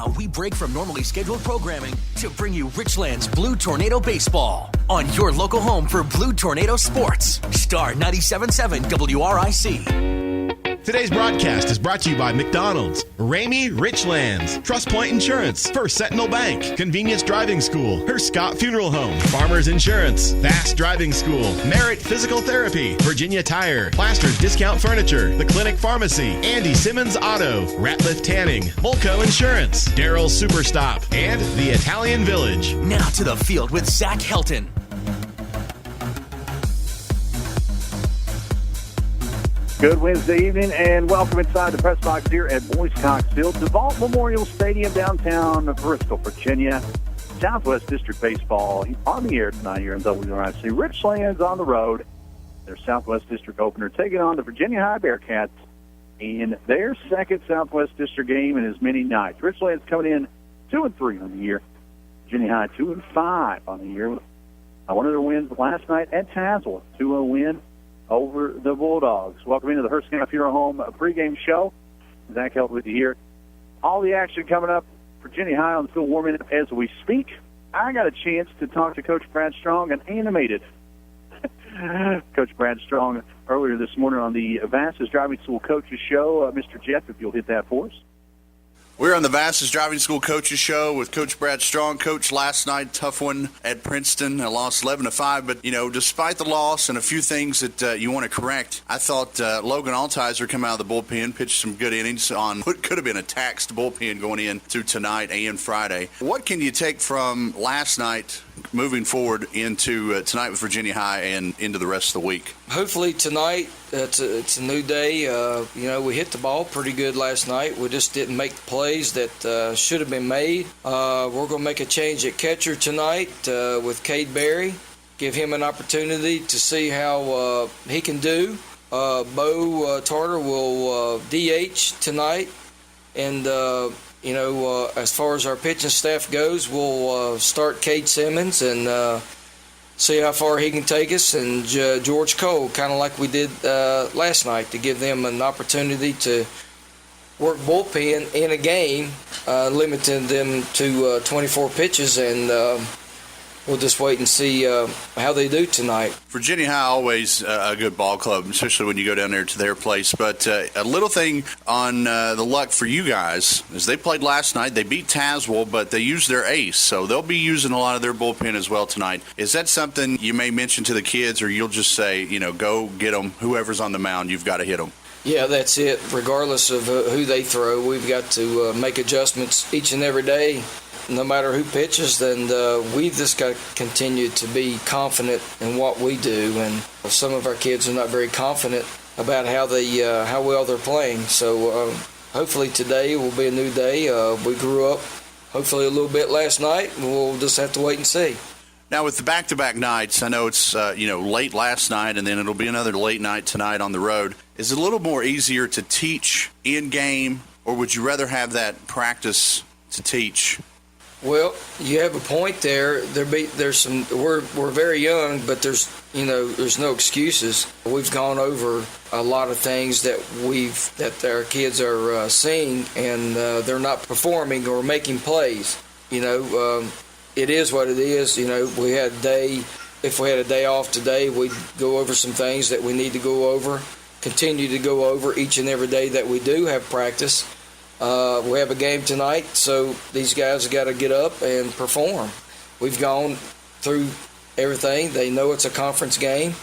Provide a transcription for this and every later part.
Now we break from normally scheduled programming to bring you Richlands Blue Tornado Baseball on your local home for Blue Tornado Sports. Star 97.7 WRIC. Today's broadcast is brought to you by McDonald's, Ramey Richlands, Trust Point Insurance, First Sentinel Bank, Convenience Driving School, Her Scott Funeral Home, Farmers Insurance, Fast Driving School, Merit Physical Therapy, Virginia Tire, Plasters Discount Furniture, The Clinic Pharmacy, Andy Simmons Auto, Ratliff Tanning, Volco Insurance, Daryl's Superstop, and The Italian Village. Now to the field with Zach Helton. Good Wednesday evening, and welcome inside the press box here at Boys Cox Field, DeVault Memorial Stadium, downtown Bristol, Virginia. Southwest District Baseball on the air tonight here in WRIC. Richlands on the road. Their Southwest District opener taking on the Virginia High Bearcats in their second Southwest District game in as many nights. Richlands coming in 2-3 on the year. Virginia High 2-5 on the year. One of their wins last night at Tazewell, 2-0 win over the Bulldogs. Welcome into the Hearst Camp Funeral Home pregame show. Zach Helton with you here. All the action coming up. Virginia High on the field warming up as we speak. I got a chance to talk to Coach Brad Strong, an animated Coach Brad Strong, earlier this morning on the Vastus Driving School Coaches Show. Mr. Jeff, if you'll hit that for us. We're on the Vastus Driving School Coaches Show with Coach Brad Strong. Coach, last night, tough one at Princeton. I lost 11-5, but, despite the loss and a few things that you want to correct, I thought Logan Altizer come out of the bullpen, pitched some good innings on what could have been a taxed bullpen going into tonight and Friday. What can you take from last night moving forward into tonight with Virginia High and into the rest of the week? Hopefully tonight, it's a new day. We hit the ball pretty good last night. We just didn't make the plays that should have been made. We're going to make a change at catcher tonight with Cade Berry. Give him an opportunity to see how he can do. Bo Tarter will DH tonight. And, as far as our pitching staff goes, we'll start Cade Simmons and see how far he can take us, and George Cole, kind of like we did last night, to give them an opportunity to work bullpen in a game, limiting them to 24 pitches, and we'll just wait and see how they do tonight. Virginia High, always a good ball club, especially when you go down there to their place. But a little thing on the luck for you guys is they played last night. They beat Tazewell, but they used their ace, so they'll be using a lot of their bullpen as well tonight. Is that something you may mention to the kids, or you'll just say, go get them, whoever's on the mound, you've got to hit them? Yeah, that's it. Regardless of who they throw, we've got to make adjustments each and every day. No matter who pitches, then we've just got to continue to be confident in what we do. And some of our kids are not very confident about how well they're playing. So hopefully today will be a new day. We grew up hopefully a little bit last night, and we'll just have to wait and see. Now, with the back-to-back nights, I know it's late last night, and then it'll be another late night tonight on the road. Is it a little more easier to teach in-game, or would you rather have that practice to teach? Well, you have a point there. There's some. We're very young, but there's no excuses. We've gone over a lot of things that our kids are seeing, and they're not performing or making plays. It is what it is. We had a day. If we had a day off today, we'd go over some things that we need to go over. Continue to go over each and every day that we do have practice. We have a game tonight, so these guys have got to get up and perform. We've gone through everything. They know it's a conference game.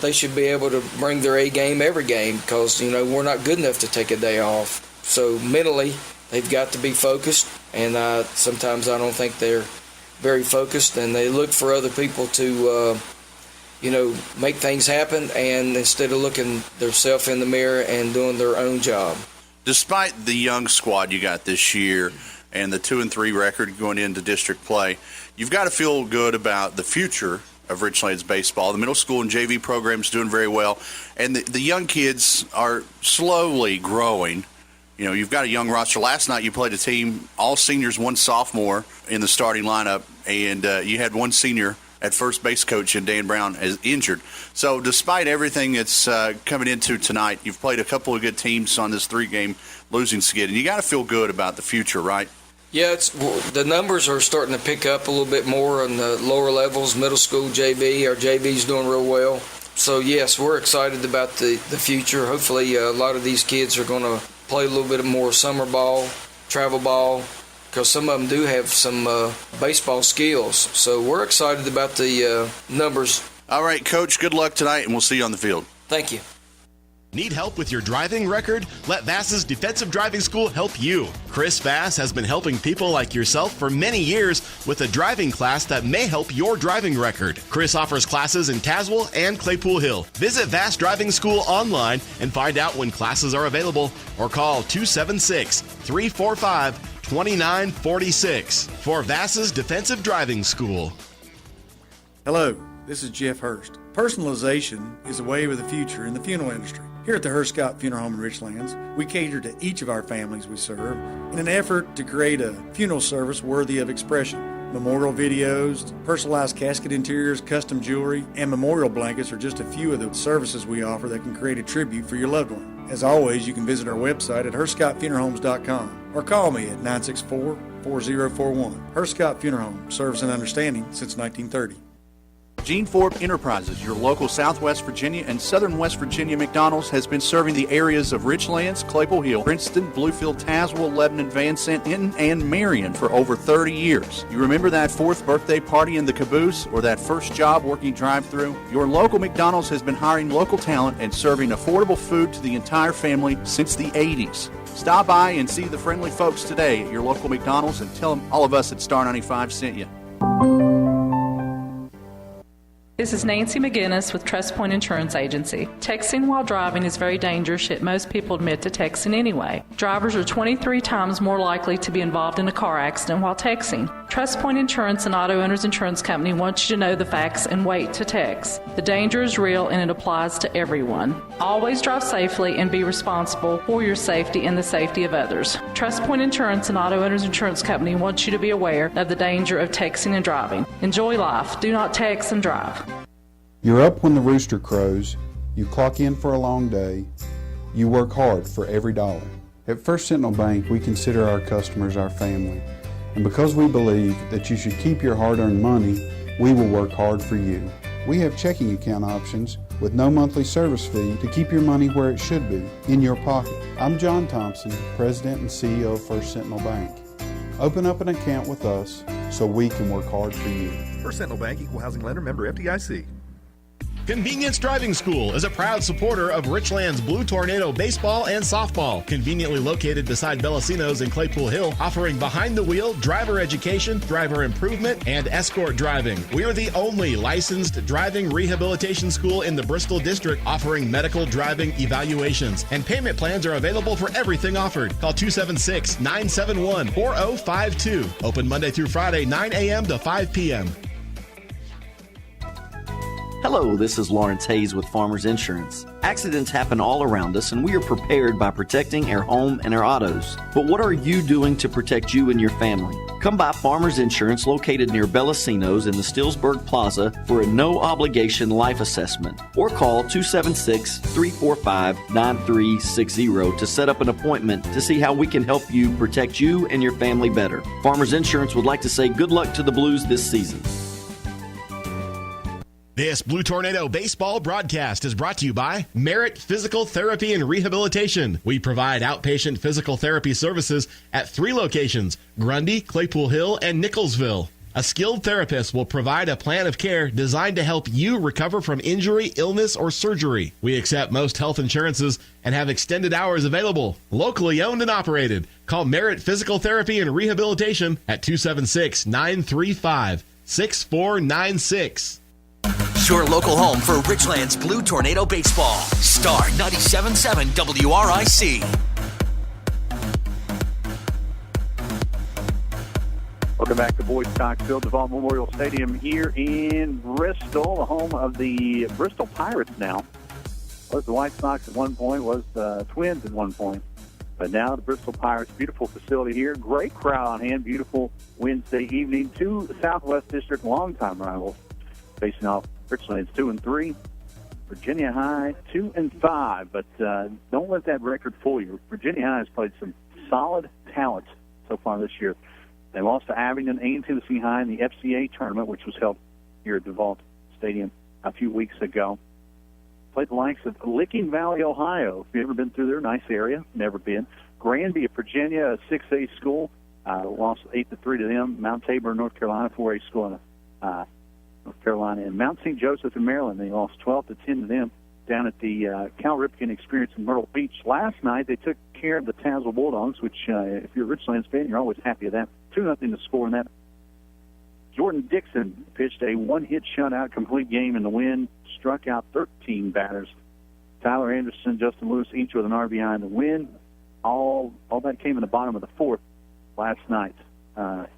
They should be able to bring their A game every game because, we're not good enough to take a day off. So mentally, they've got to be focused, and sometimes I don't think they're very focused, and they look for other people to, make things happen, and instead of looking themselves in the mirror and doing their own job. Despite the young squad you got this year and the 2-3 record going into district play, you've got to feel good about the future of Richlands baseball. The middle school and JV program's doing very well, and the young kids are slowly growing. You've got a young roster. Last night you played a team, all seniors, one sophomore in the starting lineup, and you had one senior at first base coach, and Dan Brown is injured. So despite everything that's coming into tonight, you've played a couple of good teams on this 3-game losing skid, and you got to feel good about the future, right? Yeah, the numbers are starting to pick up a little bit more on the lower levels, middle school, JV. Our JV's doing real well. So, yes, we're excited about the future. Hopefully, a lot of these kids are going to play a little bit more summer ball, travel ball, because some of them do have some baseball skills. So we're excited about the numbers. All right, Coach, good luck tonight, and we'll see you on the field. Thank you. Need help with your driving record? Let Vass's Defensive Driving School help you. Chris Vass has been helping people like yourself for many years with a driving class that may help your driving record. Chris offers classes in Tazewell and Claypool Hill. Visit Vass Driving School online and find out when classes are available or call 276-345-2946 for Vass's Defensive Driving School. Hello, this is Jeff Hurst. Personalization is a wave of the future in the funeral industry. Here at the Hurst Scott Funeral Home in Richlands, we cater to each of our families we serve in an effort to create a funeral service worthy of expression. Memorial videos, personalized casket interiors, custom jewelry, and memorial blankets are just a few of the services we offer that can create a tribute for your loved one. As always, you can visit our website at HurstScottFuneralHomes.com or call me at 964-4041. Hurst Scott Funeral Home, service and understanding since 1930. Gene Forbes Enterprises, your local Southwest Virginia and Southern West Virginia McDonald's, has been serving the areas of Richlands, Claypool Hill, Princeton, Bluefield, Tazewell, Lebanon, Van Sant, Hinton, and Marion for over 30 years. You remember that fourth birthday party in the caboose or that first job working drive-thru? Your local McDonald's has been hiring local talent and serving affordable food to the entire family since the 80s. Stop by and see the friendly folks today at your local McDonald's and tell them all of us at Star 95 sent you. This is Nancy McGinnis with Trust Point Insurance Agency. Texting while driving is very dangerous, yet most people admit to texting anyway. Drivers are 23 times more likely to be involved in a car accident while texting. Trust Point Insurance and Auto Owners Insurance Company wants you to know the facts and wait to text. The danger is real and it applies to everyone. Always drive safely and be responsible for your safety and the safety of others. Trust Point Insurance and Auto Owners Insurance Company wants you to be aware of the danger of texting and driving. Enjoy life. Do not text and drive. You're up when the rooster crows, you clock in for a long day, you work hard for every dollar. At First Sentinel Bank, we consider our customers our family. And because we believe that you should keep your hard-earned money, we will work hard for you. We have checking account options with no monthly service fee to keep your money where it should be, in your pocket. I'm John Thompson, President and CEO of First Sentinel Bank. Open up an account with us so we can work hard for you. First Sentinel Bank, Equal Housing Lender, member FDIC. Convenience Driving School is a proud supporter of Richlands Blue Tornado baseball and softball. Conveniently located beside Bellacino's in Claypool Hill, offering behind-the-wheel driver education, driver improvement, and escort driving. We are the only licensed driving rehabilitation school in the Bristol District offering medical driving evaluations. And payment plans are available for everything offered. Call 276-971-4052. Open Monday through Friday, 9 a.m. to 5 p.m. Hello, this is Lawrence Hayes with Farmers Insurance. Accidents happen all around us, and we are prepared by protecting our home and our autos. But what are you doing to protect you and your family? Come by Farmers Insurance located near Bellacino's in the Stillsburg Plaza for a no-obligation life assessment. Or call 276-345-9360 to set up an appointment to see how we can help you protect you and your family better. Farmers Insurance would like to say good luck to the Blues this season. This Blue Tornado baseball broadcast is brought to you by Merit Physical Therapy and Rehabilitation. We provide outpatient physical therapy services at 3 locations, Grundy, Claypool Hill, and Nicholsville. A skilled therapist will provide a plan of care designed to help you recover from injury, illness, or surgery. We accept most health insurances and have extended hours available. Locally owned and operated. Call Merit Physical Therapy and Rehabilitation at 276-935-6496. Your local home for Richlands Blue Tornado Baseball. Star 97.7 WRIC. Welcome back to Boys Coxfield, DeVault Memorial Stadium here in Bristol, the home of the Bristol Pirates now. Was the White Sox at one point, was the Twins at one point. But now the Bristol Pirates, beautiful facility here, great crowd on hand, beautiful Wednesday evening. 2 Southwest District longtime rivals facing off. Richlands 2-3, Virginia High 2-5. But don't let that record fool you. Virginia High has played some solid talent so far this year. They lost to Abingdon and Tennessee High in the FCA tournament, which was held here at DeVault Stadium a few weeks ago. Played the likes of Licking Valley, Ohio. If you've ever been through there, nice area. Never been. Granby of Virginia, a 6A school, lost 8-3 to them. Mount Tabor, North Carolina, 4A school in North Carolina. And Mount St. Joseph in Maryland, they lost 12-10 to them down at the Cal Ripken Experience in Myrtle Beach. Last night, they took care of the Tazewell Bulldogs, which, if you're a Richlands fan, you're always happy with that. 2-0 to score in that. Jordan Dixon pitched a one-hit shutout complete game in the win, struck out 13 batters. Tyler Anderson, Justin Lewis, each with an RBI in the win. All that came in the bottom of the fourth last night. For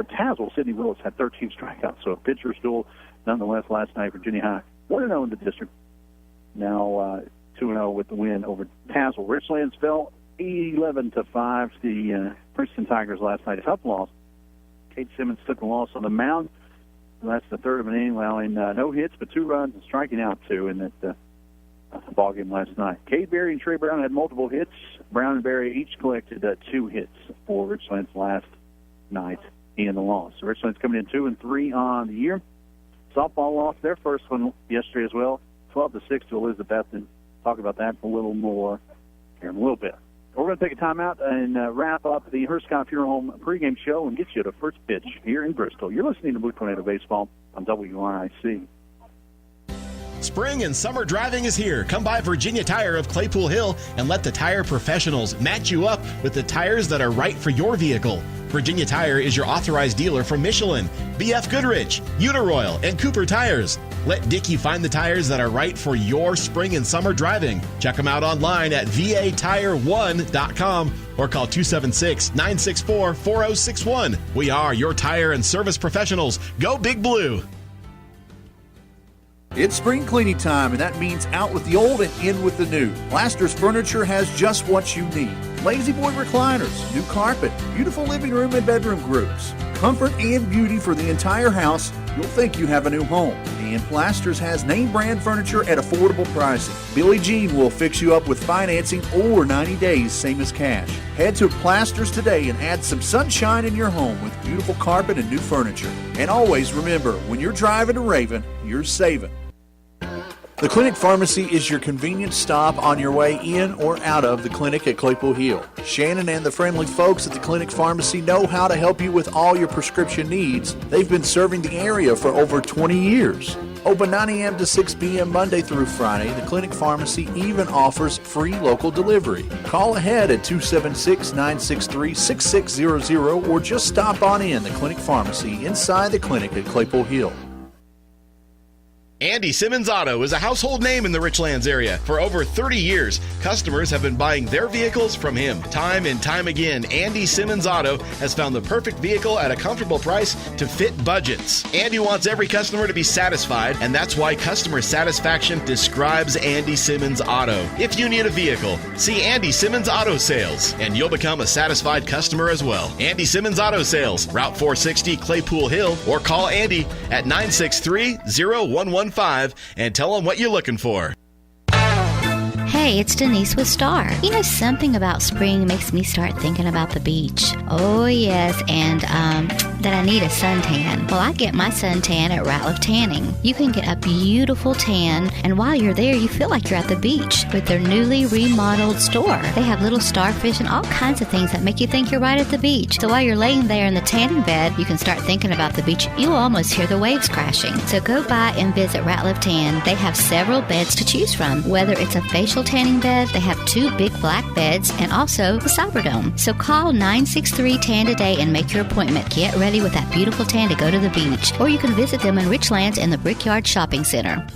Tazewell, Sidney Willis had 13 strikeouts, so a pitcher's duel nonetheless last night. Virginia High 1-0 in the district. Now 2-0 with the win over Tazewell. Richlands fell 11-5 to the Princeton Tigers last night. A tough loss. Cade Simmons took the loss on the mound. That's the third of an inning, allowing no hits but 2 runs and striking out 2 in that ball game last night. Cade Berry and Trey Brown had multiple hits. Brown and Berry each collected 2 hits for Richlands last night in the loss. So Richlands coming in 2-3 on the year. Softball lost their first one yesterday as well, 12-6 to Elizabethton. Talk about that a little more here in a little bit. We're going to take a timeout and wrap up the Herscott Funeral Home pregame show and get you to first pitch here in Bristol. You're listening to Blue Tornado Baseball on WRIC. Spring and summer driving is here. Come by Virginia Tire of Claypool Hill and let the tire professionals match you up with the tires that are right for your vehicle. Virginia Tire is your authorized dealer from Michelin, BF Goodrich, Uniroyal, and Cooper Tires. Let Dickie find the tires that are right for your spring and summer driving. Check them out online at vatire1.com or call 276-964-4061. We are your tire and service professionals. Go Big Blue. It's spring cleaning time, and that means out with the old and in with the new. Plaster's Furniture has just what you need. Lazy Boy recliners, new carpet, beautiful living room and bedroom groups. Comfort and beauty for the entire house. You'll think you have a new home. And Plasters has name brand furniture at affordable pricing. Billie Jean will fix you up with financing or 90 days, same as cash. Head to Plasters today and add some sunshine in your home with beautiful carpet and new furniture. And always remember, when you're driving to Raven, you're saving. The Clinic Pharmacy is your convenient stop on your way in or out of the clinic at Claypool Hill. Shannon and the friendly folks at the Clinic Pharmacy know how to help you with all your prescription needs. They've been serving the area for over 20 years. Open 9 a.m. to 6 p.m. Monday through Friday, the Clinic Pharmacy even offers free local delivery. Call ahead at 276-963-6600 or just stop on in the Clinic Pharmacy inside the clinic at Claypool Hill. Andy Simmons Auto is a household name in the Richlands area. For over 30 years, customers have been buying their vehicles from him. Time and time again, Andy Simmons Auto has found the perfect vehicle at a comfortable price to fit budgets. Andy wants every customer to be satisfied, and that's why customer satisfaction describes Andy Simmons Auto. If you need a vehicle, see Andy Simmons Auto Sales, and you'll become a satisfied customer as well. Andy Simmons Auto Sales, Route 460, Claypool Hill, or call Andy at 963-0115 and tell them what you're looking for. Hey, it's Denise with Star. You know, something about spring makes me start thinking about the beach. Oh, yes, and that I need a suntan. Well, I get my suntan at Ratliff Tanning. You can get a beautiful tan, and while you're there, you feel like you're at the beach with their newly remodeled store. They have little starfish and all kinds of things that make you think you're right at the beach. So while you're laying there in the tanning bed, you can start thinking about the beach. You'll almost hear the waves crashing. So go by and visit Ratliff Tan. They have several beds to choose from. Whether it's a facial tanning bed, they have 2 big black beds and also the Cyber Dome. So call 963-TAN today and make your appointment. Get ready with that beautiful tan to go to the beach. Or you can visit them in Richlands in the Brickyard Shopping Center.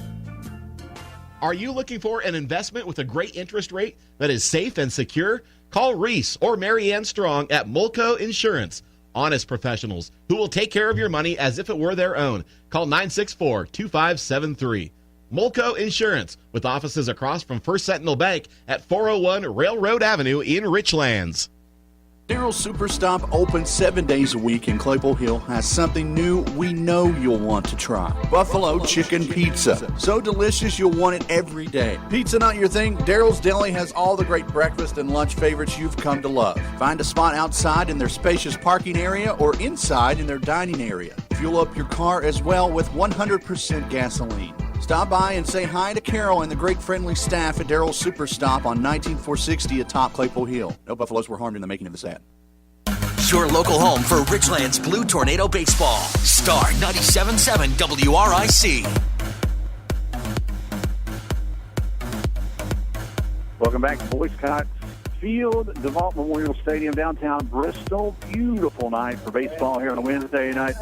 Are you looking for an investment with a great interest rate that is safe and secure? Call Reese or Marianne Strong at Mulco Insurance. Honest professionals who will take care of your money as if it were their own. Call 964-2573. Mulco Insurance, with offices across from First Sentinel Bank at 401 Railroad Avenue in Richlands. Daryl's Superstop, open 7 days a week in Claypool Hill, has something new we know you'll want to try. Buffalo Chicken Pizza. So delicious you'll want it every day. Pizza not your thing? Daryl's Deli has all the great breakfast and lunch favorites you've come to love. Find a spot outside in their spacious parking area or inside in their dining area. Fuel up your car as well with 100% gasoline. Stop by and say hi to Carol and the great friendly staff at Daryl's Superstop on 19460 atop Claypool Hill. No buffaloes were harmed in the making of this ad. Your local home for Richlands Blue Tornado Baseball. Star 97.7 WRIC. Welcome back to Boys Cox Field, DeVault Memorial Stadium, downtown Bristol. Beautiful night for baseball here on a Wednesday night.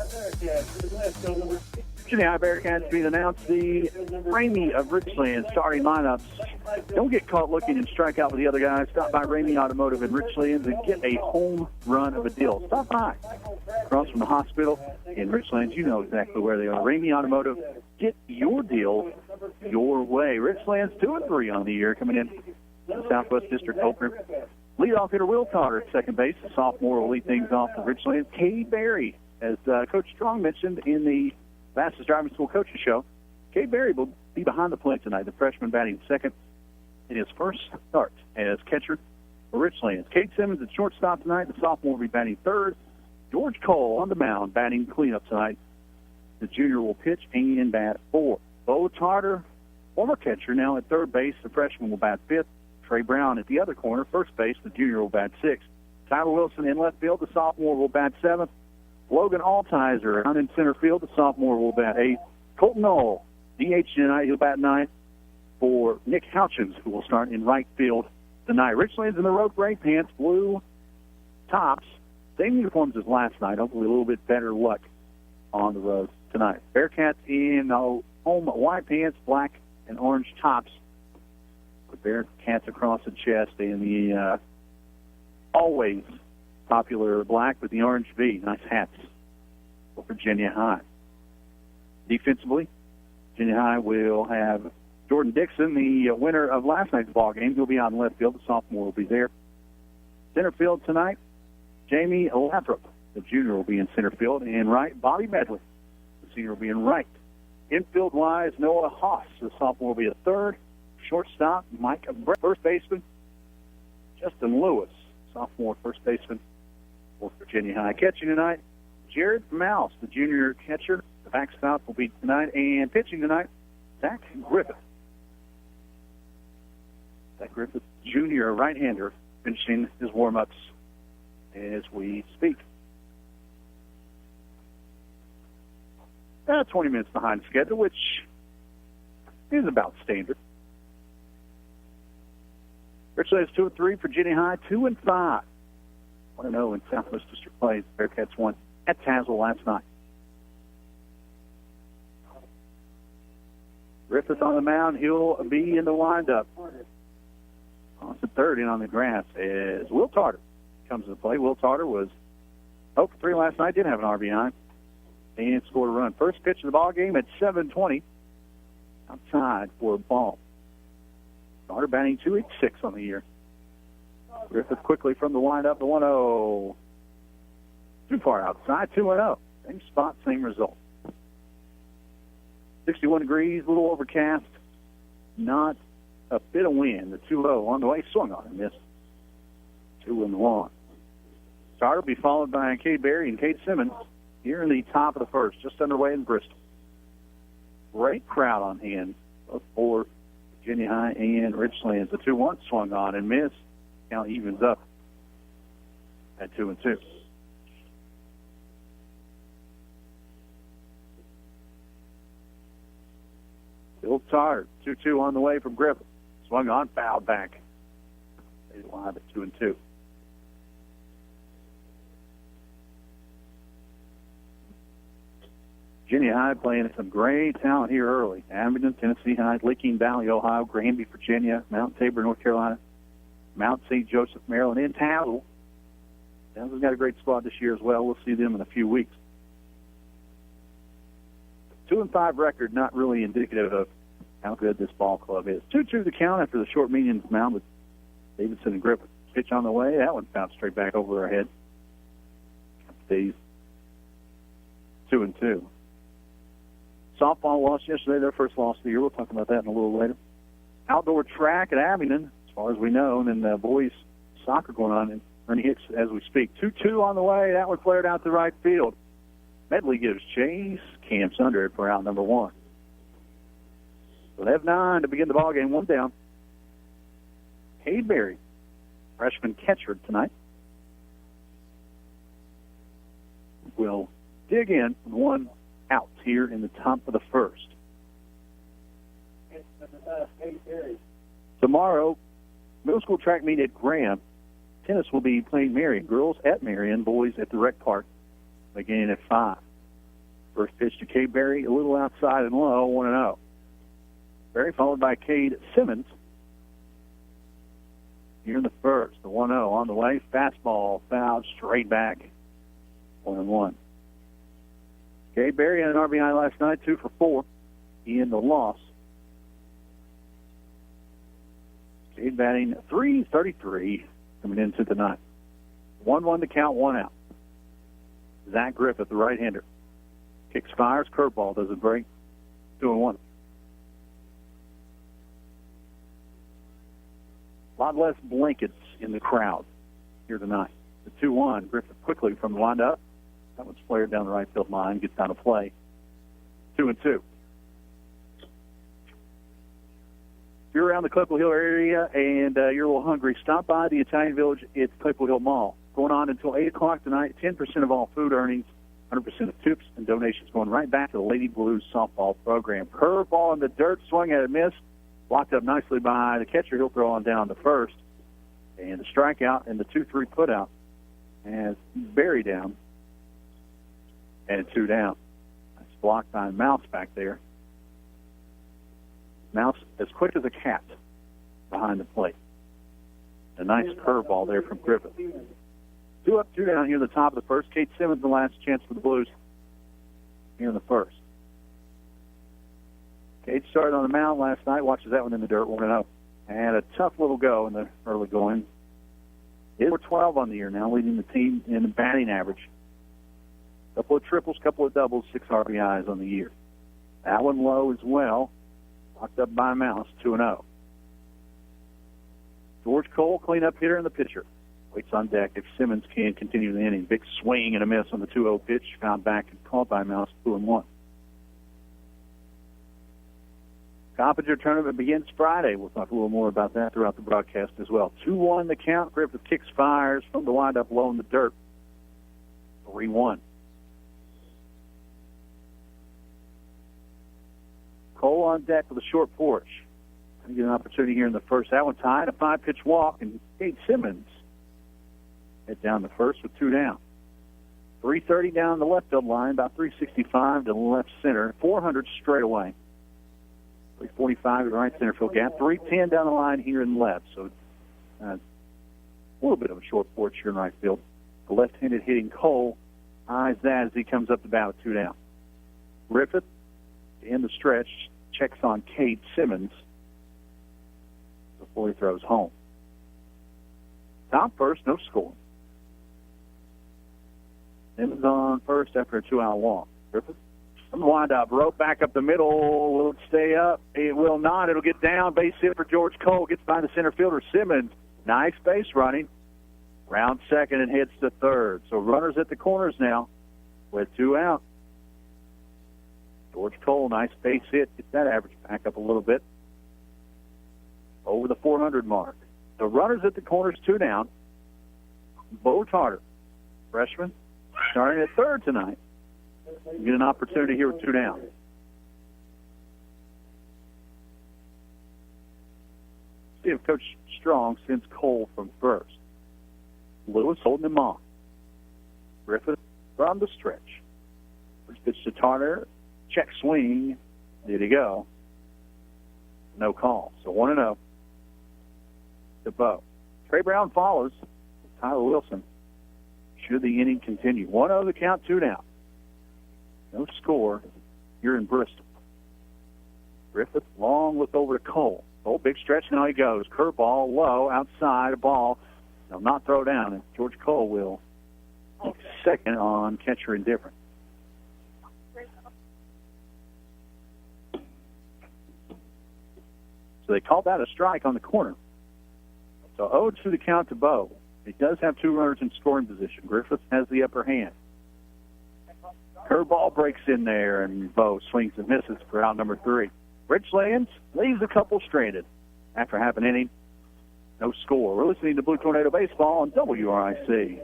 Virginia High Bearcats being announced the Ramey of Richlands starting lineups. Don't get caught looking and strike out with the other guys. Stop by Ramey Automotive in Richlands and get a home run of a deal. Stop by. Across from the hospital in Richlands, you know exactly where they are. Ramey Automotive, get your deal your way. Richlands 2-3 on the year coming in the Southwest District opener. Leadoff hitter Will Cotter at second base. The sophomore will lead things off for Richlands. Cade Berry, as Coach Strong mentioned in the Fastest Driving School Coaches Show. Cade Berry will be behind the plate tonight, the freshman batting second in his first start as catcher for Richlands. Cade Simmons at shortstop tonight. The sophomore will be batting third. George Cole on the mound batting cleanup tonight. The junior will pitch and bat fourth. Bo Tarter, former catcher, now at third base. The freshman will bat fifth. Trey Brown at the other corner, first base. The junior will bat sixth. Tyler Wilson in left field. The sophomore will bat seventh. Logan Altizer down in center field. The sophomore will bat eighth. Colton Knoll, DH tonight, he'll bat ninth for Nick Houchins, who will start in right field tonight. Richlands in the road gray pants, blue tops. Same uniforms as last night. Hopefully a little bit better luck on the road tonight. Bearcats in home white pants, black and orange tops. With Bearcats across the chest and the always popular black with the orange V. Nice hats for Virginia High. Defensively, Virginia High will have Jordan Dixon, the winner of last night's ball game. He'll be out in left field. The sophomore will be there. Center field tonight, Jamie Lathrop, the junior, will be in center field. And right, Bobby Medley, the senior, will be in right. Infield-wise, Noah Haas, the sophomore, will be a third. Shortstop, Mike Brett. First baseman, Justin Lewis, sophomore first baseman for Virginia High. Catching tonight, Jared Mouse, the junior catcher. The backstop will be tonight. And pitching tonight, Zach Griffith. Zach Griffith, junior right-hander, finishing his warm-ups as we speak. 20 minutes behind schedule, which is about standard. Richlands 2-3, Virginia High 2-5. 1-0 in Southwest District play. The Bearcats won at Tazewell last night. Griffith on the mound. He'll be in the windup. On the third in on the grass as Will Tarter comes into play. Will Tarter was 0 for 3 last night. Did have an RBI and scored a run. First pitch of the ball game at 7:20. Outside for a ball. Tarter batting .286 on the year. Griffith quickly from the windup. The 1-0. Too far outside. 2-0. Same spot, same result. 61 degrees, a little overcast. Not a bit of wind. The 2-0 on the way. Swung on and missed. 2-1. Tarter will be followed by Cade Berry and Cade Simmons here in the top of the first, just underway in Bristol. Great crowd on hand, both for Virginia High and Richlands. The 2-1 swung on and missed. Count evens up at 2-2. Bill Tarter, 2-2 on the way from Griffith. Swung on, fouled back. They live at 2-2. Virginia High playing some great talent here early. Abingdon, Tennessee High, Licking Valley, Ohio, Granby, Virginia, Mount Tabor, North Carolina, Mount St. Joseph, Maryland, and Tazewell. Tazewell's got a great squad this year as well. We'll see them in a few weeks. 2-5 record, not really indicative of how good this ball club is. 2-2 the count after the short mediums mound with Davidson and Griffith. pitch on the way. That one bounced straight back over her head. Stays 2-2. Softball lost yesterday, their first loss of the year. We'll talk about that in a little later. Outdoor track at Abingdon, as far as we know, and then boys soccer going on in Ernie Hicks as we speak. 2-2 on the way. That one flared out to right field. Medley gives chase. Camps under it for out number 1. So they have 9 to begin the ball game. 1 down. Cade Berry, freshman catcher tonight, will dig in with 1 out here in the top of the first. Tomorrow, middle school track meet at Graham. Tennis will be playing Marion. Girls at Marion, boys at the rec park, beginning at 5. First pitch to Cade Berry, a little outside and low, 1-0. Berry followed by Cade Simmons. Here in the first, the 1-0 on the way. Fastball fouled straight back, 1-1. Cade Berry had an RBI last night, 2 for 4 in the loss. Cade batting .333 coming into the ninth. 1-1 to count, 1 out. Zach Griffith, the right-hander. Kicks, fires, curveball, doesn't break. 2-1. A lot less blankets in the crowd here tonight. The 2-1, Griffith quickly from the windup. That one's flared down the right field line, gets down to play. 2-2. If you're around the Claypool Hill area and you're a little hungry, stop by the Italian Village at Claypool Hill Mall. Going on until 8 o'clock tonight, 10% of all food earnings, 100% of tips and donations going right back to the Lady Blues softball program. Curveball in the dirt, swung at a miss, blocked up nicely by the catcher. He'll throw on down to first. And the strikeout and the 2-3 putout has Berry down and 2 down. Nice block by Mouse back there. Mouse as quick as a cat behind the plate. A nice curveball there from Griffith. 2 up, 2 down here at the top of the first. Cade Simmons, the last chance for the Blues here in the first. Cade started on the mound last night. Watches that one in the dirt, 1-0. And a tough little go in the early going. They were 12 on the year now, leading the team in the batting average. Couple of triples, couple of doubles, 6 RBIs on the year. That one low as well. Locked up by Mouse, 2-0. George Cole, cleanup hitter and the pitcher. Waits on deck if Simmons can continue the inning. Big swing and a miss on the 2-0 pitch. Found back and called by Mouse, 2-1. Coppinger tournament begins Friday. We'll talk a little more about that throughout the broadcast as well. 2-1 the count. Griffith kicks, fires from the windup low in the dirt. 3-1. Cole on deck with a short porch. Going to get an opportunity here in the first. That one tied, a 5-pitch walk, and Cade Simmons head down the first with 2 down. 330 down the left field line, about 365 to left center, 400 straight away. 345 in the right center field gap, 310 down the line here in left. So a little bit of a short porch here in right field. The left-handed hitting Cole eyes that as he comes up the bat with 2 down. Griffith, in the stretch, checks on Cade Simmons before he throws home. Top first, no score. Simmons on first after a 2-out walk. Griffith from the windup, rope back up the middle. Will it stay up? It will not. It'll get down. Base hit for George Cole. Gets by the center fielder, Simmons. Nice base running. Round second and hits to third. So runners at the corners now with 2 out. George Cole, nice base hit. Gets that average back up a little bit. Over the 400 mark. The runners at the corners, 2 down. Bo Tarter, freshman, starting at third tonight. Get an opportunity here with 2 down. See if Coach Strong sends Cole from first. Lewis holding him off. Griffith from the stretch. First pitch to Tarter. Check swing. Did he go? No call. So 1-0 to Bo. Trey Brown follows. Tyler Wilson. Should the inning continue? 1-0 the count, 2 down. No score. You're in Bristol. Griffith, long look over to Cole. Cole, big stretch, now he goes. Curveball, low, outside, a ball. They'll not throw down, and George Cole will take second on catcher indifferent. So they called that a strike on the corner. So 0-2 the count to Bo. He does have two runners in scoring position. Griffith has the upper hand. Curveball breaks in there, and Bo swings and misses for out number 3. Richlands leaves a couple stranded. After half an inning, no score. We're listening to Blue Tornado Baseball on WRIC.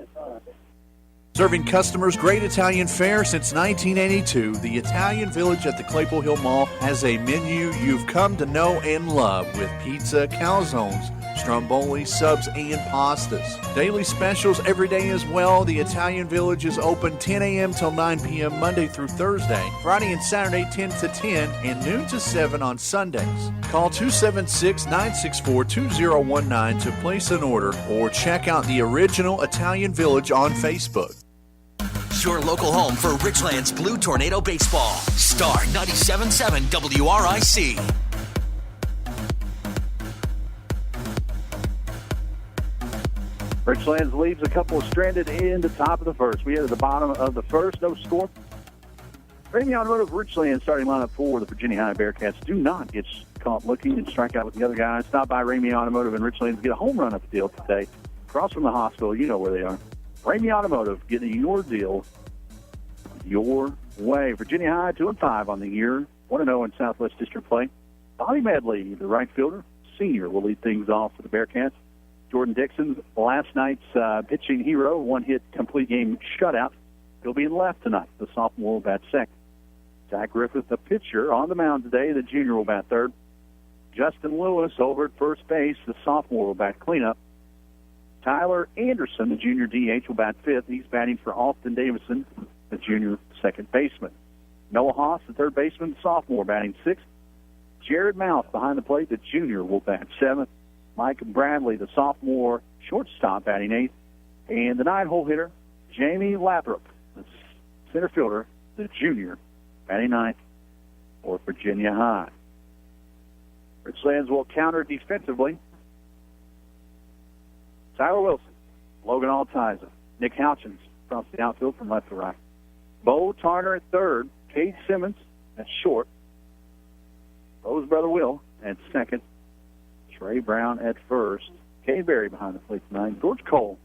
Serving customers great Italian fare since 1982, the Italian Village at the Claypool Hill Mall has a menu you've come to know and love with pizza, calzones, stromboli, subs, and pastas. Daily specials every day as well. The Italian Village is open 10 a.m. till 9 p.m. Monday through Thursday, Friday and Saturday 10 to 10, and noon to 7 on Sundays. Call 276-964-2019 to place an order or check out the original Italian Village on Facebook. Your local home for Richlands Blue Tornado Baseball. Star 97.7 WRIC. Richlands leaves a couple stranded in the top of the first. We head to the bottom of the first. No score. Ramey Automotive Richlands starting lineup for the Virginia High Bearcats. Do not get caught looking and strike out with the other guys. Stop by Ramey Automotive in Richlands. Get a home run up deal today. Across from the hospital, you know where they are. Ramey Automotive, getting your deal your way. Virginia High 2-5 on the year. 1-0 in Southwest District play. Bobby Medley, the right fielder, senior, will lead things off for the Bearcats. Jordan Dixon, last night's pitching hero, one-hit complete game shutout. He'll be in left tonight. The sophomore will bat second. Zach Griffith, the pitcher, on the mound today. The junior will bat third. Justin Lewis over at first base. The sophomore will bat cleanup. Tyler Anderson, the junior DH, will bat fifth. He's batting for Austin Davison, the junior second baseman. Noah Haas, the third baseman, the sophomore, batting sixth. Jared Mouth behind the plate, the junior, will bat seventh. Mike Bradley, the sophomore shortstop, batting eighth. And the 9-hole hitter, Jamie Lathrop, the center fielder, the junior, batting ninth for Virginia High. Richlands will counter defensively. Tyler Wilson, Logan Altiza, Nick Houchins across the outfield from left to right. Bo Tarner at third, Cade Simmons at short. Bo's brother Will at second. Trey Brown at first. Kay Berry behind the plate tonight. George Cole,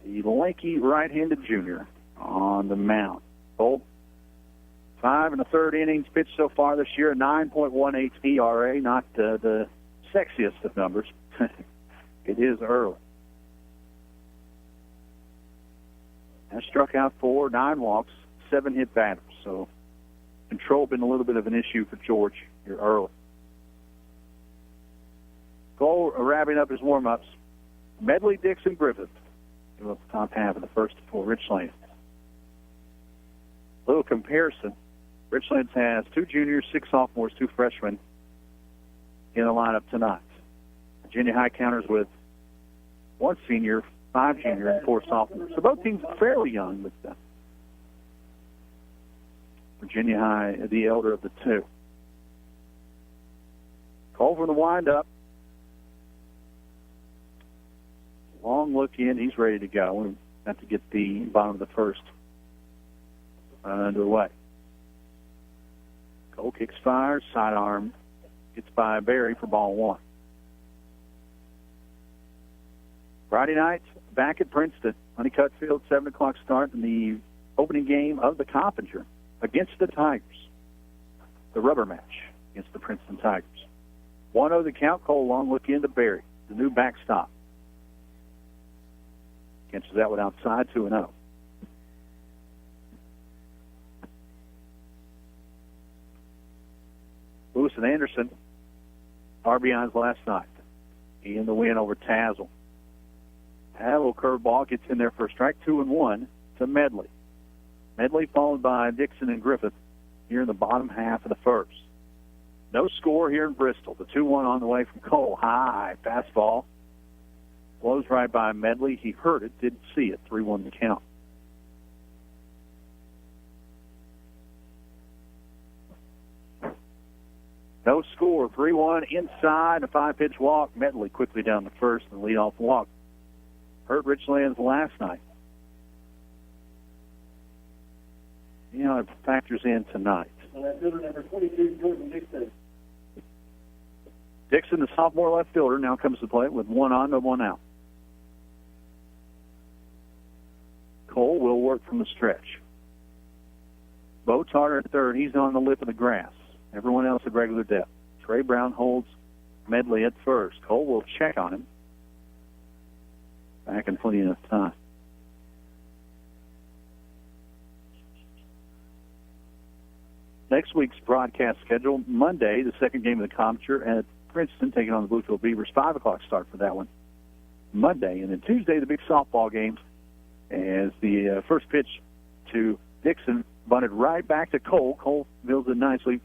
the lanky right-handed junior, on the mound. Cole, 5 1/3 innings pitched so far this year, 9.18 ERA, not the sexiest of numbers. It is early. Has struck out 4, 9 walks, 7 hit batters. So control been a little bit of an issue for George here early. Cole wrapping up his warm-ups. Medley, Dixon, Griffith give up the top half of the first for Richlands. Little comparison. Richlands has 2 juniors, 6 sophomores, 2 freshmen in the lineup tonight. Virginia High counters with 1 senior, 5 junior, and 4 sophomores. So both teams are fairly young, but Virginia High, the elder of the two. Cole for the windup. Long look in. He's ready to go. We have to get the bottom of the first underway. Cole kicks, fires, sidearm, gets by Barry for ball 1. Friday night, back at Princeton, Honeycutt Field, 7 o'clock start in the opening game of the Coppinger against the Tigers. The rubber match against the Princeton Tigers. 1-0 the count. Cole long look into Barry, the new backstop. Catches that one outside, 2-0. Lewis and Anderson, RBIs last night in the win over Tazzle. A little curveball gets in there for a strike, 2-1 to Medley. Medley followed by Dixon and Griffith here in the bottom half of the first. No score here in Bristol. The 2-1 on the way from Cole. High fastball. Blows right by Medley. He heard it, didn't see it. 3-1 the count. No score. 3-1 inside. A 5-pitch walk. Medley quickly down the first and the leadoff walk hurt Richlands last night. You know, it factors in tonight. Number 22, Jordan Dixon. Dixon, the sophomore left fielder, now comes to play with one on, no one out. Cole will work from the stretch. Bo Tarter at third. He's on the lip of the grass. Everyone else at regular depth. Trey Brown holds Medley at first. Cole will check on him. Back in plenty enough time. Next week's broadcast schedule, Monday, the second game of the Comture at Princeton, taking on the Bluefield Beavers. 5 o'clock start for that one. Monday. And then Tuesday, the big softball game, as the first pitch to Dixon bunted right back to Cole. Cole builds it nicely.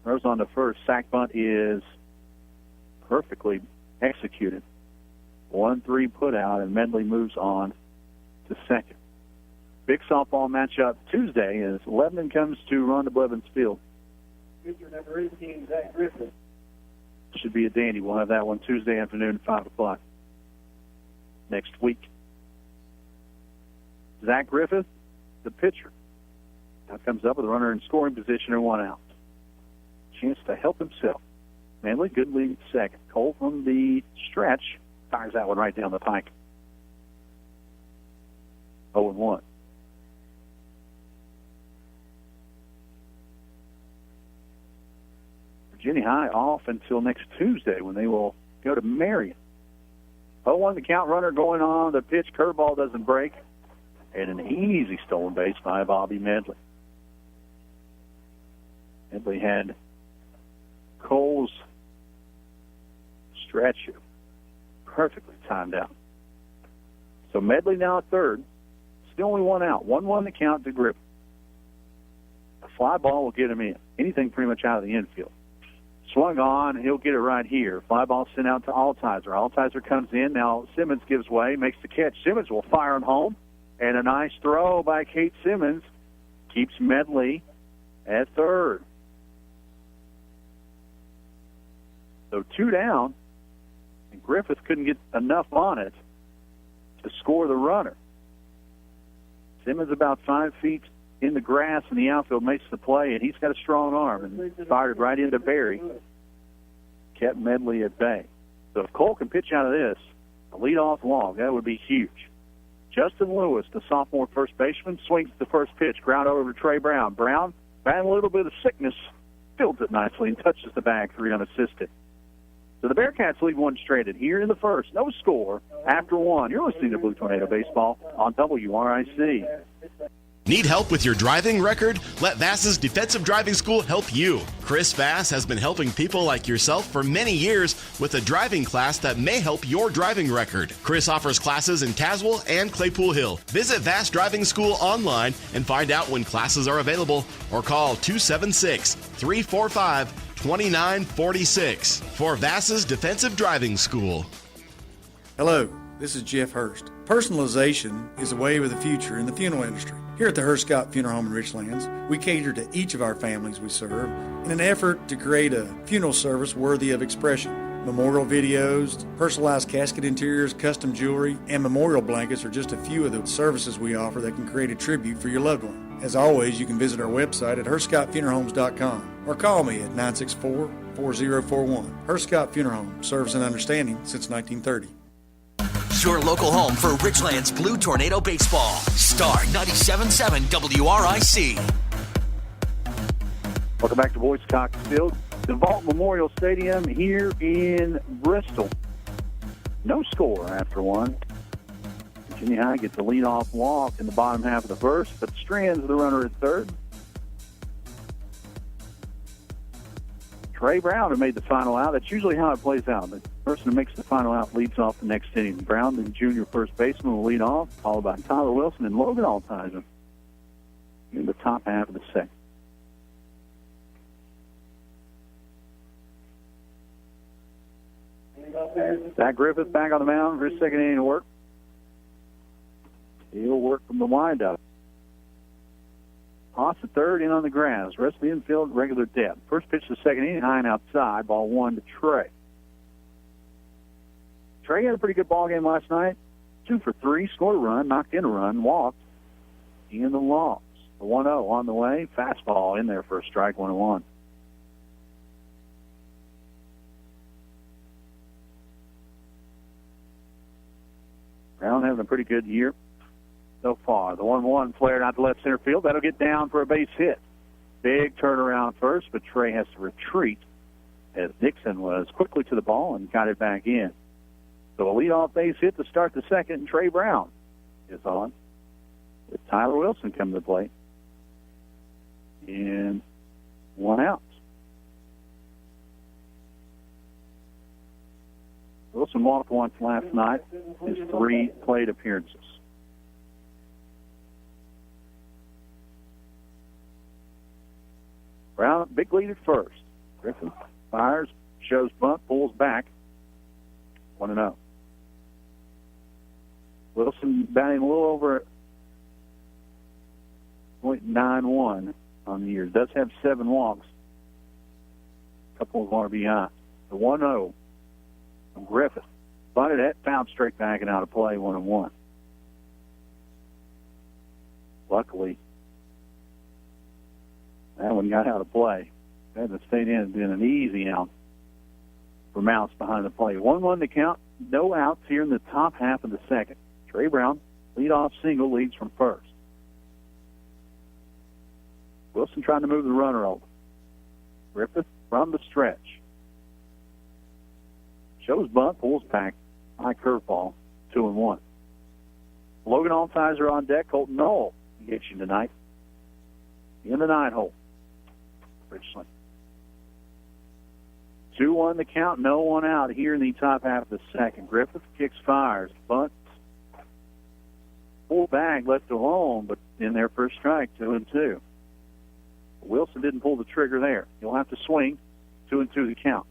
Throws on to first. Sack bunt is perfectly executed. 1-3 put out, and Medley moves on to second. Big softball matchup Tuesday as Lebanon comes to Rhonda Blevins Field. Pitcher number 18, Zach Griffin. Should be a dandy. We'll have that one Tuesday afternoon at 5 o'clock next week. Zach Griffith, the pitcher. Now comes up with a runner in scoring position and one out. Chance to help himself. Manley, good lead second. Cole from the stretch fires that one right down the pike. 0-1. Virginia High off until next Tuesday when they will go to Marion. 0-1 the count, runner going on. The pitch, curveball doesn't break. And an easy stolen base by Bobby Medley. Medley had Cole's stretch perfectly timed out. So Medley now at third. Still only one out. 1-1 the count to Griffin. A fly ball will get him in. Anything pretty much out of the infield. Swung on, he'll get it right here. Fly ball sent out to Altizer. Altizer comes in. Now Simmons gives way, makes the catch. Simmons will fire him home. And a nice throw by Kate Simmons keeps Medley at third. So 2 down, and Griffith couldn't get enough on it to score the runner. Simmons about 5 feet in the grass in the outfield, makes the play, and he's got a strong arm and fired right into Barry. Kept Medley at bay. So if Cole can pitch out of this, a leadoff walk, that would be huge. Justin Lewis, the sophomore first baseman, swings the first pitch. Ground over to Trey Brown. Brown, battling a little bit of sickness, fields it nicely and touches the bag 3 unassisted. So the Bearcats lead 1 straight here in the first. No score after 1. You're listening to Blue Tornado Baseball on WRIC. Need help with your driving record? Let Vass's Defensive Driving School help you. Chris Vass has been helping people like yourself for many years with a driving class that may help your driving record. Chris offers classes in Caswell and Claypool Hill. Visit Vass Driving School online and find out when classes are available or call 276-345-2946 for Vass's Defensive Driving School. Hello, this is Jeff Hurst. Personalization is a wave of the future in the funeral industry. Here at the Hurst Scott Funeral Home in Richlands, we cater to each of our families we serve in an effort to create a funeral service worthy of expression. Memorial videos, personalized casket interiors, custom jewelry, and memorial blankets are just a few of the services we offer that can create a tribute for your loved one. As always, you can visit our website at HurstScottFuneralHomes.com or call me at 964-4041. Hurst Scott Funeral Home, service and understanding since 1930. Your local home for Richlands Blue Tornado Baseball. Star 97.7 WRIC. Welcome back to Boys Cox Field, DeVault Memorial Stadium here in Bristol. No score after 1. Virginia High gets a leadoff walk in the bottom half of the first, but Strands, the runner, at third. Trey Brown who made the final out. That's usually how it plays out. The person who makes the final out leads off the next inning. Brown, the junior first baseman, will lead off, followed by Tyler Wilson and Logan Altizer in the top half of the second. Zach Griffith back on the mound for his second inning of work. He'll work from the windup. Haas at third, in on the grass. Rest of the infield, regular depth. First pitch to second inning, high and outside. Ball 1 to Trey. Trey had a pretty good ball game last night. 2 for 3, scored a run, knocked in a run, walked in the loss. The 1-0 on the way. Fastball in there for a strike, 1-1. Brown having a pretty good year so far. The 1-1 flared out to left center field. That'll get down for a base hit. Big turnaround first, but Trey has to retreat as Dixon was quickly to the ball and got it back in. So a leadoff base hit to start the second, and Trey Brown is on with Tyler Wilson coming to the plate. And 1 out. Wilson walked once last night, his 3 plate appearances. Brown, big lead at first. Griffin fires, shows bunt, pulls back. 1-0. Wilson batting a little over .91 on the year. Does have 7 walks. A couple of RBI. The 1-0 from Griffith. Bunted it, found straight back and out of play, 1-1. Luckily, that one got out of play. Had the stayed in, been an easy out for Mouse behind the plate. 1-1 to count. No outs here in the top half of the second. Trey Brown, leadoff single, leads from first. Wilson trying to move the runner over. Griffith from the stretch. Shows bunt, pulls back. High curveball, 2-1. Logan Altizer on deck. Colton Knoll gets you tonight in the 9 hole. Richlands. 2-1 the count, no one out here in the top half of the second. Griffith kicks, fires, bunts, pull back, left alone, but in there for a strike, 2-2. Wilson didn't pull the trigger there. He'll have to swing, 2-2 the count.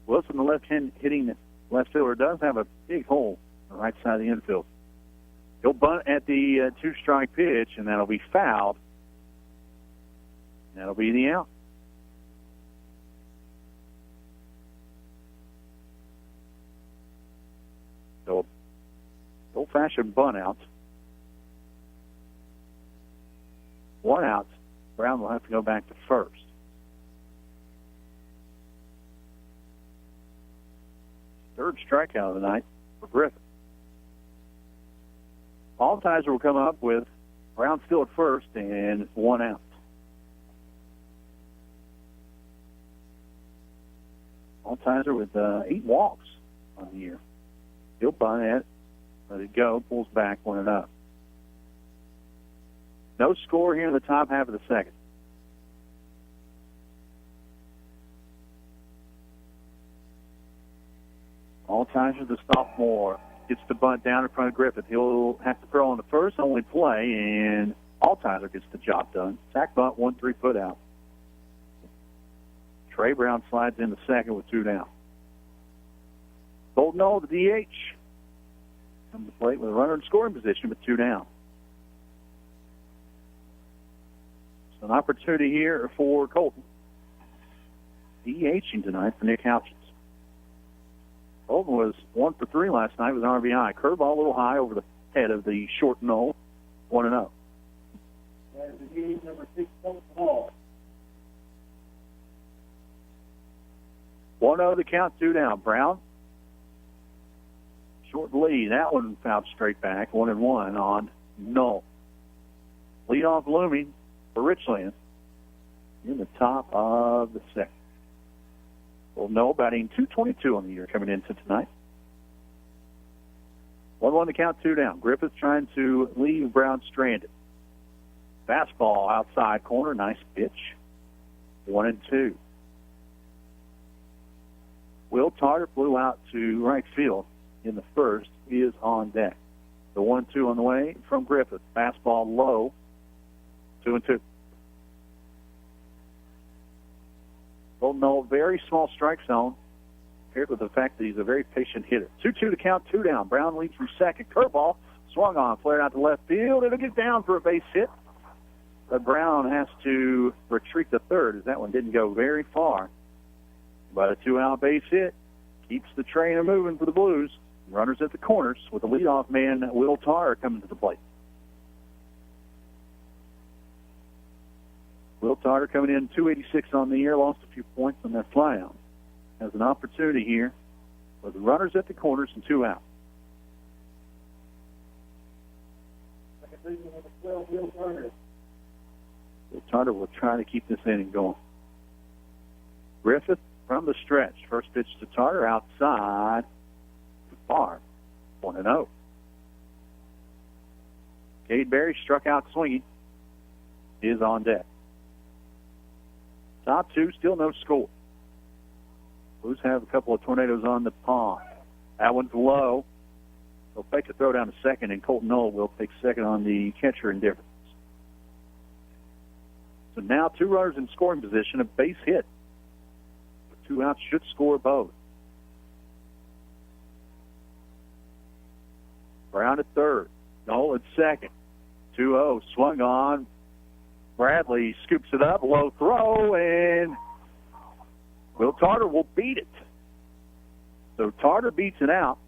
Wilson, the left-hand hitting left fielder, does have a big hole on the right side of the infield. He'll bunt at the 2-strike pitch, and that'll be fouled. That'll be the out. So, old-fashioned bunt out. 1 out. Brown will have to go back to first. Third strikeout of the night for Griffith. Altizer will come up with Brown still at first and 1 out. Altizer with 8 walks on the year. He'll bunt it, let it go, pulls back, 1-0. No score here in the top half of the second. Altizer, the sophomore, gets the bunt down in front of Griffith. He'll have to throw on the first, only play, and Altizer gets the job done. Sack bunt, 1 3-foot out. Trey Brown slides in the second with 2 down. Colton Knoll, the DH, comes to the plate with a runner in scoring position with 2 down. So an opportunity here for Colton. DHing tonight for Nick Houchins. Colton was 1 for 3 last night with an RBI. Curveball a little high over the head of the short Knoll. 1-0. That is the DH number 6, Colton Hall. 1-0 the count, 2 down. Brown. Short lead. That one fouled straight back. 1-1 on Knoll. Leadoff looming for Richlands in the top of the second. Well, Knoll batting .222 on the year coming into tonight. 1-1 to count, 2 down. Griffith trying to leave Brown stranded. Fastball outside corner, nice pitch. 1-2. Will Tarter flew out to right field in the first. He is on deck. The 1-2 on the way from Griffith. Fastball low. 2-2. Well, no, very small strike zone, paired with the fact that he's a very patient hitter. 2-2 to count, 2 down. Brown leads from second. Curveball swung on, flared out to left field. It'll get down for a base hit. But Brown has to retreat to third as that one didn't go very far. But a 2-out base hit keeps the train moving for the Blues. Runners at the corners with the leadoff man, Will Tarr, coming to the plate. Will Tarr coming in 286 on the year, lost a few points on that flyout. Has an opportunity here with the runners at the corners and 2 out. Will Tarr will try to keep this inning going. Griffith from the stretch. First pitch to Tarr, outside. Far. 1-0. Cade Berry struck out swinging. Is on deck. Top 2, still no score. Blues have a couple of tornadoes on the pond. That one's low. They'll fake a throw down to second, and Colton Knoll will take second on the catcher indifference. So now 2 runners in scoring position, a base hit. 2 outs should score both. Brown at third. Knoll at second. 2-0 swung on. Bradley scoops it up, low throw, and Will Tarter will beat it. So Tarter beats it out.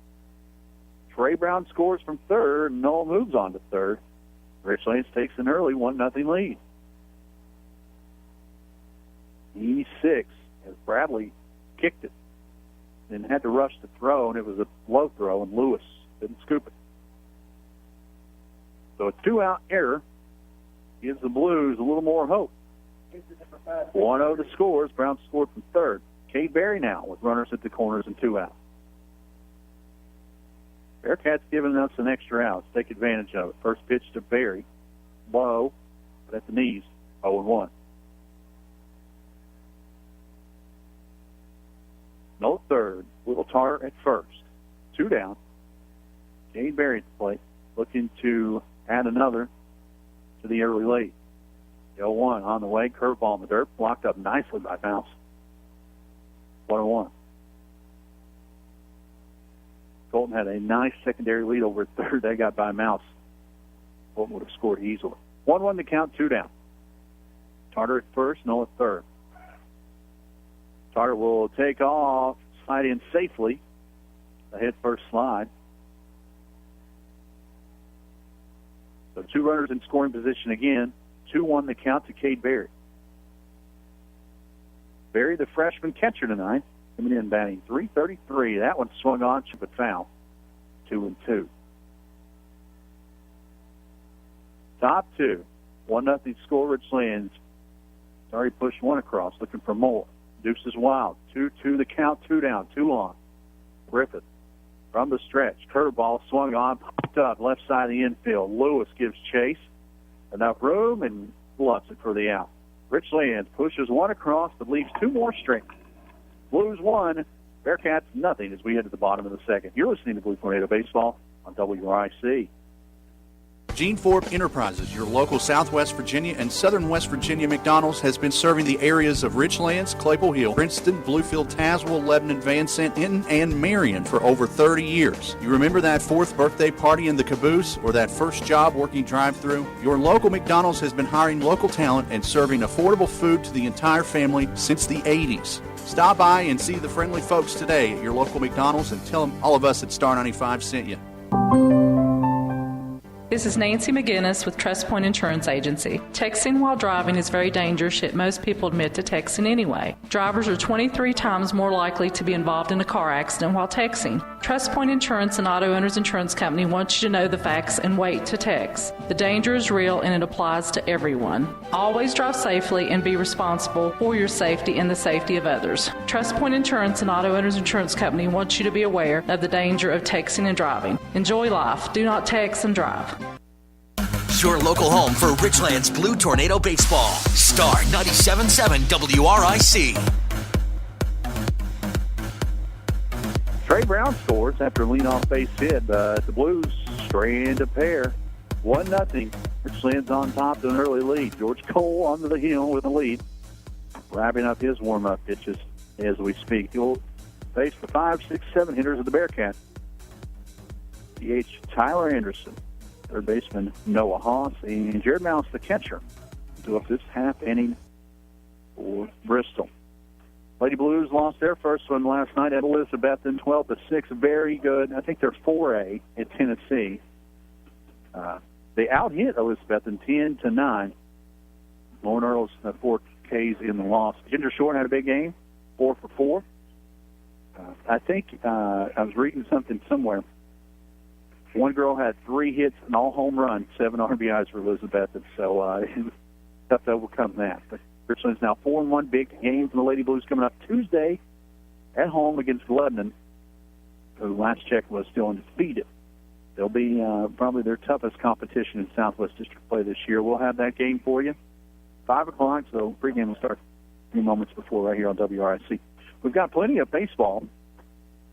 Trey Brown scores from third, and Knoll moves on to third. Richlands takes an early 1-0 lead. E6 as Bradley kicked it and had to rush the throw, and it was a low throw, and Lewis didn't scoop it. So a 2-out error gives the Blues a little more hope. 1-0 the scores. Brown scored from third. Cade Berry now with runners at the corners and 2 out. Bearcats giving us an extra out. Let's take advantage of it. First pitch to Berry. Low, but at the knees. 0-1. No third. Will Tarr at first. 2 down. Cade Berry at the plate. Looking to add another to the early lead. 0-1 on the way. Curveball in the dirt. Blocked up nicely by Mouse. 1-1. Colton had a nice secondary lead over at third. They got by Mouse. Colton would have scored easily. 1-1 to count, 2 down. Tarter at first, Knoll at third. Tarter will take off, slide in safely. A head first slide. So 2 runners in scoring position again. 2-1 the count to Cade Berry. Berry, the freshman catcher tonight, coming in batting .333. That one swung on, but foul. 2-2. Top 2. 1-0 score, Richlands. Already pushed one across, looking for more. Deuce is wild. 2-2 the count, 2 down, 2 on. Griffith from the stretch. Curveball swung on, popped up, left side of the infield. Lewis gives chase. Enough room and bluffs it for the out. Richlands pushes one across, but leaves 2 more straight. Blues 1, Bearcats nothing as we head to the bottom of the second. You're listening to Blue Tornado Baseball on WRIC. Gene Forbes Enterprises, your local Southwest Virginia and Southern West Virginia McDonald's, has been serving the areas of Richlands, Claypool Hill, Princeton, Bluefield, Tazewell, Lebanon, Van Sant, Hinton, and Marion for over 30 years. You remember that 4th birthday party in the caboose or that first job working drive-thru? Your local McDonald's has been hiring local talent and serving affordable food to the entire family since the 80s. Stop by and see the friendly folks today at your local McDonald's and tell them all of us at Star 95 sent you. This is Nancy McGinnis with Trust Point Insurance Agency. Texting while driving is very dangerous, yet most people admit to texting anyway. Drivers are 23 times more likely to be involved in a car accident while texting. Trust Point Insurance and Auto Owners Insurance Company wants you to know the facts and wait to text. The danger is real and it applies to everyone. Always drive safely and be responsible for your safety and the safety of others. Trust Point Insurance and Auto Owners Insurance Company wants you to be aware of the danger of texting and driving. Enjoy life. Do not text and drive. Your local home for Richlands Blue Tornado Baseball. Star 97.7 WRIC. Trey Brown scores after a leadoff base hit. The Blues strand a pair. 1-0. Richlands on top to an early lead. George Cole onto the hill with a lead. Wrapping up his warm-up pitches as we speak. He'll face the 5, 6, 7 hitters of the Bearcats. DH Tyler Anderson. Third baseman Noah Haas, and Jared Mouse, the catcher, to up this half inning for Bristol. Lady Blues lost their first one last night at Elizabethton, 12-6. Very good. I think they're 4A at Tennessee. They out-hit Elizabethton 10-9. Lauren Earls 4 Ks in the loss. Ginger Short had a big game, 4 for 4. I think I was reading something somewhere. One girl had 3 hits and all home runs, 7 RBIs for Elizabethton. So it's tough to overcome that. But Richlands now 4-1. Big game from the Lady Blues coming up Tuesday at home against Lebanon, who last check was still undefeated. They'll be probably their toughest competition in Southwest District play this year. We'll have that game for you. 5 o'clock, so pregame will start a few moments before right here on WRIC. We've got plenty of baseball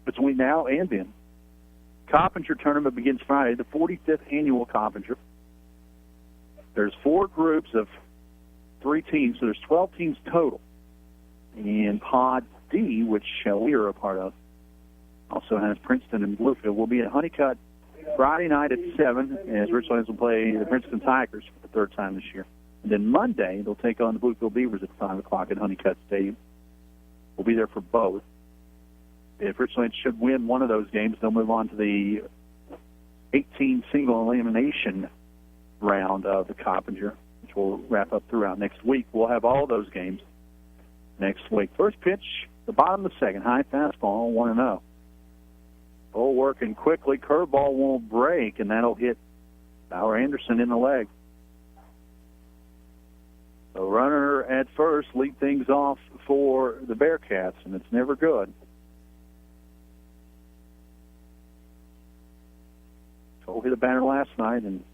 between now and then. Coppinger tournament begins Friday, the 45th annual Coppinger. There's 4 groups of 3 teams, so there's 12 teams total. And Pod D, which we are a part of, also has Princeton and Bluefield. We'll be at Honeycutt Friday night at 7, as Richlands will play the Princeton Tigers for the 3rd time this year. And then Monday, they'll take on the Bluefield Beavers at 5 o'clock at Honeycutt Stadium. We'll be there for both. If Richlands should win one of those games, they'll move on to the 18 single elimination round of the Coppinger, which will wrap up throughout next week. We'll have all those games next week. First pitch, the bottom of the second, high fastball, 1-0. Bull working quickly, curveball won't break, and that'll hit Bauer Anderson in the leg. The runner at first lead things off for the Bearcats, and it's never good. Cole hit a batter last night, and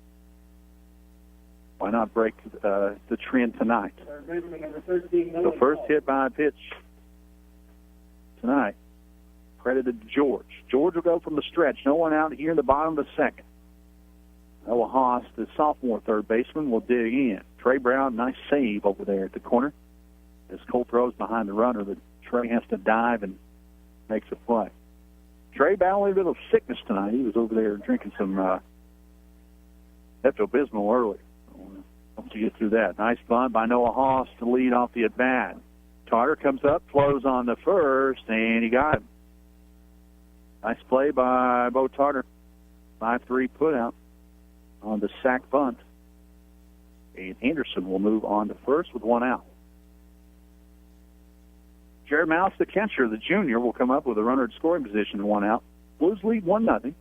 why not break the trend tonight? The first hit by a pitch tonight, credited to George. George will go from the stretch. No one out here in the bottom of the second. Noah Haas, the sophomore third baseman, will dig in. Trey Brown, nice save over there at the corner. As Cole throws behind the runner, but Trey has to dive and makes a play. Trey battling a bit of sickness tonight. He was over there drinking some Pepto-Bismol early. Hope to get through that. Nice bunt by Noah Haas to lead off the at-bat. Tarter comes up, flows on the first, and he got him. Nice play by Bo Tarter. 5-3 put out on the sack bunt. And Anderson will move on to first with 1 out. Jared Mouse, the catcher, the junior, will come up with a runner at scoring position and 1 out. Blues lead 1-0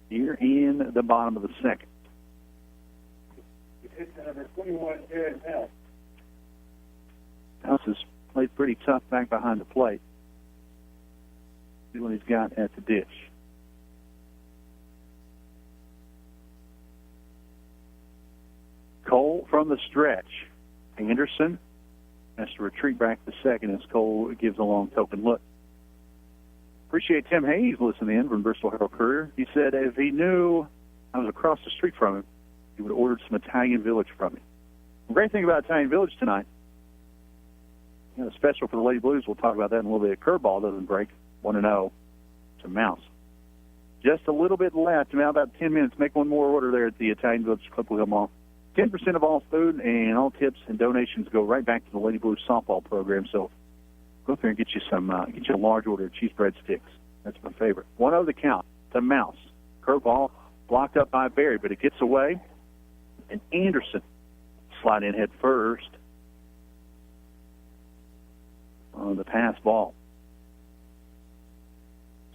here in the bottom of the second. Number 21, Jared Mouse. Mouse has played pretty tough back behind the plate. See what he's got at the dish. Cole from the stretch. Anderson has to retreat back to second as Cole gives a long token look. Appreciate Tim Hayes listening in from Bristol Herald Courier. He said if he knew I was across the street from him, he would have ordered some Italian Village from me. The great thing about Italian Village tonight, special for the Lady Blues, we'll talk about that in a little bit. Curveball doesn't break, 1-0 to Mouse. Just a little bit left, now about 10 minutes. Make one more order there at the Italian Village Clipper Hill Mall. 10% of all food and all tips and donations go right back to the Lady Blues softball program. So go up there and get you a large order of cheese bread sticks. That's my favorite. 1-0 the count to Mouse. Curveball blocked up by Berry, but it gets away. And Anderson slide in head first on the pass ball.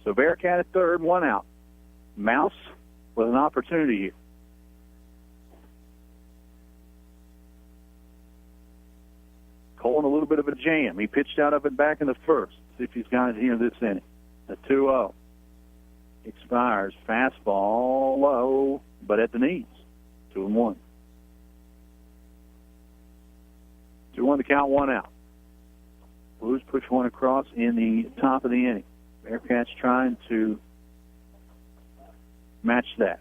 So Bearcat at third, 1 out. Mouse with an opportunity here. Cole in a little bit of a jam. He pitched out of it back in the first. See if he's got it here this inning. A 2-0. Expires. Fastball low, but at the knees. 2-1. 2-1 to count, 1 out. Blues push one across in the top of the inning. Bearcats trying to match that.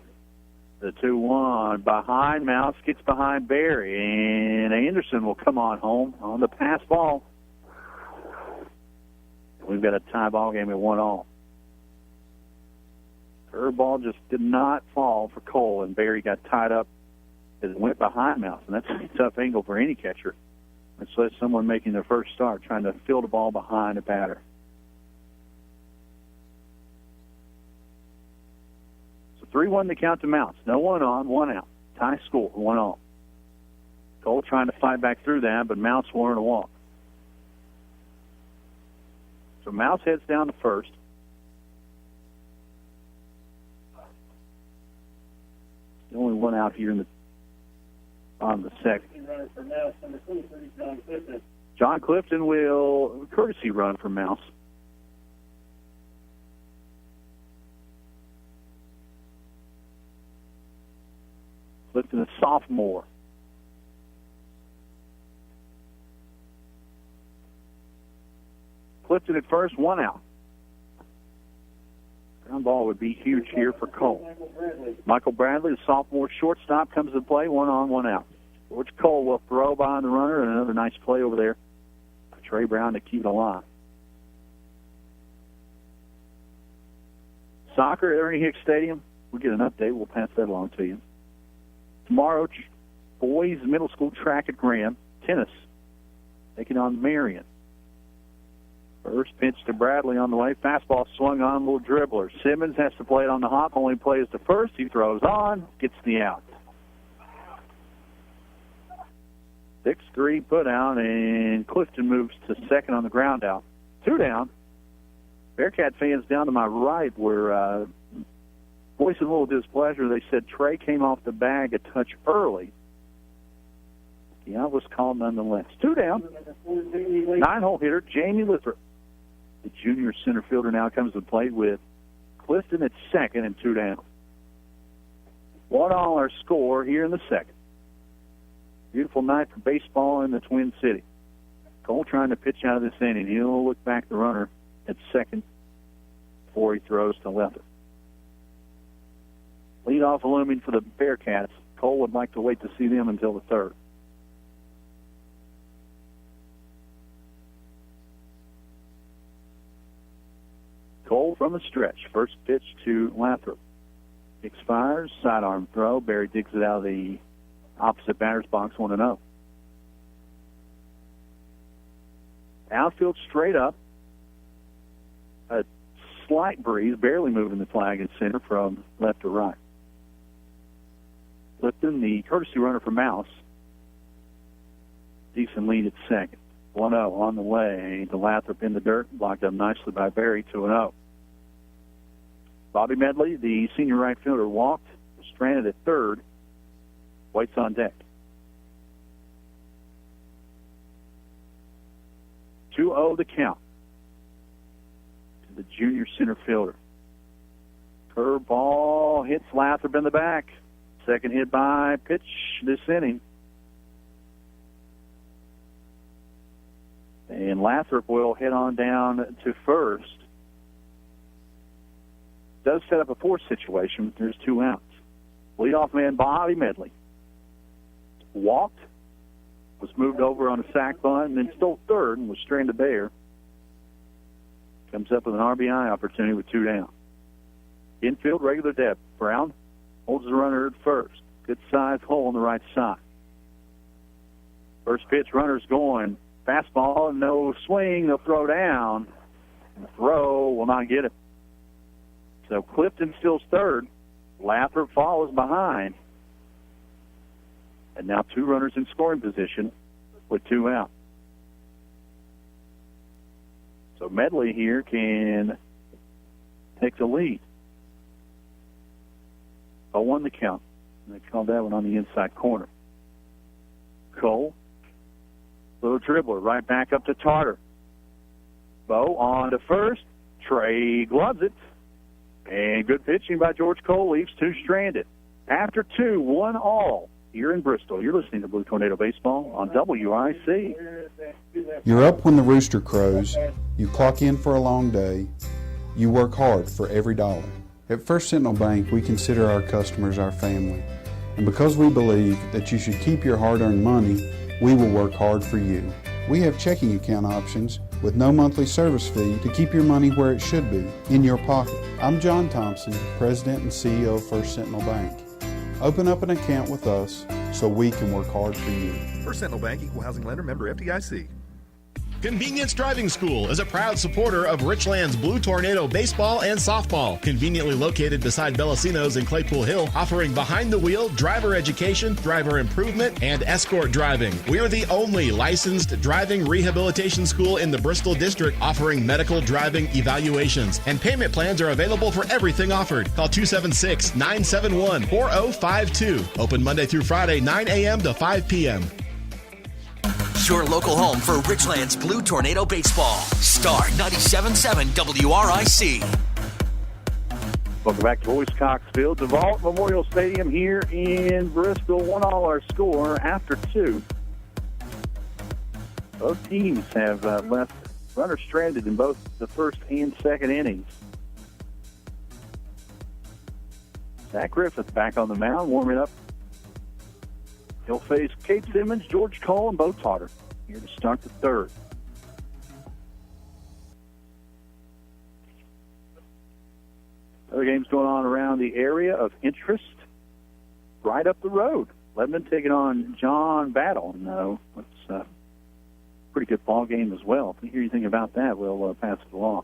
The 2-1 behind Mouse, gets behind Berry, and Anderson will come on home on the pass ball. We've got a tie ball game at 1-1. Curveball just did not fall for Cole, and Berry got tied up as it went behind Mouse, and that's a tough angle for any catcher It's like someone making their first start, trying to field the ball behind a batter. So 3-1 the count to Mounts. No one on, one out. Tie score, 1-all. Cole trying to fight back through that, but Mounts weren't a walk. So Mounts heads down to first. The only one out here on the second. John Clifton will courtesy run for Mouse. Clifton, a sophomore. Clifton at first, one out. Ground ball would be huge here for Cole. Michael Bradley, the sophomore shortstop, comes to play, 1 on, 1 out. George Cole will throw behind the runner, and another nice play over there by Trey Brown to keep it alive. Soccer at Ernie Hicks Stadium. We'll get an update. We'll pass that along to you. Tomorrow, boys middle school track at Graham. Tennis taking on Marion. First pitch to Bradley on the way. Fastball swung on, little dribbler. Simmons has to play it on the hop. Only plays to first. He throws on, gets the out. 6-3 put out, and Clifton moves to second on the ground out. 2 down. Bearcat fans down to my right were voicing a little displeasure. They said Trey came off the bag a touch early. The out was called nonetheless. 2 down. 9-hole hitter, Jamie Lithrop. The junior center fielder now comes to play with Clifton at second and 2 down. 1-all our score here in the second. Beautiful night for baseball in the Twin City. Cole trying to pitch out of this inning. He'll look back the runner at second before he throws to Lether. Leadoff looming for the Bearcats. Cole would like to wait to see them until the third. Cole from the stretch. First pitch to Lathrop. Expires, sidearm throw. Barry digs it out of the opposite batter's box, 1-0. Outfield straight up. A slight breeze, barely moving the flag at center from left to right. Clifton, the courtesy runner for Mouse. Decent lead at second. 1-0 on the way. The Lathrop in the dirt, blocked up nicely by Barry, 2-0. Bobby Medley, the senior right fielder, walked, stranded at third, waits on deck. 2-0 the count to the junior center fielder. Curveball hits Lathrop in the back. Second hit by pitch this inning. And Lathrop will head on down to first. Does set up a fourth situation. There's 2 outs. Leadoff man Bobby Medley walked, was moved over on a sac bunt, and then stole third and was stranded there. Comes up with an RBI opportunity with 2 down. Infield, regular depth. Brown holds the runner at first. Good size hole on the right side. First pitch, runner's going. Fastball, no swing, they'll throw down. And the throw will not get it. So Clifton steals third. Lathrop follows behind. And now 2 runners in scoring position with 2 out. So Medley here can take the lead. 0-1 the count. And they called that one on the inside corner. Cole. Little dribbler right back up to Tarter. Bo on to first. Trey gloves it. And good pitching by George Cole leaves 2 stranded. After 2, 1-all here in Bristol. You're listening to Blue Tornado Baseball on WIC. You're up when the rooster crows. You clock in for a long day. You work hard for every dollar. At First Sentinel Bank, we consider our customers our family. And because we believe that you should keep your hard-earned money, we will work hard for you. We have checking account options with no monthly service fee to keep your money where it should be, in your pocket. I'm John Thompson, President and CEO of First Sentinel Bank. Open up an account with us so we can work hard for you. First Sentinel Bank, Equal Housing Lender, member FDIC. Convenience Driving School is a proud supporter of Richlands Blue Tornado baseball and softball. Conveniently located beside Bellacino's in Claypool Hill, offering behind-the-wheel driver education, driver improvement, and escort driving. We are the only licensed driving rehabilitation school in the Bristol district offering medical driving evaluations. And payment plans are available for everything offered. Call 276-971-4052. Open Monday through Friday, 9 a.m. to 5 p.m. Your local home for Richlands Blue Tornado Baseball. Star 97.7 WRIC. Welcome back to Boys Cox Field, DeVault Memorial Stadium here in Bristol. 1-all our score after 2. Both teams have left runners stranded in both the first and second innings. Zach Griffith back on the mound, warming up. He'll face Kate Simmons, George Cole, and Bo Tarter here to start the third. Other games going on around the area of interest. Right up the road, Lebanon taking on John Battle. No, it's a pretty good ball game as well. If you hear anything about that, we'll pass it along.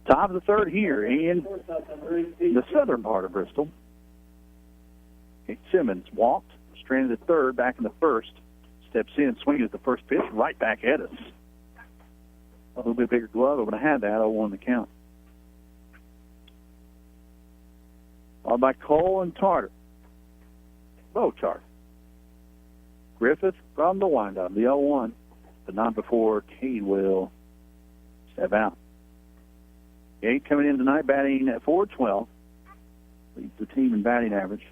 Top of the third here in the southern part of Bristol. Kate Simmons walked. Stranded at third, back in the first. Steps in, swinging at the first pitch, right back at us. A little bit bigger glove. I would have had that. 0-1 the count. Followed by Cole and Tarter. Bo Tarter. Griffith from the windup, the 0-1. But not before Cade will step out. Cade coming in tonight, batting at .412. Leads the team in batting average.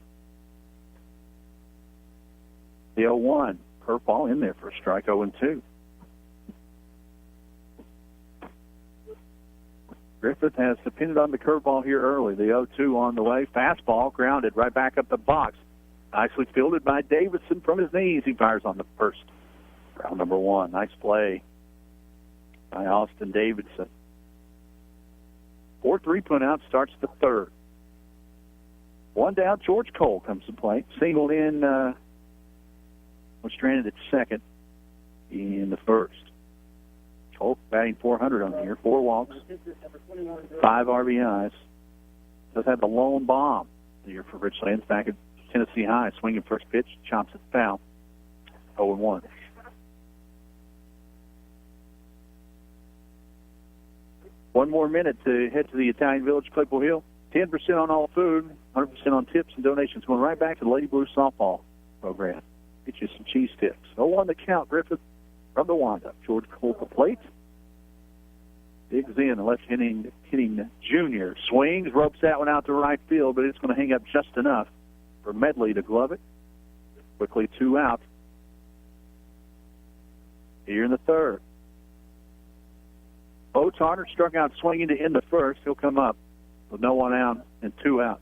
The 0-1, curveball in there for a strike, 0-2. Griffith has depended on the curveball here early. The 0-2 on the way. Fastball grounded right back up the box. Nicely fielded by Davidson from his knees. He fires on the first. Round number 1. Nice play by Austin Davidson. 4-3 put out, starts the third. One down, George Cole comes to play. Singled in... was stranded at second in the first. Cole batting .400 on the year. 4 walks, 5 RBIs. Does have the lone bomb the year for Richlands back at Tennessee High. Swinging first pitch, chops it foul. 0-1. One more minute to head to the Italian Village, Claypool Hill. 10% on all food, 100% on tips and donations. Going right back to the Lady Blue softball program. Get you some cheese tips. 0-1 the count. Griffith from the windup. George Cole the plate. Digs in. The left-hitting junior. Swings. Ropes that one out to right field, but it's going to hang up just enough for Medley to glove it. Quickly 2 out. Here in the third. Bo Tarter struck out swinging to end the first. He'll come up with no one out and 2 out.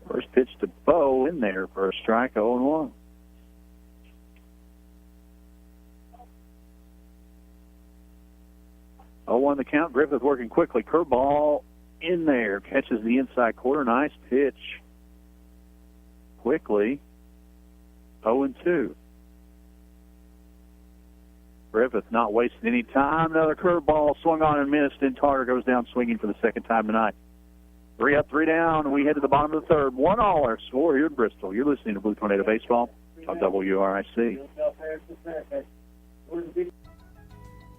First pitch to Bo in there for a strike, 0-1. On the count. Griffith working quickly. Curveball in there. Catches the inside corner. Nice pitch. Quickly. 0-2. Griffith not wasting any time. Another curveball swung on and missed, and Tarter goes down swinging for the second time tonight. 3 up, 3 down, and we head to the bottom of the third. 1-all our score here in Bristol. You're listening to Blue Tornado Baseball on WRIC.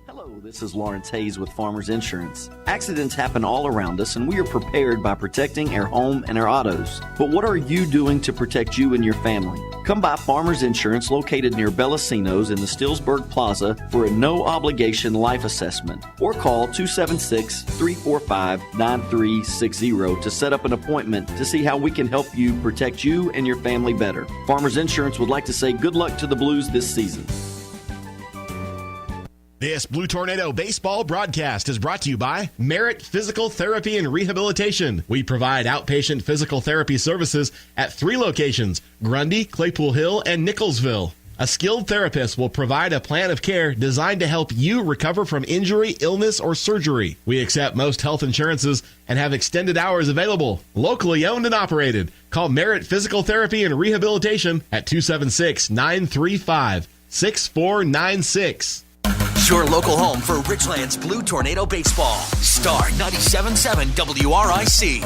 Hello, this is Lawrence Hayes with Farmers Insurance. Accidents happen all around us, and we are prepared by protecting our home and our autos. But what are you doing to protect you and your family? Come by Farmers Insurance located near Bellacino's in the Stillsburg Plaza for a no-obligation life assessment. Or call 276-345-9360 to set up an appointment to see how we can help you protect you and your family better. Farmers Insurance would like to say good luck to the Blues this season. This Blue Tornado Baseball broadcast is brought to you by Merit Physical Therapy and Rehabilitation. We provide outpatient physical therapy services at 3 locations, Grundy, Claypool Hill, and Nicholsville. A skilled therapist will provide a plan of care designed to help you recover from injury, illness, or surgery. We accept most health insurances and have extended hours available. Locally owned and operated. Call Merit Physical Therapy and Rehabilitation at 276-935-6496. Your local home for Richlands Blue Tornado Baseball. Star 97.7 WRIC.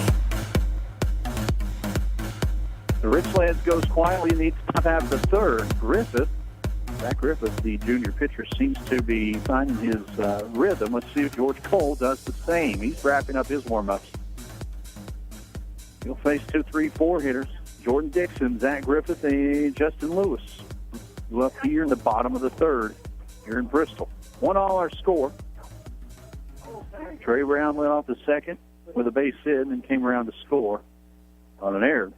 The Richlands goes quietly in the top half of the third. Zach Griffith, the junior pitcher, seems to be finding his rhythm. Let's see if George Cole does the same. He's wrapping up his warm-ups. He'll face 2, 3, 4 hitters. Jordan Dixon, Zach Griffith, and Justin Lewis. Up here in the bottom of the third here in Bristol. 1-all our score. Trey Brown led off the second with a base hit and then came around to score on an error.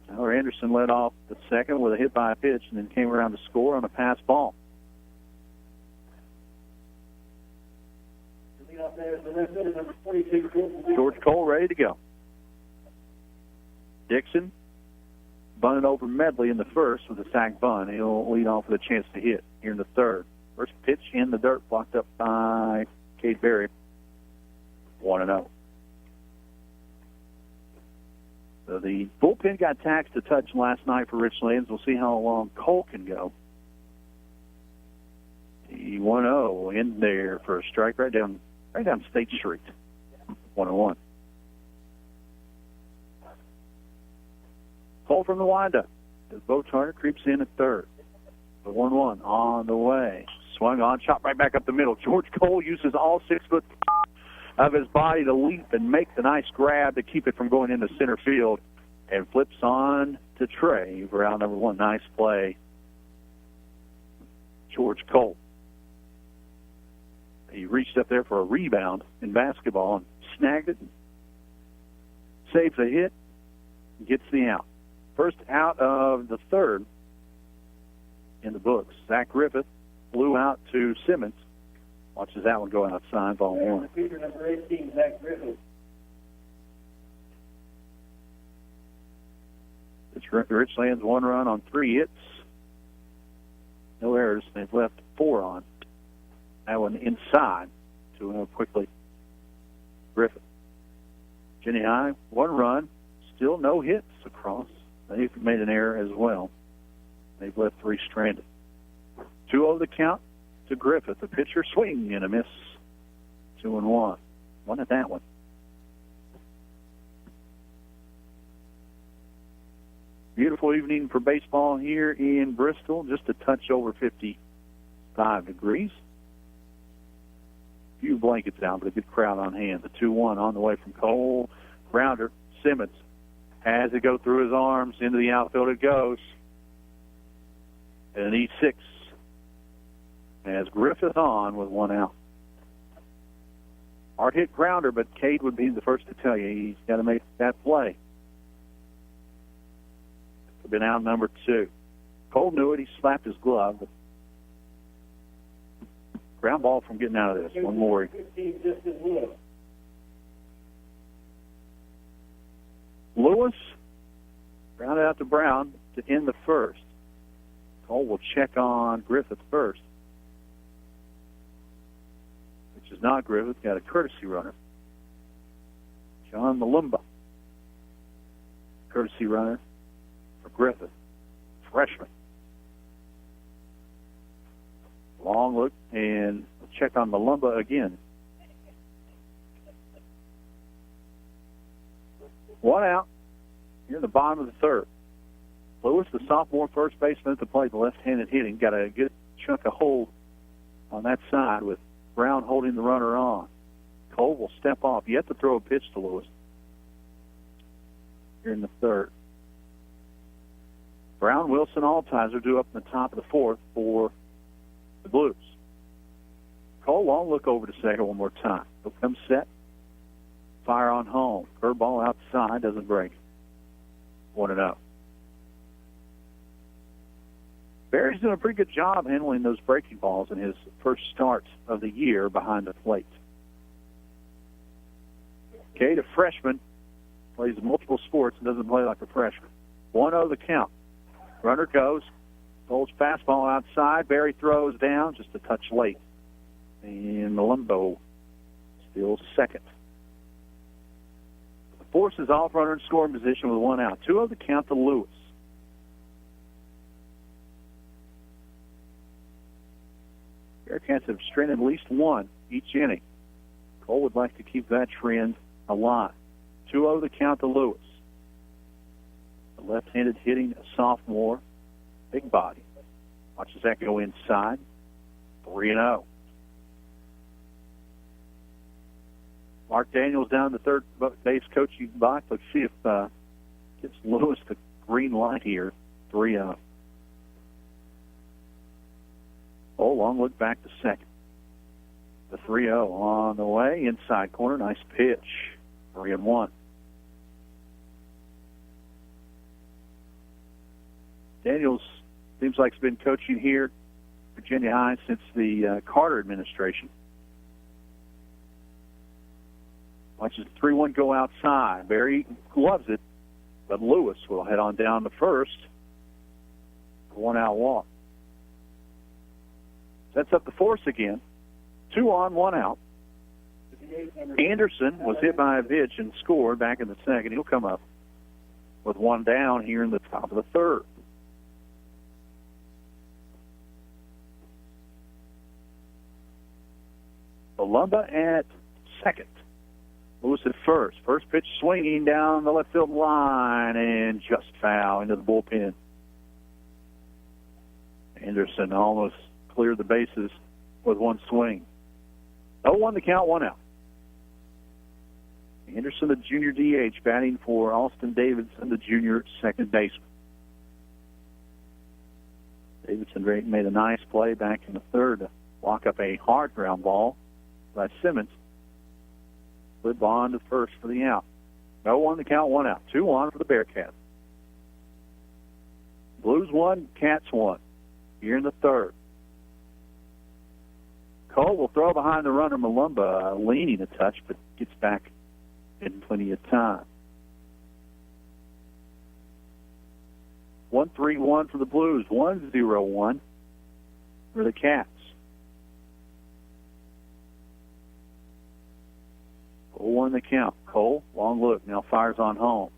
Tyler Anderson led off the second with a hit by a pitch and then came around to score on a pass ball. George Cole ready to go. Dixon bunted over Medley in the first with a sac bunt. He'll lead off with a chance to hit here in the third. First pitch in the dirt, blocked up by Cade Berry. 1-0. So the bullpen got taxed a touch last night for Richlands. We'll see how long Cole can go. The 1-0 in there for a strike right down State Street. 1-1. Cole from the windup. As Botarter creeps in at third. The 1-1 on the way. Swung on, shot right back up the middle. George Cole uses all 6 foot of his body to leap and make the nice grab to keep it from going into center field, and flips on to Trey for out number 1. Nice play, George Cole. He reached up there for a rebound in basketball and snagged it, saves a hit, gets the out. First out of the third in the books. Zach Griffith blew out to Simmons. Watches that one go outside, ball 1. Feature number 18, Zach Griffith. It's Richlands 1 run on 3 hits. No errors. They've left 4 on. That one inside to quickly Griffith. Jenny High, 1 run. Still no hits across. They've made an error as well. They've left 3 stranded. 2-0 the count to Griffith. The pitcher swing and a miss. 2-1. One at that one. Beautiful evening for baseball here in Bristol. Just a touch over 55 degrees. A few blankets out, but a good crowd on hand. The 2-1 on the way from Cole. Grounder, Simmons has it go through his arms. Into the outfield it goes. And an E6 has Griffith on with 1 out. Hard hit grounder, but Cade would be the first to tell you he's got to make that play. Been out number 2. Cole knew it. He slapped his glove. But ground ball from getting out of this. One more. Lewis grounded out to Brown to end the first. Cole will check on Griffith first, which is not Griffith. Got a courtesy runner. John Malumba. Courtesy runner for Griffith, freshman. Long look, and check on Malumba again. 1 out here in the bottom of the third. Lewis, the sophomore first baseman at the plate, the left-handed hitting, got a good chunk of hold on that side with Brown holding the runner on. Cole will step off. You have to throw a pitch to Lewis here in the third. Brown, Wilson, all ties are due up in the top of the fourth for the Blues. Cole won't look over to second one more time. He'll come set. Fire on home. Curveball outside, doesn't break. 1-0. Barry's doing a pretty good job handling those breaking balls in his first start of the year behind the plate. Cade, a freshman, plays multiple sports and doesn't play like a freshman. 1-0 the count. Runner goes. Cole's fastball outside. Barry throws down just a touch late. And Malumbo still second. The force is off, runner in scoring position with 1 out. 2-0 to count to Lewis. Bearcats have stranded at least one each inning. Cole would like to keep that trend alive. 2-0 to count to Lewis. The left-handed hitting a sophomore, big body. Watches that go inside. 3-0. Mark Daniels down the third base coaching box. Let's see if gets Lewis the green light here. 3-0. Oh, long look back to second. The 3-0 on the way. Inside corner. Nice pitch. 3-1. Daniels seems like he's been coaching here, Virginia High, since the Carter administration. Watches the 3-1 go outside. Barry loves it, but Lewis will head on down to first. 1-out walk. Sets up the force again. 2 on, 1 out. Anderson was hit by a pitch and scored back in the second. He'll come up with 1 down here in the top of the third. Palumba at second. Lewis at first. First pitch swinging down the left field line and just foul into the bullpen. Anderson almost cleared the bases with 1 swing. 0-1 to count, 1 out. Anderson, the junior DH, batting for Austin Davidson, the junior second baseman. Davidson made a nice play back in the third to walk up a hard ground ball by Simmons. Slid on to first for the out. 0-1 to count, 1 out. 2-1 for the Bearcats. Blues 1, Cats 1. Here in the third. Cole will throw behind the runner, Malumba, leaning a touch, but gets back in plenty of time. 1-3-1 for the Blues. 1-0-1 for the Cats. 0-1 the count. Cole, long look, now fires on home.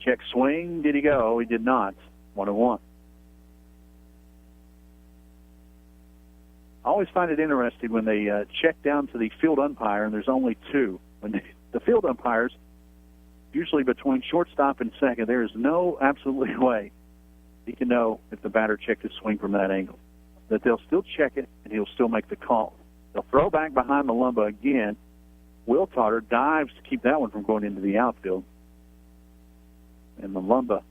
Check swing. Did he go? He did not. 1-1. I always find it interesting when they check down to the field umpire and there's only 2. When the field umpires, usually between shortstop and second, there is no absolute way he can know if the batter checked his swing from that angle. That they'll still check it and he'll still make the call. They'll throw back behind Malumba again. Will Tarter dives to keep that one from going into the outfield. And Malumba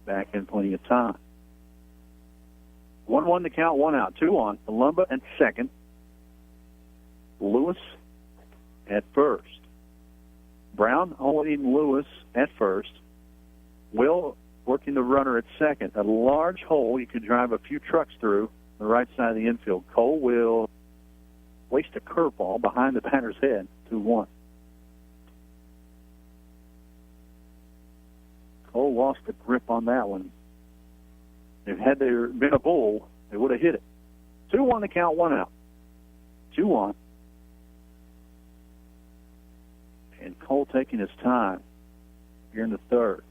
back in plenty of time. 1-1 to count, 1 out. 2 on. Malumba at second. Lewis at first. Brown holding Lewis at first. Will working the runner at second. A large hole you could drive a few trucks through the right side of the infield. Cole will waste a curveball behind the batter's head. 2-1. Cole lost the grip on that one. If had there been a bull, they would have hit it. 2-1 to count, 1 out. 2 on. And Cole taking his time here in the third.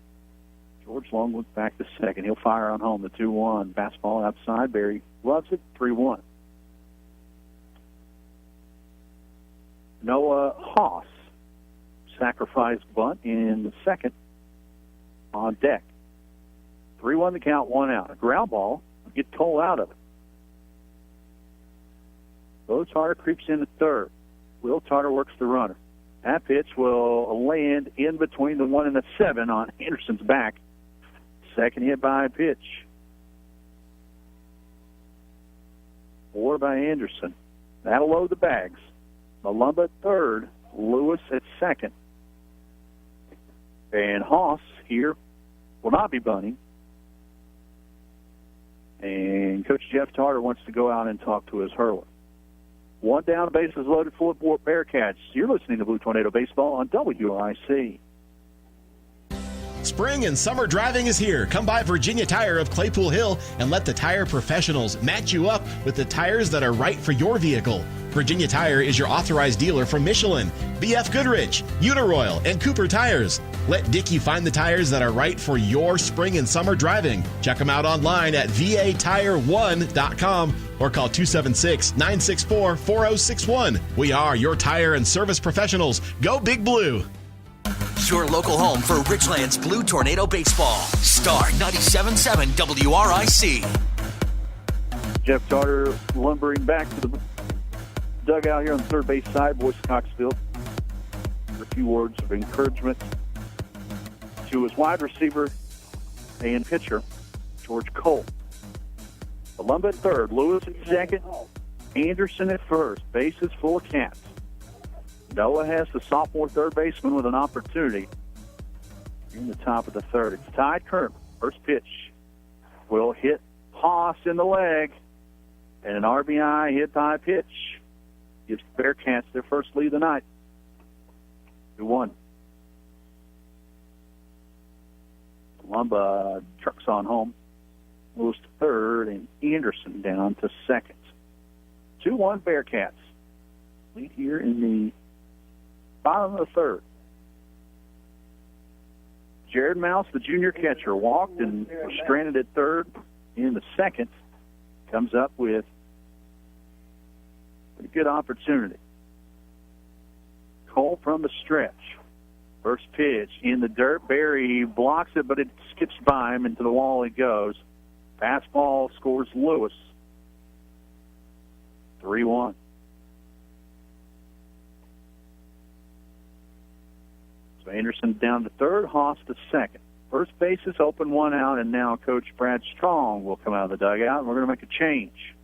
George Longwood back to second. He'll fire on home. The 2-1. Fastball outside. Barry loves it. 3-1. Noah Haas. Sacrifice bunt in the second on deck. 3-1 to count, 1 out. A ground ball will get Cole out of it. Bo Tarter creeps in at third. Will Tarter works the runner. That pitch will land in between the 1 and the 7 on Anderson's back. Second hit by a pitch. 4 by Anderson. That'll load the bags. Malumba at third. Lewis at second. And Haas here will not be bunting. And Coach Jeff Tarter wants to go out and talk to his hurler. 1 down, bases loaded for Bearcats. You're listening to Blue Tornado Baseball on WIC. Spring and summer driving is here. Come by Virginia Tire of Claypool Hill and let the tire professionals match you up with the tires that are right for your vehicle. Virginia Tire is your authorized dealer from Michelin, BF Goodrich, Uniroyal, and Cooper Tires. Let Dickie find the tires that are right for your spring and summer driving. Check them out online at vatire1.com or call 276-964-4061. We are your tire and service professionals. Go Big Blue. Your local home for Richlands Blue Tornado Baseball. Star 97.7 WRIC. Jeff Tarter lumbering back to the dugout here on the third base side. Boyce Coxfield. A few words of encouragement to his wide receiver and pitcher, George Cole. Columba at third, Lewis at second, Anderson at first. Bases full of cats. Noah has the sophomore third baseman with an opportunity in the top of the third. It's Ty Kerr. First pitch will hit Haas in the leg, and an RBI hit by pitch gives the Bearcats their first lead of the night. 2-1. Columba trucks on home, moves to third, and Anderson down to second. 2-1 Bearcats. Lead here in the bottom of the third. Jared Mouse, the junior catcher, walked and was stranded at third in the second. Comes up with a good opportunity. Cole from the stretch. First pitch in the dirt. Barry blocks it, but it skips by him. Into the wall it goes. Fastball scores Lewis. 3-1. So Anderson down to third, Haas to second. First base is open, one out, and now Coach Brad Strong will come out of the dugout, and we're going to make a change.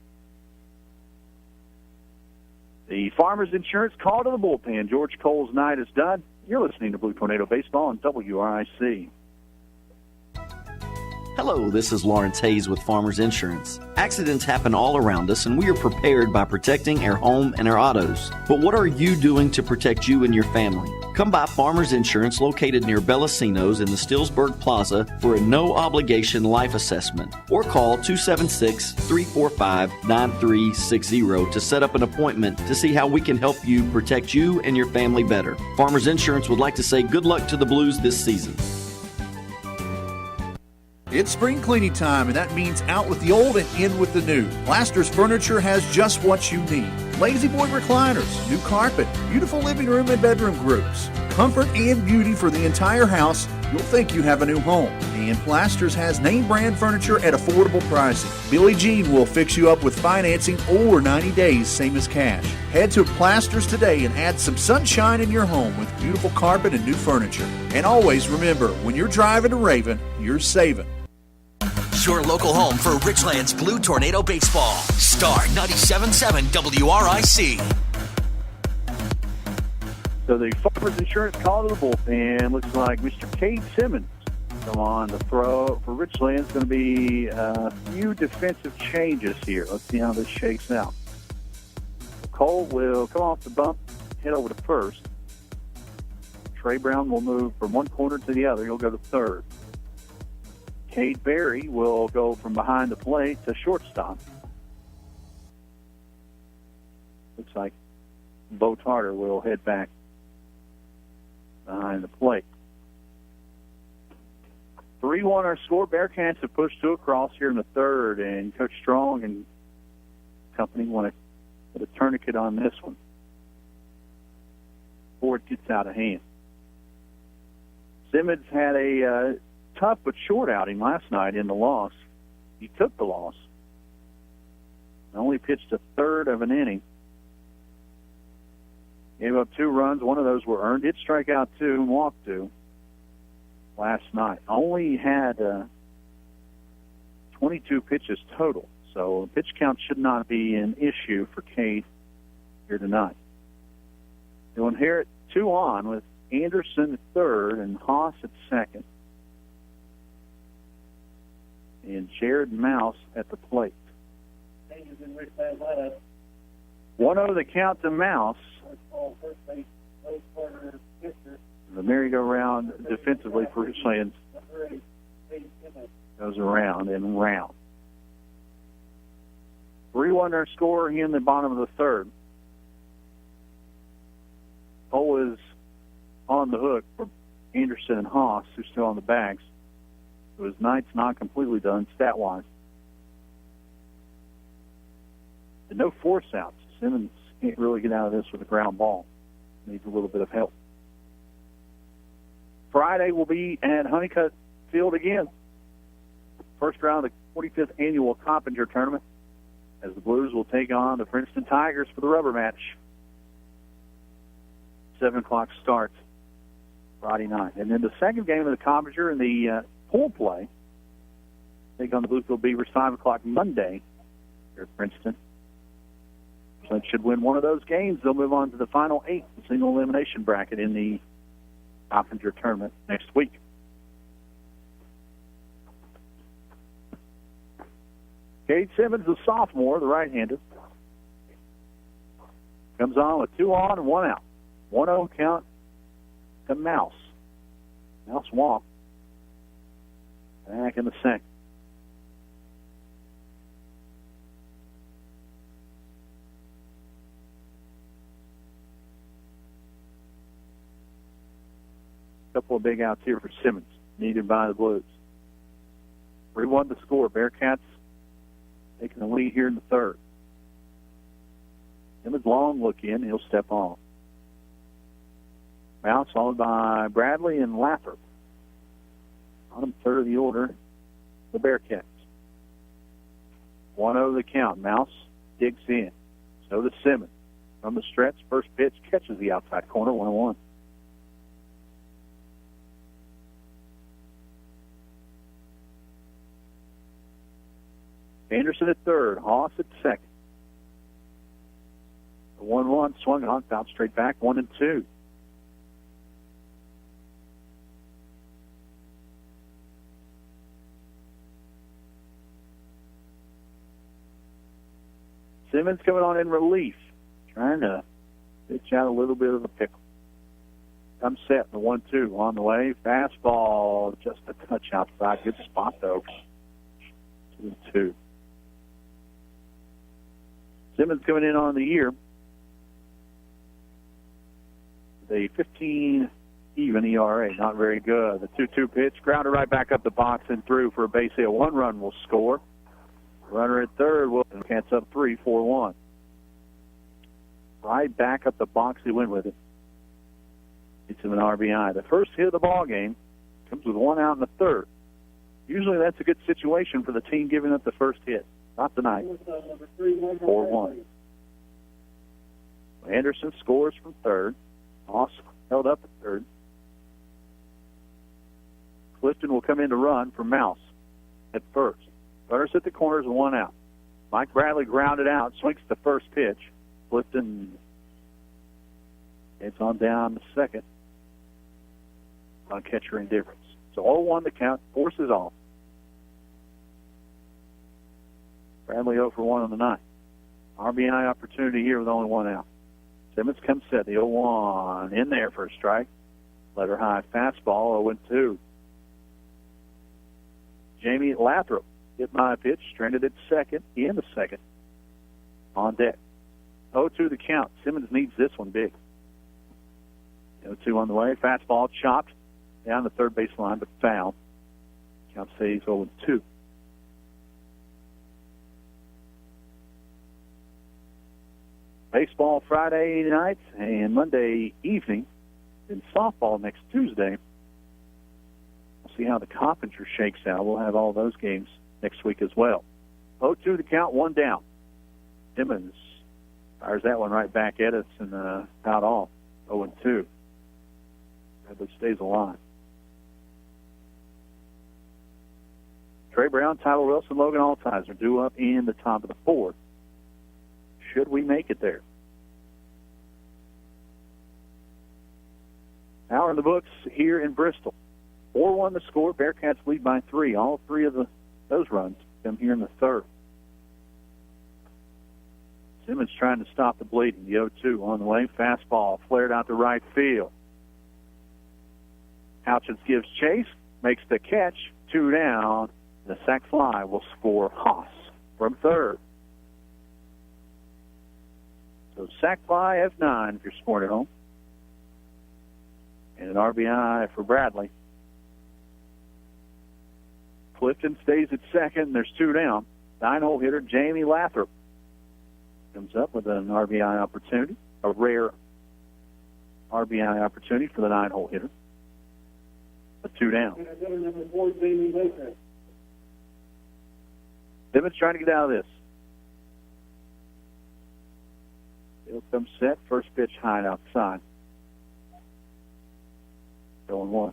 The Farmers Insurance call to the bullpen. George Cole's night is done. You're listening to Blue Tornado Baseball on WRIC. Hello, this is Lawrence Hayes with Farmers Insurance. Accidents happen all around us, and we are prepared by protecting our home and our autos. But what are you doing to protect you and your family? Come by Farmers Insurance located near Bellasinos in the Stillsburg Plaza for a no-obligation life assessment. Or call 276-345-9360 to set up an appointment to see how we can help you protect you and your family better. Farmers Insurance would like to say good luck to the Blues this season. It's spring cleaning time, and that means out with the old and in with the new. Blasters Furniture has just what you need. Lazy Boy recliners, new carpet, beautiful living room and bedroom groups. Comfort and beauty for the entire house. You'll think you have a new home. And Blasters has name brand furniture at affordable pricing. Billie Jean will fix you up with financing or 90 days, same as cash. Head to Blasters today and add some sunshine in your home with beautiful carpet and new furniture. And always remember, when you're driving to Raven, you're saving. Your local home for Richlands Blue Tornado Baseball. Star 97.7 WRIC. So the Farmers Insurance call to the bullpen. Looks like Mr. Cade Simmons come on the throw for Richlands. Going to be a few defensive changes here. Let's see how this shakes out. Cole will come off the bump, head over to first. Trey Brown will move from one corner to the other. He'll go to third. Cade Berry will go from behind the plate to shortstop. Looks like Bo Tarter will head back behind the plate. 3-1 our score. Bearcats have pushed two across here in the third, and Coach Strong and company want to put a tourniquet on this one before it gets out of hand. Simmons had a tough but short outing last night in the loss. He took the loss. Only pitched a third of an inning. Gave up 2 runs. One of those were earned. Did strike out 2 and walk 2 last night. Only had 22 pitches total. So pitch count should not be an issue for Cade here tonight. He'll inherit 2 on with Anderson at third and Haas at second. And Jared Mouse at the plate. 1-0 the count to Mouse. The merry-go-round defensively for Richlands Goes around and round. 3-1 our score here in the bottom of the third. Cole is on the hook for Anderson and Haas, who's still on the bags. So his night's not completely done stat-wise. And no force outs. Simmons can't really get out of this with a ground ball. Needs a little bit of help. Friday will be at Honeycutt Field again. First round of the 45th annual Coppinger Tournament, as the Blues will take on the Princeton Tigers for the rubber match. 7 o'clock start Friday night. And then the second game of the Coppinger in the pool play, take on the Bluefield Beavers 5 o'clock Monday here at Princeton. So it should win one of those games. They'll move on to the final 8, the single elimination bracket in the Coppinger Tournament next week. Cade Simmons, the sophomore, the right-handed, comes on with 2 on and 1 out. 1-0 count to Mouse. Mouse walk. Back in the second. Couple of big outs here for Simmons, needed by the Blues. 3-1 the score. Bearcats taking the lead here in the third. Simmons long look in. He'll step on. Mouse followed by Bradley and Lathrop. Bottom third of the order, the Bearcats. 1-0 the count. Mouse digs in. So does Simmons. From the stretch, first pitch catches the outside corner, 1-1. Anderson at third, Haas at second. The 1-1 swung on, bounced straight back, 1-2. Simmons coming on in relief, trying to pitch out a little bit of a pickle. I'm set, the 1-2 on the way. Fastball, just a touch outside. Good spot, though. 2-2. Simmons coming in on the year. The 15 even ERA, not very good. The 2-2 pitch, grounded right back up the box and through for a base hit. 1 run will score. Runner at third, Wilson Cats up 3-4-1. Right back up the box, he went with it. Gets him an RBI. The first hit of the ball game comes with 1 out in the third. Usually that's a good situation for the team giving up the first hit. Not tonight. 4-1. Anderson scores from third. Moss held up at third. Clifton will come in to run for Mouse at first. Runners at the corners and 1 out. Mike Bradley grounded out, swings the first pitch. Clifton gets on down to second on catcher indifference. So 0-1 the count, forces off. Bradley 0 for 1 on the night. RBI opportunity here with only 1 out. Simmons comes set, the 0-1 in there for a strike. Letter high fastball, 0-2. Jamie Lathrop hit by a pitch, stranded at second, in the second. On deck. 0-2 the count. Simmons needs this one big. 0-2 on the way. Fastball chopped down the third base line, but foul. Count stays 0-2. Baseball Friday night and Monday evening. And softball next Tuesday. We'll see how the Coppinger shakes out. We'll have all those games next week as well. 0-2 the count, 1 down. Simmons fires that one right back at us and out off. 0-2. Bradley stays alive. Trey Brown, Tyler Wilson, Logan Altizer due up in the top of the 4th. Should we make it there? Hour in the books here in Bristol. 4-1 the score. Bearcats lead by 3. All 3 of those runs come here in the third. Simmons trying to stop the bleeding. The 0-2 on the way. Fastball flared out to right field. Houchins gives chase. makes the catch, 2 down. The sac fly will score Haas from third. So sac fly F9 if you're scoring at home. And an RBI for Bradley. Clifton stays at second. There's 2 down. 9-hole hitter Jamie Lathrop comes up with an RBI opportunity, a rare RBI opportunity for the 9-hole hitter. A 2 down. Simmons trying to get out of this. He'll come set. First pitch high outside. 0-1.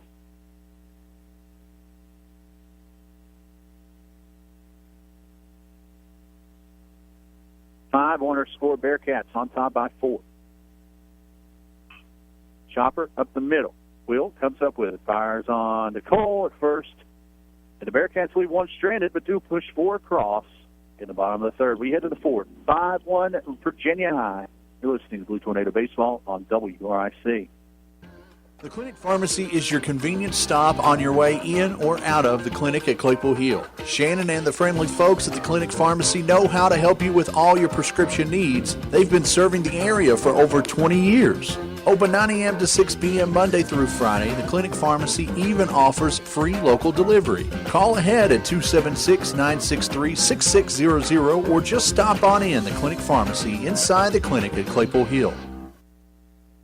Five on our score. Bearcats on top by 4. Chopper up the middle. Will comes up with it. Fires on to Cole at first. And the Bearcats leave 1 stranded, but do push 4 across in the bottom of the third. We head to the 4th. 5-1 Virginia High. You're listening to Blue Tornado Baseball on WRIC. The Clinic Pharmacy is your convenient stop on your way in or out of the clinic at Claypool Hill. Shannon and the friendly folks at the Clinic Pharmacy know how to help you with all your prescription needs. They've been serving the area for over 20 years. Open 9 a.m. to 6 p.m. Monday through Friday. The Clinic Pharmacy even offers free local delivery. Call ahead at 276-963-6600 or just stop on in the Clinic Pharmacy inside the clinic at Claypool Hill.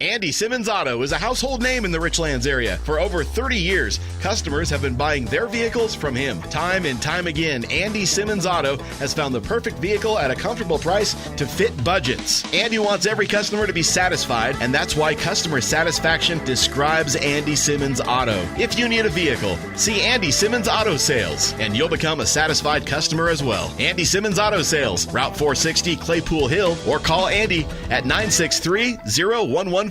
Andy Simmons Auto is a household name in the Richlands area. For over 30 years, customers have been buying their vehicles from him. Time and time again, Andy Simmons Auto has found the perfect vehicle at a comfortable price to fit budgets. Andy wants every customer to be satisfied, and that's why customer satisfaction describes Andy Simmons Auto. If you need a vehicle, see Andy Simmons Auto Sales, and you'll become a satisfied customer as well. Andy Simmons Auto Sales, Route 460, Claypool Hill, or call Andy at 963-0115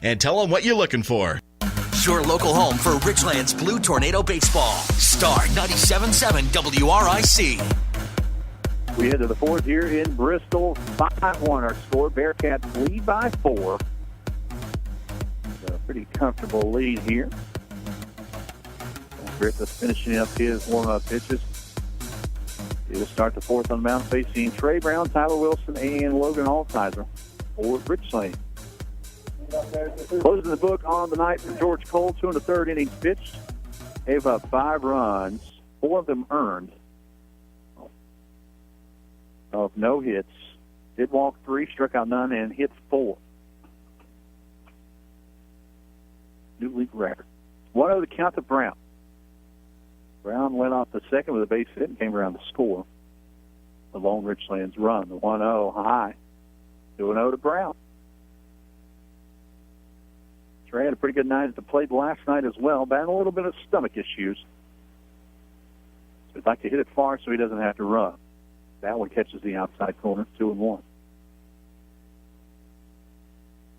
and tell them what you're looking for. Your local home for Richlands Blue Tornado Baseball. Star 97.7 WRIC. We head to the 4th here in Bristol. 5-1 our score. Bearcats lead by 4. A pretty comfortable lead here. Griffith finishing up his warm-up pitches. He'll start the 4th on the mound facing Trey Brown, Tyler Wilson, and Logan Altizer for Richlands. Closing the book on the night for George Cole. 2 1/3 innings pitched. Gave up 5 runs. 4 of them earned. Of no hits. Did walk 3, struck out none, and hit 4. New league record. 1-0 to count to Brown. Brown went off the second with a base hit and came around to score. The lone Richlands run. The 1-0 high. 2-0 to Brown. Trey had a pretty good night at the plate last night as well, battling a little bit of stomach issues. So he'd like to hit it far so he doesn't have to run. That one catches the outside corner, 2-1.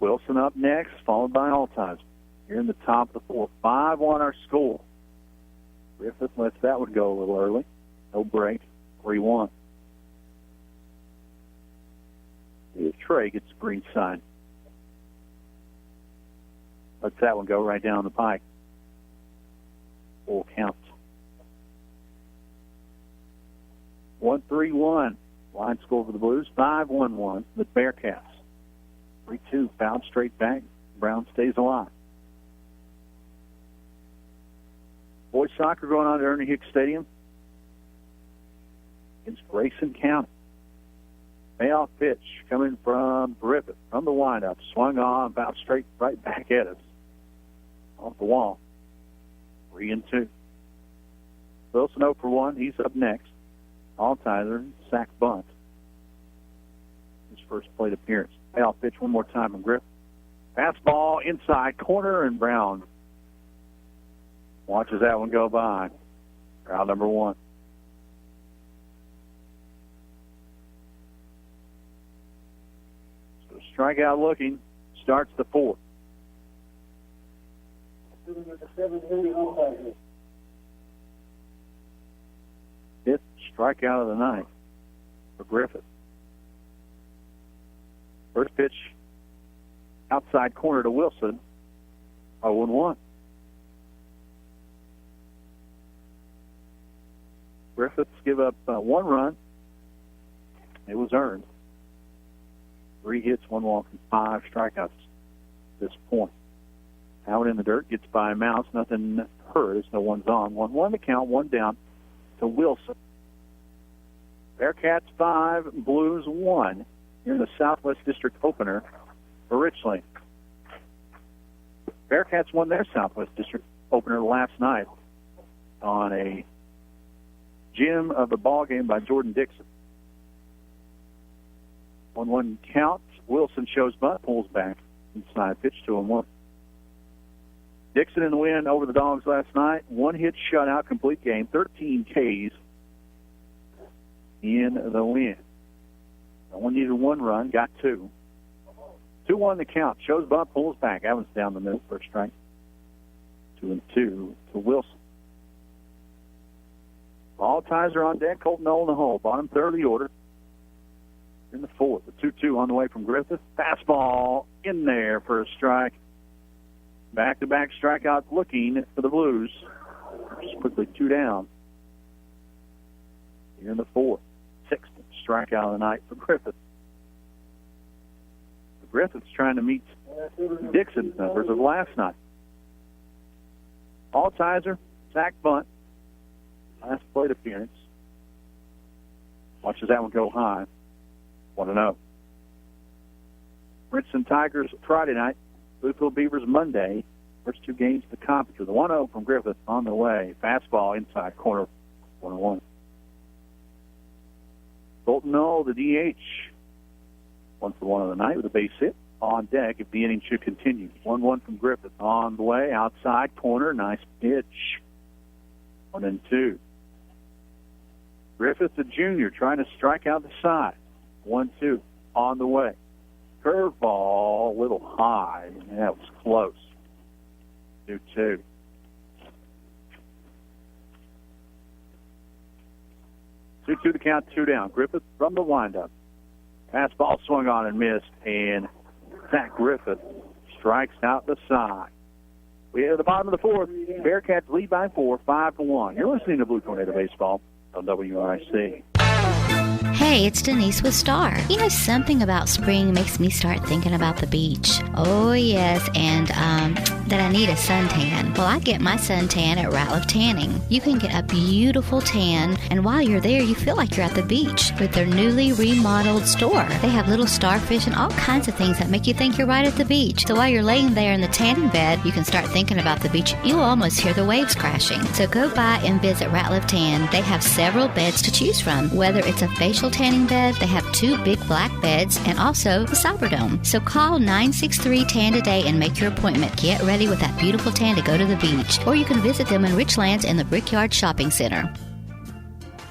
Wilson up next, followed by Altizer. Here in the top of the 4th. 5-1 our score. Griffith lets that one go a little early. No break. 3-1. Trey gets the green sign. Lets that one go right down the pike. Full count. 1-3-1. Line score for the Blues. 5-1-1. The Bearcats. 3-2. Fouled straight back. Brown stays alive. Boys soccer going on at Ernie Hicks Stadium against Grayson County. Payoff pitch coming from Griffith from the windup. Swung on, bounced straight right back at us. Off the wall. 3-2. Wilson 0 for 1. He's up next. Altizer, sack bunt. His first plate appearance. Payoff pitch one more time from Griffith. Fastball inside corner, and Brown watches that one go by. Crowd number 1. So strikeout looking. Starts the 4th. 5th strikeout of the night for Griffith. First pitch outside corner to Wilson. 0-1. Griffiths give up 1 run. It was earned. 3 hits, 1 walk, and 5 strikeouts at this point. Howard in the dirt gets by Mouse. Nothing hurt as no one's on. 1-1 to count, 1 down to Wilson. Bearcats 5, Blues 1. Here in the Southwest District opener for Richlands. Bearcats won their Southwest District opener last night on a gem of the ball game by Jordan Dixon. 1-1 count. Wilson shows bunt, pulls back inside pitch to 1. Dixon in the win over the Dogs last night. 1 hit shutout, complete game, 13 Ks in the win. One needed 1 run, got 2. 2-1 the count. Shows bunt, pulls back. Evans down the middle, first strike. 2-2 to Wilson. All ties are on deck. Colton Knoll in the hole. Bottom third of the order. In the 4th. The 2-2 on the way from Griffith. Fastball in there for a strike. Back-to-back strikeouts looking for the Blues. Just quickly 2 down. Here in the 4th. 6th strikeout of the night for Griffith. Griffith's trying to meet Dixon's numbers of last night. Altizer, sack bunt. Last plate appearance. Watches that one go high. 1-0. Richland Tigers Friday night. Bluefield Beavers Monday. First 2 games of the conference. The 1-0 from Griffith on the way. Fastball inside corner. 1-1. Colton Knoll, the DH. 1 for 1 of the night with a base hit on deck if the inning should continue. 1-1 from Griffith on the way. Outside corner. Nice pitch. 1-2. Griffith, the junior, trying to strike out the side. 1-2 on the way. Curveball, a little high. That was close. 2-2. The count, 2 down. Griffith from the windup. Fastball swung on and missed, and Zach Griffith strikes out the side. We are at the bottom of the 4th. Bearcats lead by 4, 5-1. You're listening to Blue Tornado Baseball on WRIC. Hey, it's Denise with Star. You know, something about spring makes me start thinking about the beach. Oh, yes, and that I need a suntan. Well, I get my suntan at Ratliff Tanning. You can get a beautiful tan, and while you're there, you feel like you're at the beach with their newly remodeled store. They have little starfish and all kinds of things that make you think you're right at the beach. So while you're laying there in the tanning bed, you can start thinking about the beach. You'll almost hear the waves crashing. So go by and visit Ratliff Tan. They have several beds to choose from. Whether it's a facial tanning bed, they have 2 big black beds and also the Cyber Dome. So call 963-TAN today and make your appointment. Get ready with that beautiful tan to go to the beach. Or you can visit them in Richlands in the Brickyard Shopping Center.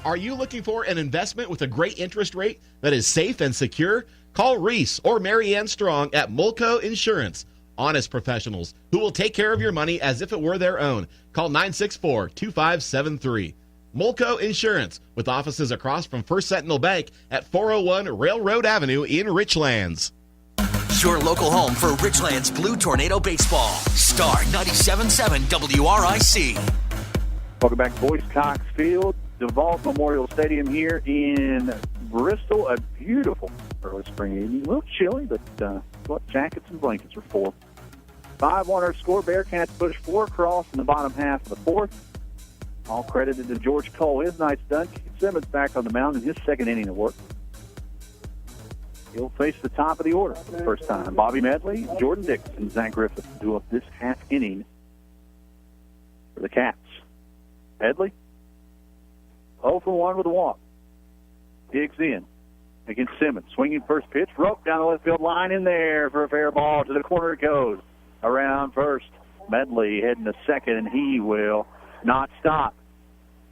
Are you looking for an investment with a great interest rate that is safe and secure? Call Reese or Mary Ann Strong at Mulco Insurance. Honest professionals who will take care of your money as if it were their own. Call 964-2573. Mulco Insurance, with offices across from First Sentinel Bank at 401 Railroad Avenue in Richlands. Your local home for Richlands Blue Tornado Baseball. Star 97.7 WRIC. Welcome back to Boys Cox Field, DeVault Memorial Stadium here in Bristol. A beautiful early spring evening. A little chilly, but what jackets and blankets are for. 5-1 our score. Bearcats push 4 across in the bottom half of the 4th. All credited to George Cole. His night's done. Keith Simmons back on the mound in his 2nd inning of work. He'll face the top of the order for the first time. Bobby Medley, Jordan Dixon, Zach Griffith do up this half inning for the Cats. Medley, 0 for 1 with a walk. Digs in against Simmons. Swinging first pitch. Rope down the left field line in there for a fair ball. To the corner it goes. Around first. Medley heading to second, and he will not stop.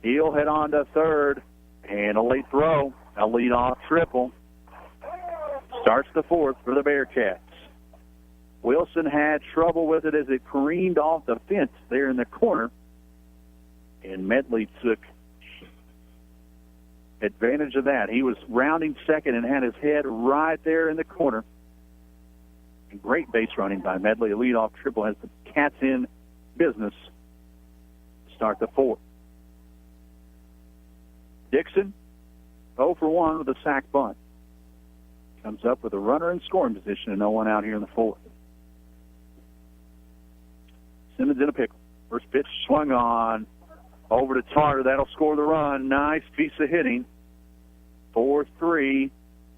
He'll head on to third, and a late throw, a leadoff triple. Starts the 4th for the Bearcats. Wilson had trouble with it as it careened off the fence there in the corner, and Medley took advantage of that. He was rounding second and had his head right there in the corner. And great base running by Medley. A leadoff triple has the Cats in business. Start the 4th. Dixon, 0 for 1 with a sack bunt. Comes up with a runner in scoring position and no one out here in the fourth. Simmons in a pickle. First pitch swung on. Over to Tarter. That'll score the run. Nice piece of hitting. 4-3.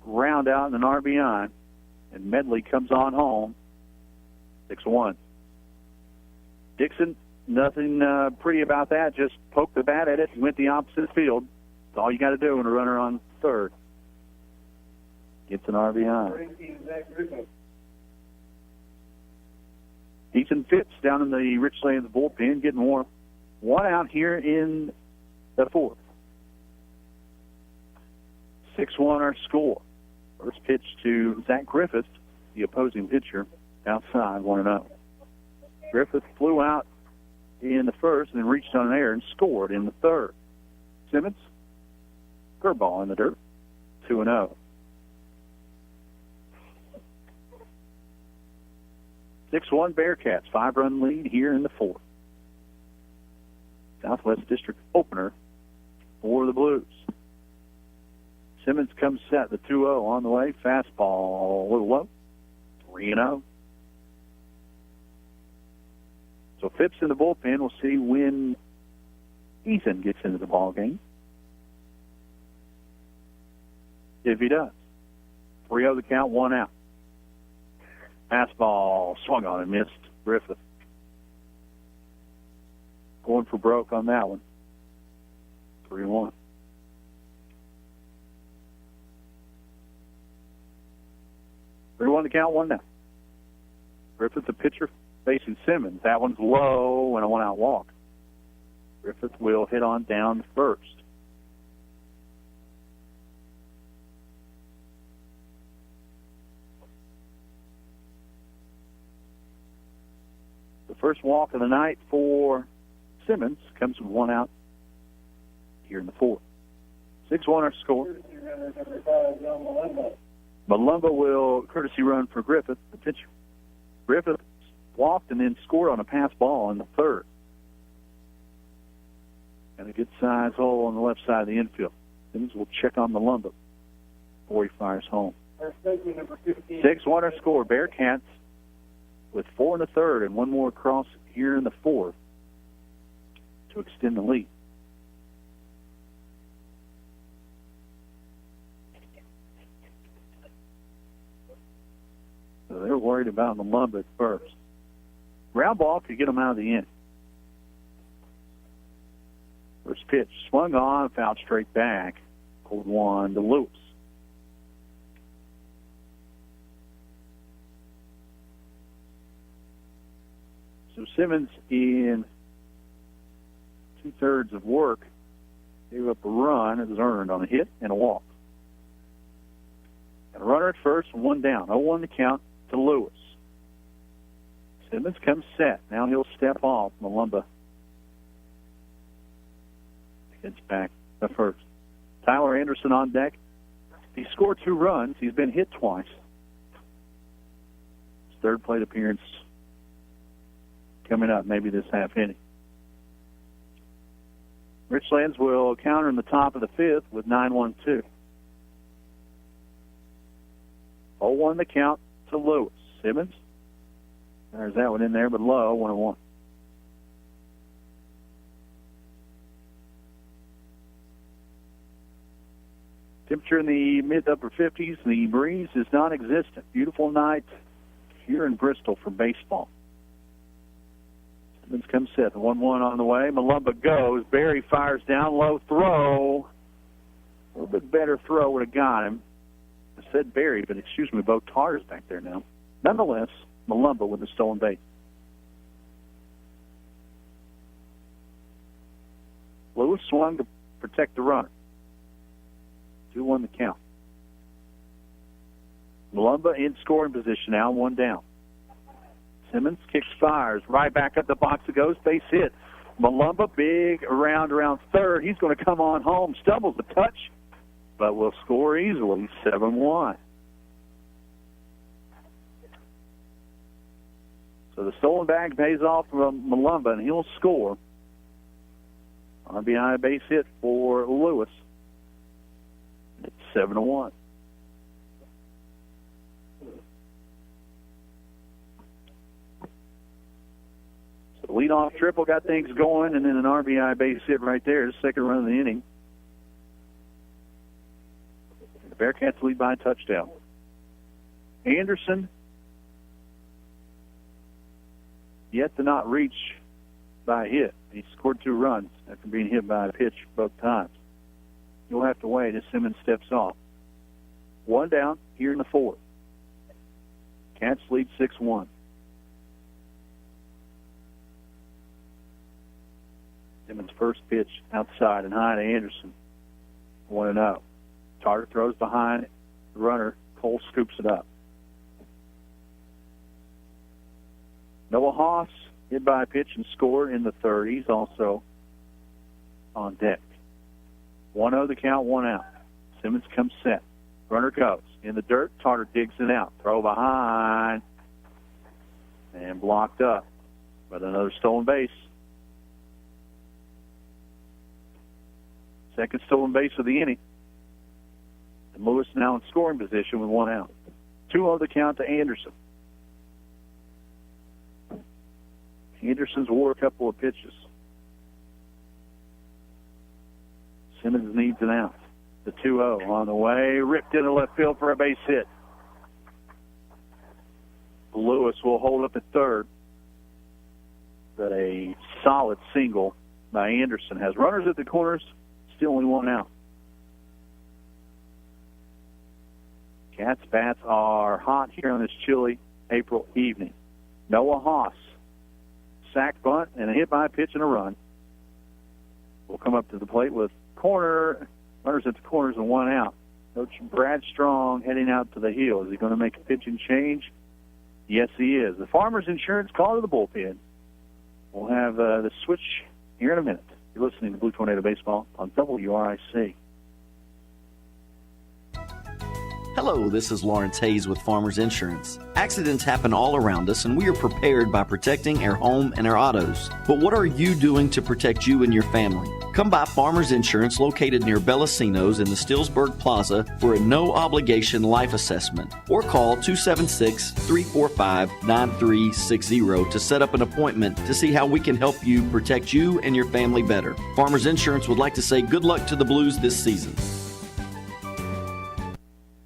Ground out in an RBI. And Medley comes on home. 6-1. Dixon, nothing pretty about that. Just poked the bat at it and went the opposite field. That's all you got to do when a runner on third gets an RBI. Ethan Phipps down in the Richlands bullpen getting warm. One out here in the fourth. 6-1 our score. First pitch to Zach Griffith, the opposing pitcher, outside 1-0. Griffith flew out in the first and then reached on an error and scored in the third. Simmons, curveball in the dirt, 2-0. 6-1 Bearcats, 5-run lead here in the fourth. Southwest District opener for the Blues. Simmons comes set, the 2-0 on the way. Fastball a little low, 3-0. So Phipps in the bullpen. We'll see when Ethan gets into the ball game. If he does. 3-0 the count, 1 out. Fastball swung on and missed Griffith. Going for broke on that one. 3-1. The count, 1 down. Griffith, the pitcher, facing Simmons. That one's low and a 1-out walk. Griffith will hit on down to first. The first walk of the night for Simmons comes with 1 out here in the fourth. 6-1 our score. Malumba will courtesy run for Griffith, the pitcher. Griffith walked and then scored on a pass ball in the third. And a good size hole on the left side of the infield. Simmons will check on Malumba before he fires home. 6-1 our score. Bearcats with 4 in the third and 1 more across here in the fourth to extend the lead. So they're worried about Malumba at first. Ground ball could get them out of the inning. First pitch swung on, fouled straight back. 0-1 to Lewis. So Simmons, in 2/3 of work, gave up a run. It was earned on a hit and a walk. And a runner at first and 1 down. 0-1 to count to Lewis. Simmons comes set. Now he'll step off. Malumba heads back to first. Tyler Anderson on deck. He scored 2 runs. He's been hit twice. His third plate appearance coming up, maybe this half inning. Richlands will counter in the top of the fifth with 9-1-2. 0-1 the count to Lewis. Simmons. There's that one in there, but low, 1-1. Temperature in the mid-upper 50s. The breeze is non-existent. Beautiful night here in Bristol for baseball. Simmons comes set. 1-1 on the way. Malumba goes. Berry fires down low. Throw. A little bit better throw would have got him. I said Berry, but excuse me, Bo Tarr's back there now. Nonetheless, Malumba with the stolen base. Lewis swung to protect the runner. 2-1 the count. Malumba in scoring position now, 1 down. Simmons kicks, fires. Right back up the box it goes. Base hit. Malumba big around third. He's going to come on home. Stumbles a touch, but will score easily. 7-1. So the stolen bag pays off from Malumba, and he'll score. RBI base hit for Lewis. 7-1. So the leadoff triple got things going, and then an RBI base hit right there, the second run of the inning. The Bearcats lead by a touchdown. Anderson yet to not reach by a hit. He scored 2 runs after being hit by a pitch both times. You'll have to wait as Simmons steps off. 1 down here in the 4th. Cats lead 6-1. Simmons' first pitch outside and high to Anderson. 1-0. Tarter throws behind the runner. Cole scoops it up. Noah Haas hit by a pitch and scored in the 3rd. He's also on deck. 1-0 the count, 1 out. Simmons comes set. Runner goes. In the dirt, Tarter digs it out. Throw behind. And blocked up. But another stolen base. Second stolen base of the inning. And Lewis now in scoring position with 1 out. 2-0 the count to Anderson. Anderson's wore a couple of pitches. Simmons needs an out. The 2-0 on the way. Ripped into left field for a base hit. Lewis will hold up at 3rd. But a solid single by Anderson has runners at the corners. Still only 1 out. Cats' bats are hot here on this chilly April evening. Noah Haas. Sack bunt and a hit by a pitch and a run. Will come up to the plate with runners at the corners and 1 out. Coach Brad Strong heading out to the hill. Is he going to make a pitching change? Yes, he is. The Farmers Insurance call to the bullpen. We'll have the switch here in a minute. You're listening to Blue Tornado Baseball on WRIC. Hello, this is Lawrence Hayes with Farmers Insurance. Accidents happen all around us, and we are prepared by protecting our home and our autos. But what are you doing to protect you and your family? Come by Farmers Insurance located near Bellasinos in the Stillsburg Plaza for a no-obligation life assessment. Or call 276-345-9360 to set up an appointment to see how we can help you protect you and your family better. Farmers Insurance would like to say good luck to the Blues this season.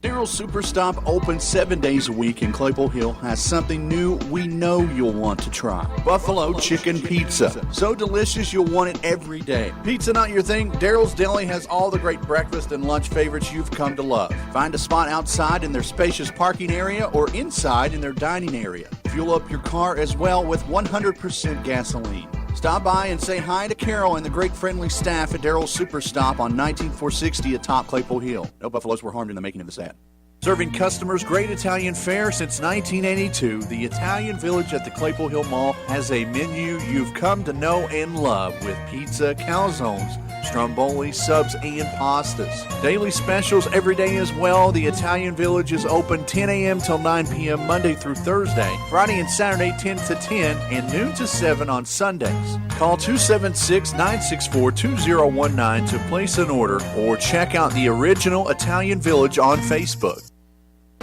Daryl's Superstop, open 7 days a week in Claypool Hill, has something new we know you'll want to try. Buffalo Chicken Pizza. So delicious you'll want it every day. Pizza not your thing? Daryl's Deli has all the great breakfast and lunch favorites you've come to love. Find a spot outside in their spacious parking area or inside in their dining area. Fuel up your car as well with 100% gasoline. Stop by and say hi to Carol and the great friendly staff at Daryl's Superstop on 19460 atop Claypool Hill. No buffaloes were harmed in the making of this ad. Serving customers great Italian fare since 1982, the Italian Village at the Claypool Hill Mall has a menu you've come to know and love with pizza, calzones, stromboli, subs, and pastas. Daily specials every day as well. The Italian Village is open 10 a.m. till 9 p.m. Monday through Thursday, Friday and Saturday 10 to 10, and noon to 7 on Sundays. Call 276-964-2019 to place an order or check out the original Italian Village on Facebook.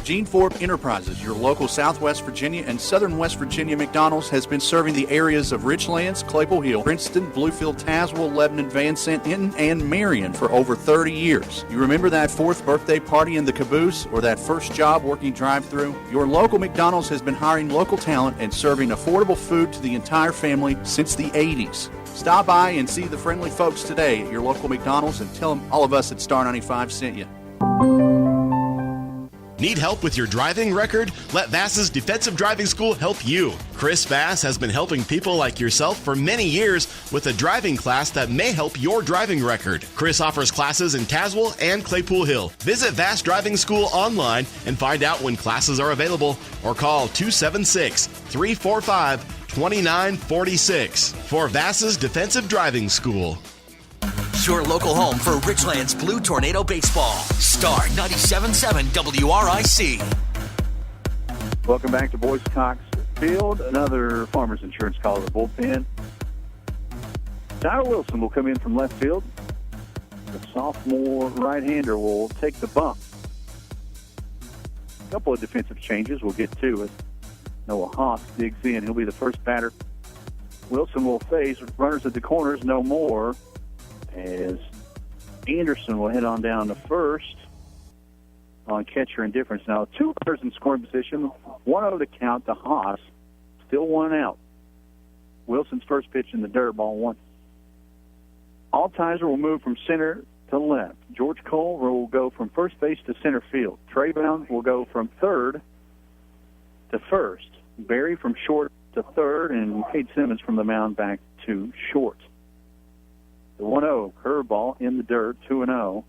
Gene Forbes Enterprises, your local Southwest Virginia and Southern West Virginia McDonald's, has been serving the areas of Richlands, Claypool Hill, Princeton, Bluefield, Tazewell, Lebanon, Van Sant, Hinton, and Marion for over 30 years. You remember that 4th birthday party in the caboose or that first job working drive-thru? Your local McDonald's has been hiring local talent and serving affordable food to the entire family since the 80s. Stop by and see the friendly folks today at your local McDonald's and tell them all of us at Star 95 sent you. Need help with your driving record? Let Vass's Defensive Driving School help you. Chris Vass has been helping people like yourself for many years with a driving class that may help your driving record. Chris offers classes in Tazewell and Claypool Hill. Visit Vass Driving School online and find out when classes are available or call 276-345-2946 for Vass's Defensive Driving School. Your local home for Richlands Blue Tornado Baseball. Star 97.7 WRIC. Welcome back to Boys Cox Field. Another Farmers Insurance call to the bullpen. Tyler Wilson will come in from left field. The sophomore right-hander will take the bump. A couple of defensive changes. We'll get to it. Noah Haas digs in. He'll be the first batter. Wilson will face runners at the corners, no more, as Anderson will head on down to first on catcher indifference. Now, 2 runners in scoring position, 1-0 to count to Haas, still 1 out. Wilson's first pitch in the dirt, ball 1. Altizer will move from center to left. George Cole will go from first base to center field. Trey Brown will go from third to first. Barry from short to third, and Cade Simmons from the mound back to short. The 1-0 curveball in the dirt, 2-0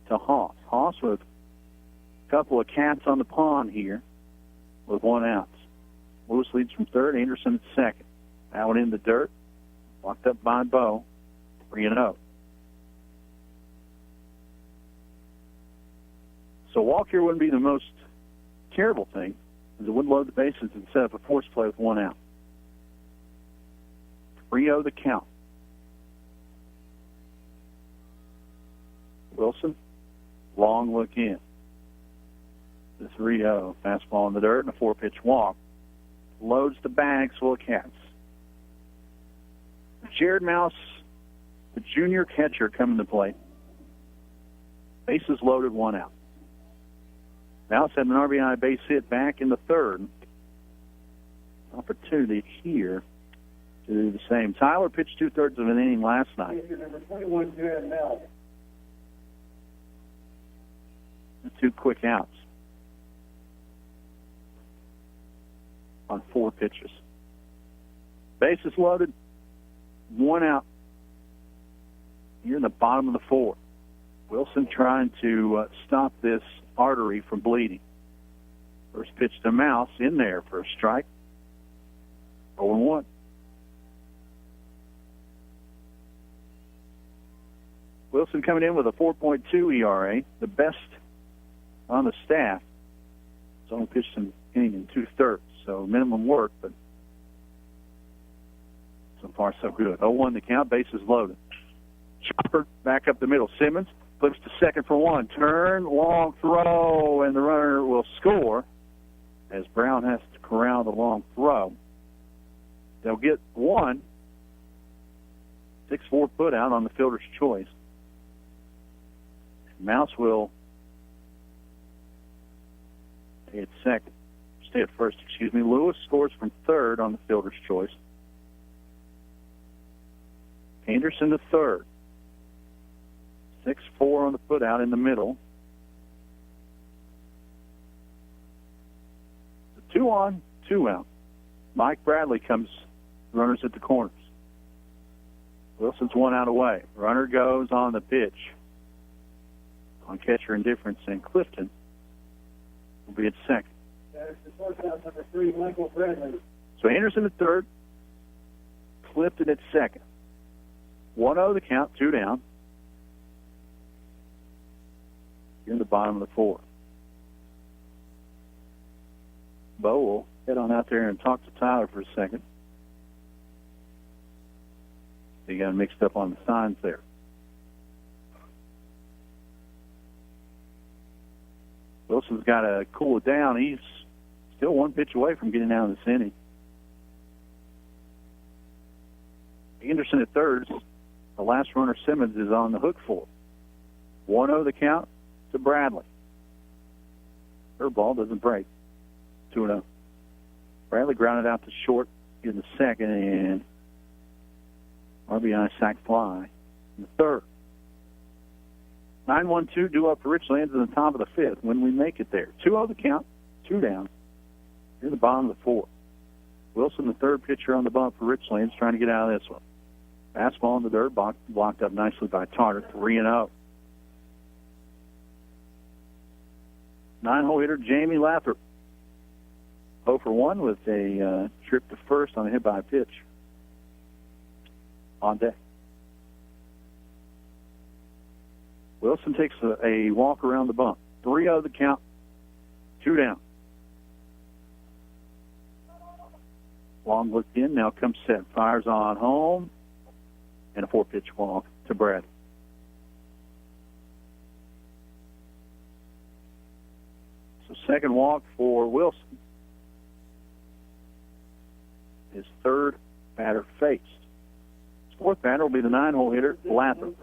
to Haas. Haas with a couple of cats on the pond here with 1 out. Lewis leads from third, Anderson at second. Out in the dirt, locked up by Bo, 3-0. So walk here wouldn't be the most terrible thing, as it would load the bases and set up a force play with 1 out. 3-0 the count. Wilson, long look in. The 3-0, fastball in the dirt and a 4-pitch walk. Loads the bags full of cats. Jared Mouse, the junior catcher, coming to play. Bases loaded, 1 out. Mouse had an RBI base hit back in the third. Opportunity here to do the same. Tyler pitched 2/3 of an inning last night. Number 21, Jared Mouse. 2 quick outs on 4 pitches. Bases loaded, 1 out. You're in the bottom of the 4th. Wilson trying to stop this artery from bleeding. First pitch to Mouse, in there for a strike. 0-1. Wilson coming in with a 4.2 ERA, the best on the staff. He's only pitched an inning in 2/3, so minimum work, but so far so good. 0-1 the count, bases loaded. Chopper back up the middle. Simmons flips to second for 1. Turn, long throw, and the runner will score as Brown has to corral the long throw. They'll get 1. 6-4 put out on the fielder's choice. Mouse will stay at second. Stay at first, excuse me. Lewis scores from third on the fielder's choice. Anderson to third. 6-4 on the put out in the middle. The 2 on, 2 out. Mike Bradley comes, runners at the corners. Wilson's 1 out away. Runner goes on the pitch. On catcher indifference, and Clifton will be at second. That's the shortstop, number 3, Michael Bradley. So Anderson at third, Clifton at second. 1-0 the count, 2 down. You're in the bottom of the 4th. Bo will head on out there and talk to Tyler for a second. He got mixed up on the signs there. Wilson's got to cool it down. He's still 1 pitch away from getting out of this inning. Anderson at third. The last runner, Simmons, is on the hook for. 1-0 the count to Bradley. Her ball doesn't break. 2-0. Bradley grounded out to short in the second, and RBI sac fly in the third. 9-1-2 due up for Richlands in the top of the 5th when we make it there. 2-0 the count, 2 down. You're in the bottom of the 4th. Wilson, the third pitcher on the bump for Richlands, trying to get out of this one. Fastball in the dirt, blocked up nicely by Tarter, 3-0. 9-hole hitter Jamie Lathrop. 0 for 1 with a trip to first on a hit by a pitch. On deck. Wilson takes a walk around the bump. 3-0 the count, 2 down. Long looked in, now comes set. Fires on home, and a 4-pitch walk to Brad. So second walk for Wilson. His third batter faced. His fourth batter will be the 9-hole hitter, Lathrop.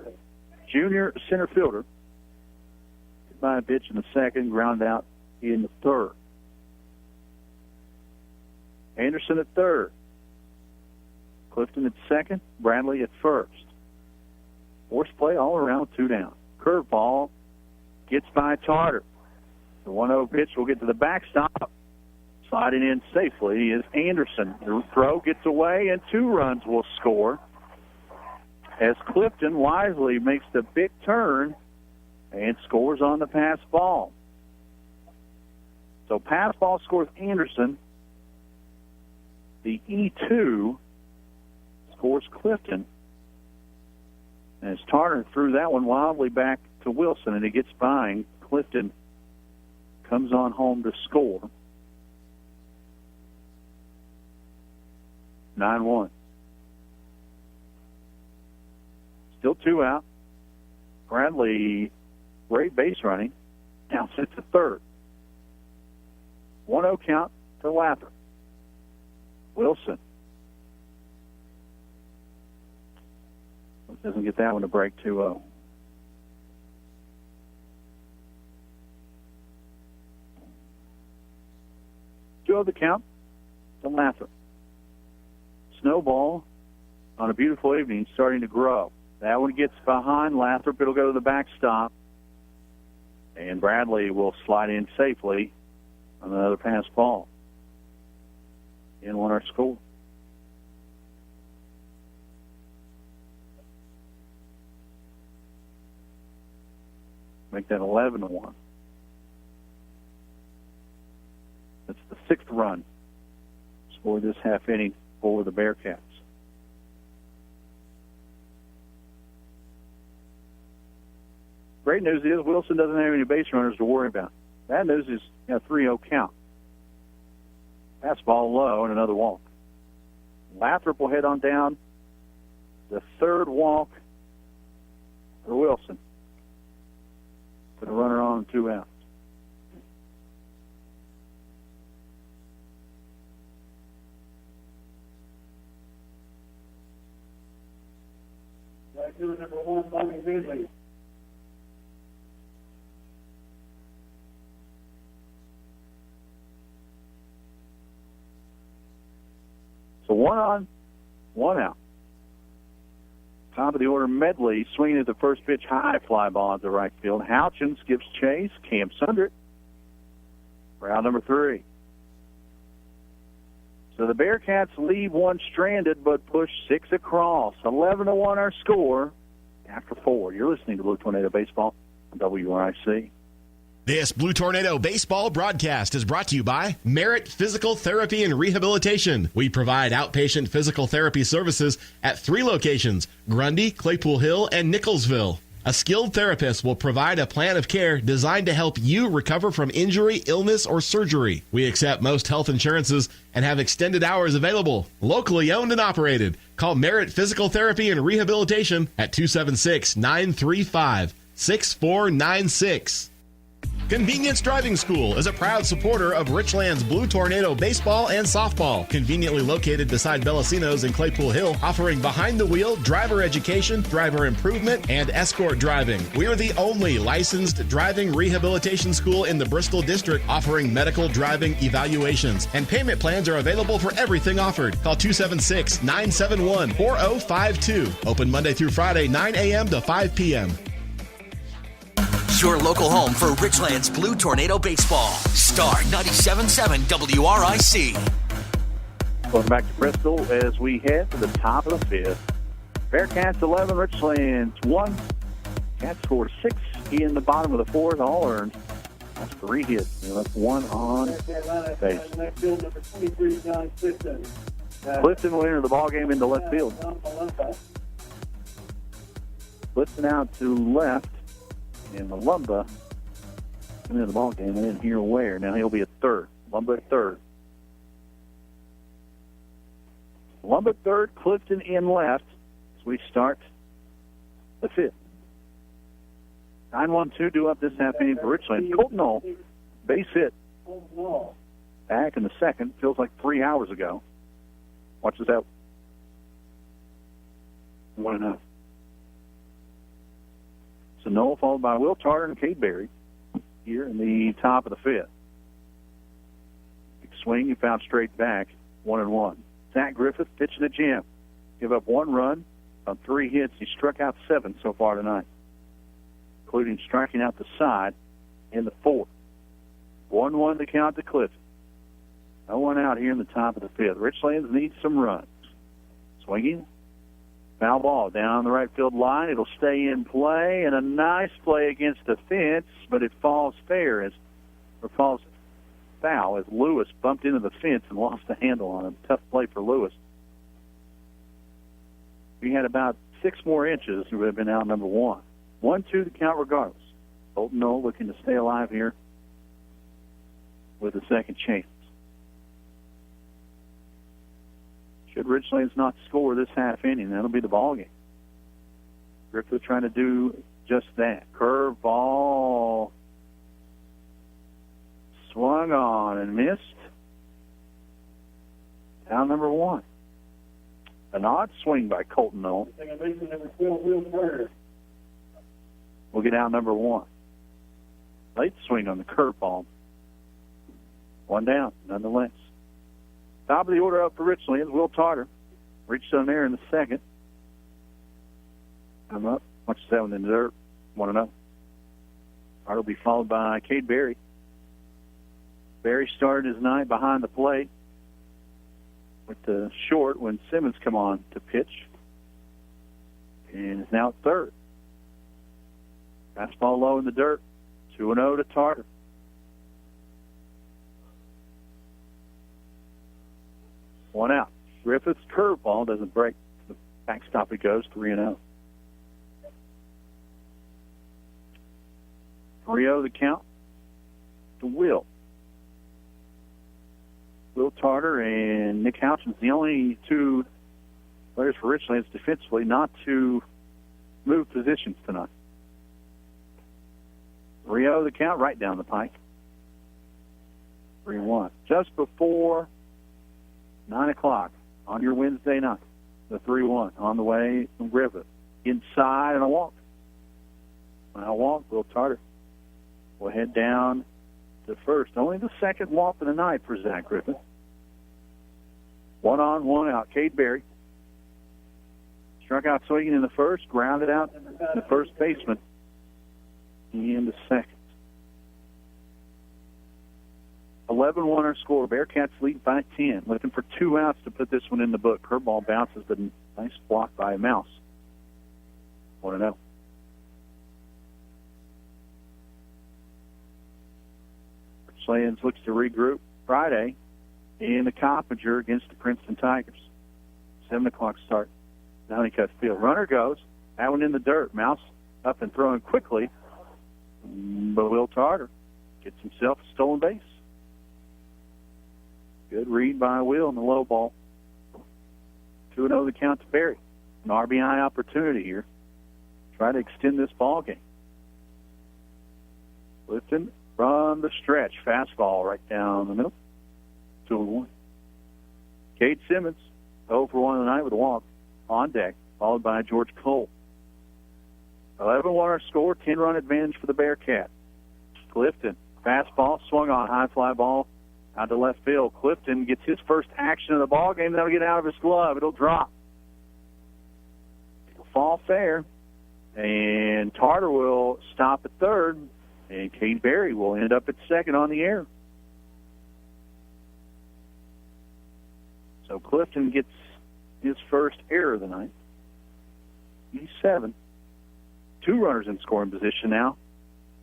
Junior center fielder. Hit by a pitch in the second, ground out in the third. Anderson at third. Clifton at second, Bradley at first. Force play all around, 2 down. Curveball gets by Tarter. The 1-0 pitch will get to the backstop. Sliding in safely is Anderson. The throw gets away, and 2 runs will score as Clifton wisely makes the big turn and scores on the pass ball. So pass ball scores Anderson. The E2 scores Clifton. As Tarter threw that one wildly back to Wilson, and he gets by, and Clifton comes on home to score. 9-1. Still 2 out. Bradley, great base running. Now sits at third. 1-0 count to Lathrop. Wilson. Doesn't get that one to break 2-0. Two the count to Lathrop. Snowball on a beautiful evening starting to grow. That one gets behind Lathrop. It'll go to the backstop. And Bradley will slide in safely on another pass ball. In one our score. Make that 11-1. That's the 6th run scored this half inning for the Bearcats. Great news is Wilson doesn't have any base runners to worry about. Bad news is 3-0 count. Fastball low and another walk. Lathrop will head on down. The 3rd walk for Wilson. Put a runner on, 2 outs. Number 1, Bobby Ridley. So 1 on, 1 out. Top of the order, Medley swinging at the first pitch, high fly ball at the right field. Houchins gives chase, camps under it. Round number 3. So the Bearcats leave 1 stranded, but push 6 across. 11-1 our score after 4. You're listening to Blue Tornado Baseball on WRIC. This Blue Tornado Baseball broadcast is brought to you by Merit Physical Therapy and Rehabilitation. We provide outpatient physical therapy services at 3 locations, Grundy, Claypool Hill, and Nicholsville. A skilled therapist will provide a plan of care designed to help you recover from injury, illness, or surgery. We accept most health insurances and have extended hours available. Locally owned and operated. Call Merit Physical Therapy and Rehabilitation at 276-935-6496. Convenience Driving School is a proud supporter of Richlands Blue Tornado baseball and softball. Conveniently located beside Bellacino's in Claypool Hill, offering behind-the-wheel driver education, driver improvement, and escort driving. We are the only licensed driving rehabilitation school in the Bristol District offering medical driving evaluations, and payment plans are available for everything offered. Call 276-971-4052. Open Monday through Friday, 9 a.m. to 5 p.m. Your local home for Richlands Blue Tornado Baseball. Star 97.7 WRIC. Welcome back to Bristol as we head to the top of the 5th. Bearcats 11, Richlands 1. Cats scored 6 in the bottom of the 4th, all earned. That's 3 hits. They left 1 on base. Clifton will enter the ballgame into left field. Clifton out to left. And Malumba into the ball game. I didn't hear where. Now he'll be at third. Malumba at third. Malumba at third. Clifton in left as we start the 5th. 9-1-2 due up this half inning for Richlands. Colton Knoll Base hit back in the second. Feels like 3 hours ago. Watch this out. 1-0. So Noel followed by Will Tarter and Cade Berry here in the top of the fifth. Big swing, he found straight back, 1-1. Zach Griffith pitching a jam. Give up 1 run on 3 hits. He struck out 7 so far tonight, including striking out the side in the 4th. 1-1 to count to Clifton. No one out here in the top of the fifth. Richlands needs some runs. Swinging. Foul ball down the right field line. It'll stay in play, and a nice play against the fence, but it falls falls foul as Lewis bumped into the fence and lost the handle on him. Tough play for Lewis. We had about 6 more inches. We would have been out number 1. 1-2 to count regardless. Colton Noel looking to stay alive here with a second chance. Should Richlands not score this half inning, that'll be the ball game. Griffith trying to do just that. Curve ball swung on and missed. Down number 1. An odd swing by Colton Noel. We'll get out number 1. Late swing on the curve ball. 1 down, nonetheless. Top of the order up for Richlands. Will Tarter reached on there in the second. I'm up. Watch that one in the dirt. 1-0. Tarter will be followed by Cade Berry. Berry started his night behind the plate with the short when Simmons come on to pitch. And is now at third. Fastball low in the dirt. 2-0 to Tarter. One out. Griffith's curveball doesn't break. The backstop it goes, 3-0. 3-0 the count to Will. Will Tarter and Nick Houchin's the only 2 players for Richlands defensively not to move positions tonight. 3-0 the count right down the pike. 3-1. Just before 9 o'clock on your Wednesday night. The 3-1 on the way from Griffith. Inside and a walk. Now walk, Will Tarter will head down to first. Only the second walk of the night for Zach Griffith. 1 on, 1 out. Cade Berry struck out swinging in the first, grounded out the first baseman in the second. 11-1 our score. Bearcats lead by 10. Looking for 2 outs to put this one in the book. Curveball bounces, but nice block by a mouse. 1-0. Richlands looks to regroup Friday in the Coppinger against the Princeton Tigers. 7 o'clock start. Downeycut Field. Runner goes. That one in the dirt. Mouse up and throwing quickly. But Will Tarter gets himself a stolen base. Good read by Will in the low ball. 2-0 the count to Berry. An RBI opportunity here. Try to extend this ball game. Clifton from the stretch. Fastball right down the middle. 2-1. Cade Simmons, 0 for 1 tonight with a walk on deck, followed by George Cole. 11-1 our score, 10-run advantage for the Bearcats. Clifton, fastball, swung on, high fly ball out to left field. Clifton gets his first action of the ball game. That'll get out of his glove. It'll drop. It'll fall fair. And Tarter will stop at third. And Cade Berry will end up at second on the air. So Clifton gets his first error of the night. He's 7. 2 runners in scoring position now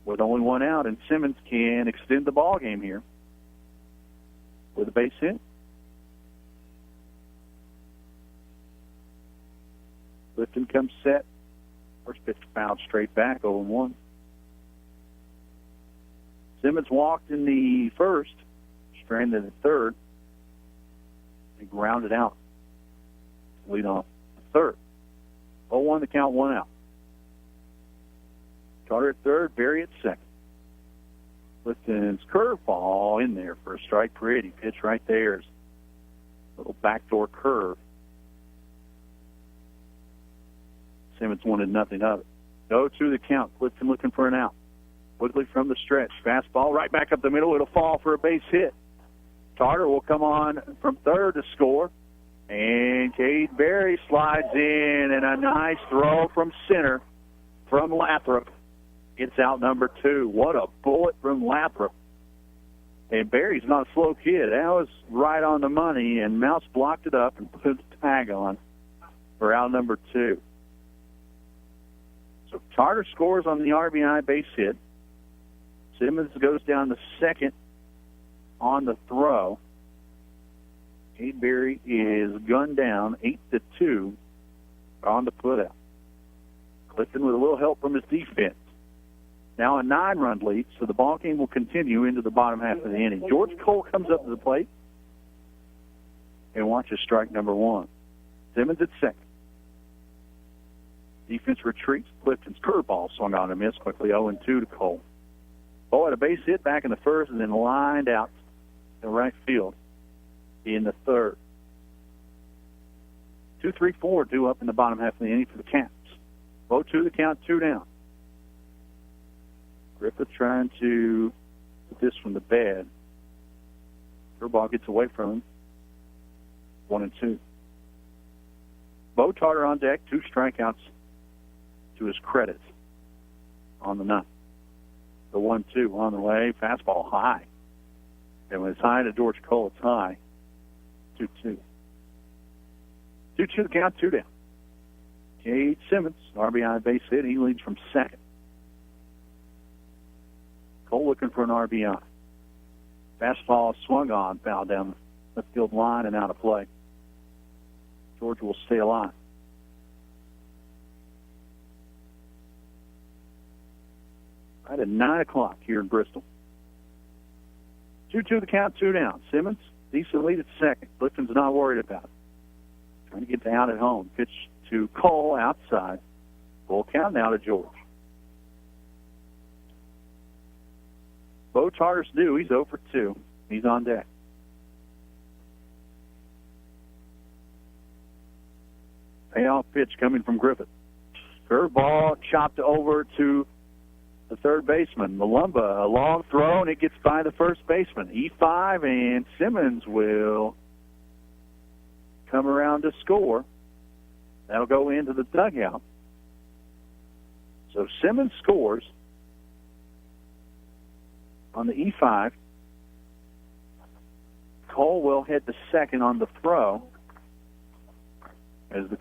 with only 1 out. And Simmons can extend the ball game here with a base hit. Clifton comes set. First pitch fouled straight back, 0-1. Simmons walked in the first, stranded at third, and grounded out. Lead off third. 0-1 to count, 1 out. Tarter at third, Berry at second. Clifton's curveball in there for a strike. Pretty pitch right there. Little backdoor curve. Simmons wanted nothing of it. 0-2 the count. Clifton looking for an out. Woodley from the stretch. Fastball right back up the middle. It'll fall for a base hit. Tarter will come on from third to score. And Cade Berry slides in, and a nice throw from center from Lathrop. Gets out number 2. What a bullet from Lathrop. And Berry's not a slow kid. That was right on the money, and Mouse blocked it up and put the tag on for out number 2. So Tarter scores on the RBI base hit. Simmons goes down to second on the throw. Cade Berry is gunned down 8-2 on the putout. Clifton with a little help from his defense. Now a 9-run lead, so the ball game will continue into the bottom half of the inning. George Cole comes up to the plate and watches strike number 1. Simmons at second. Defense retreats. Clifton's curveball swung on and missed quickly. 0-2 to Cole. Cole had a base hit back in the first and then lined out to right field in the third. 2-3-4 due up in the bottom half of the inning for the Caps. 0-2 the count, 2 down. Griffith trying to put this from the bed. Curveball gets away from him. 1-2. Bo Tarter on deck, 2 strikeouts to his credit on the ninth. The 1-2 on the way, fastball high. And when it's high to George Cole, it's high. 2-2. 2-2 the count, 2 down. Cade Simmons, RBI base hit. He leads from second. Cole looking for an RBI. Fastball swung on, foul down the left field line and out of play. George will stay alive. Right at 9 o'clock here in Bristol. 2-2 the count, 2 down. Simmons, decent lead at second. Clifton's not worried about it. Trying to get out at home. Pitch to Cole outside. Full count now to George. Bo Tarter's due. He's 0 for 2. He's on deck. Payoff pitch coming from Griffith. Curveball chopped over to the third baseman. Malumba, a long throw, and it gets by the first baseman. E5, and Simmons will come around to score. That'll go into the dugout. So Simmons scores on the E5. Cole will head to second on the throw as the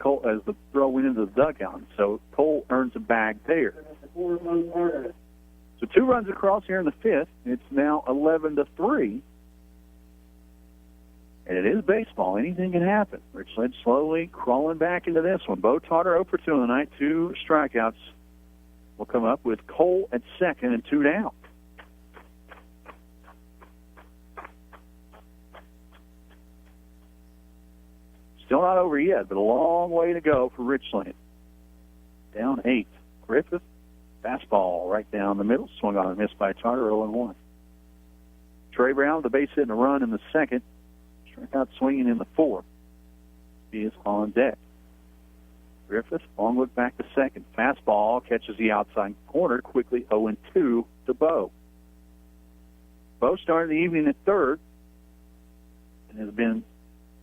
throw went into the dugout. So Cole earns a bag there. So 2 runs across here in the 5th. It's now 11-3. And it is baseball. Anything can happen. Richlands slowly crawling back into this one. Bo Tarter 0 for 2 on the night. 2 strikeouts will come up with Cole at second and 2 down. Still not over yet, but a long way to go for Richlands. Down 8. Griffith, fastball right down the middle. Swung on and missed by Tarter, 0-1. Trey Brown with the base hit and a run in the second. Strikeout swinging in the 4th. He is on deck. Griffith, long look back to second. Fastball catches the outside corner quickly, 0-2 to Bo. Bo started the evening at third and has been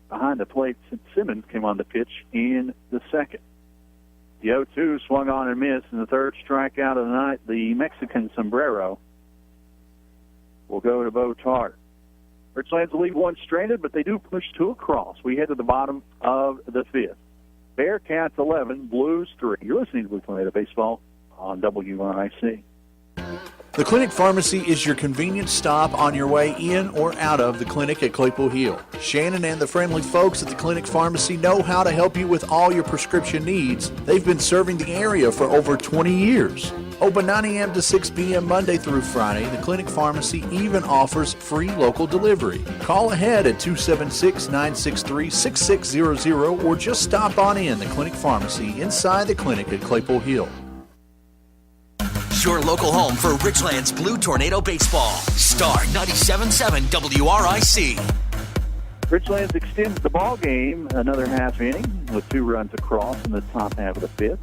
behind the plate since Simmons came on the pitch in the second. The 0-2 swung on and missed, and the third strikeout of the night, the Mexican sombrero, will go to Bo Tarter. Richlands lead 1 stranded, but they do push 2 across. We head to the bottom of the 5th. Bearcats 11, Blues 3. You're listening to Blue Tornado Baseball on WRIC. The Clinic Pharmacy is your convenient stop on your way in or out of the clinic at Claypool Hill. Shannon and the friendly folks at the Clinic Pharmacy know how to help you with all your prescription needs. They've been serving the area for over 20 years. Open 9 a.m. to 6 p.m. Monday through Friday, the Clinic Pharmacy even offers free local delivery. Call ahead at 276-963-6600 or just stop on in the Clinic Pharmacy inside the clinic at Claypool Hill. your local home for Richlands Blue Tornado Baseball. Star 97.7 WRIC. Richlands extends the ball game another half inning with 2 runs across in the top half of the 5th.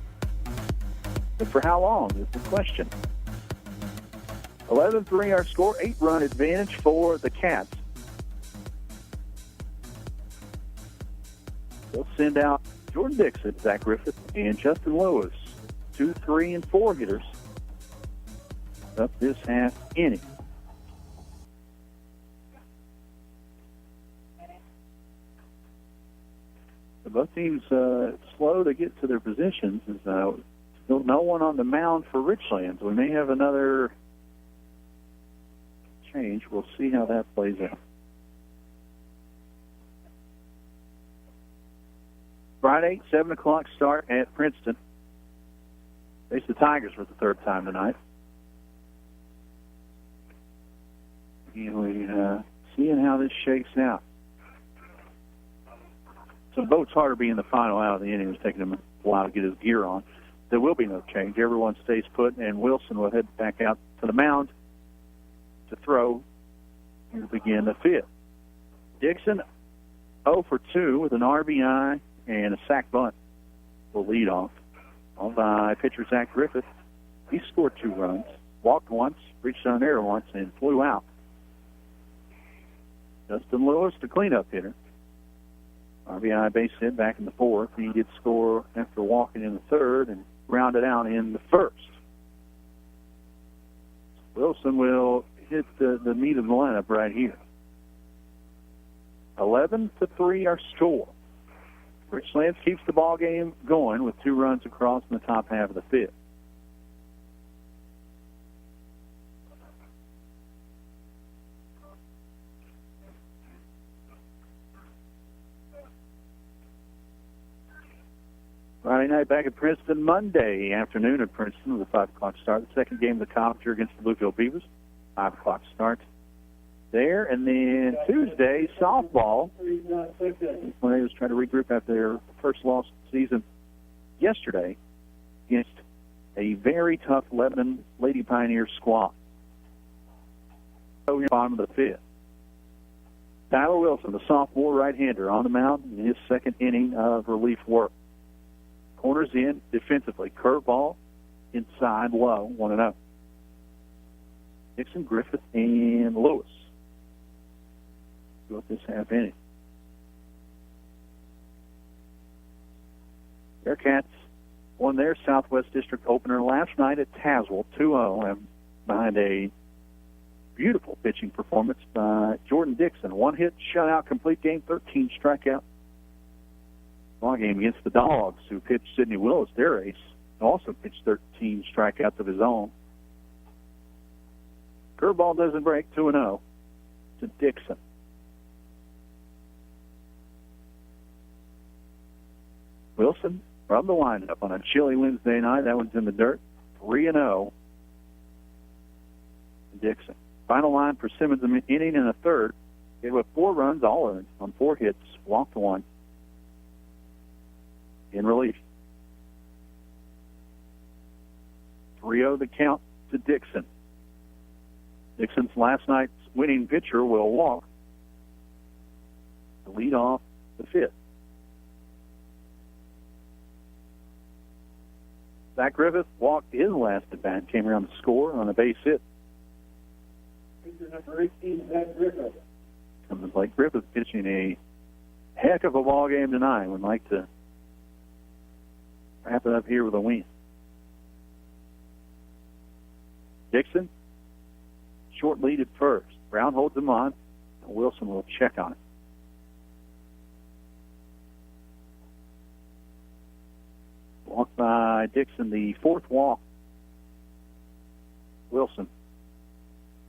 But for how long is the question? 11-3 our score, 8-run advantage for the Cats. They'll send out Jordan Dixon, Zach Griffith, and Justin Lewis, 2, 3, and 4 hitters up this half inning. Both teams slow to get to their positions. Still no one on the mound for Richlands. We may have another change. We'll see how that plays out. Friday, 7 o'clock start at Princeton. Face the Tigers for the 3rd time tonight. And we're seeing how this shakes out. So Boat's harder being the final out of the inning. It was taking him a while to get his gear on. There will be no change. Everyone stays put, and Wilson will head back out to the mound to throw and begin the 5th. Dixon 0 for 2 with an RBI and a sac bunt will lead off. On by pitcher Zach Griffith. He scored 2 runs, walked once, reached on air once, and flew out. Justin Lewis, the cleanup hitter. RBI base hit back in the 4th. He did score after walking in the 3rd and rounded out in the 1st. Wilson will hit the meat of the lineup right here. 11-3 our score. Richlands keeps the ball game going with 2 runs across in the top half of the 5th. Friday night back at Princeton. Monday afternoon at Princeton with a 5 o'clock start. The second game of the Copter against the Bluefield Beavers. 5 o'clock start there. And then Tuesday, softball. When they was trying to regroup after their first loss of the season yesterday against a very tough Lebanon Lady Pioneer squad. Bottom of the 5th. Tyler Wilson, the sophomore right-hander, on the mound in his 2nd inning of relief work. Corners in defensively. Curveball inside low, 1-0. Dixon, Griffith, and Lewis go up this half inning. Bearcats won their Southwest District opener last night at Tazewell, 2-0, and behind a beautiful pitching performance by Jordan Dixon. 1 hit, shutout, complete game, 13 strikeout. Ball game against the Dogs, who pitched Sidney Willis, their ace, also pitched 13 strikeouts of his own. Curveball doesn't break, 2-0 to Dixon. Wilson from the windup on a chilly Wednesday night. That one's in the dirt. 3-0 Dixon. Final line for Simmons, an inning and a 3rd. Gave up 4 runs, all earned on 4 hits, walked 1. In relief. 3-0 the count to Dixon. Dixon's last night's winning pitcher will walk to lead off the 5th. Zach Griffith walked his last at bat, came around to score on a base hit. Number 18, Zach Griffith. Comes Blake Griffith pitching a heck of a ball game tonight. Would like to wrap it up here with a win. Dixon, short lead at first. Brown holds him on, and Wilson will check on it. Walk by Dixon, the 4th walk. Wilson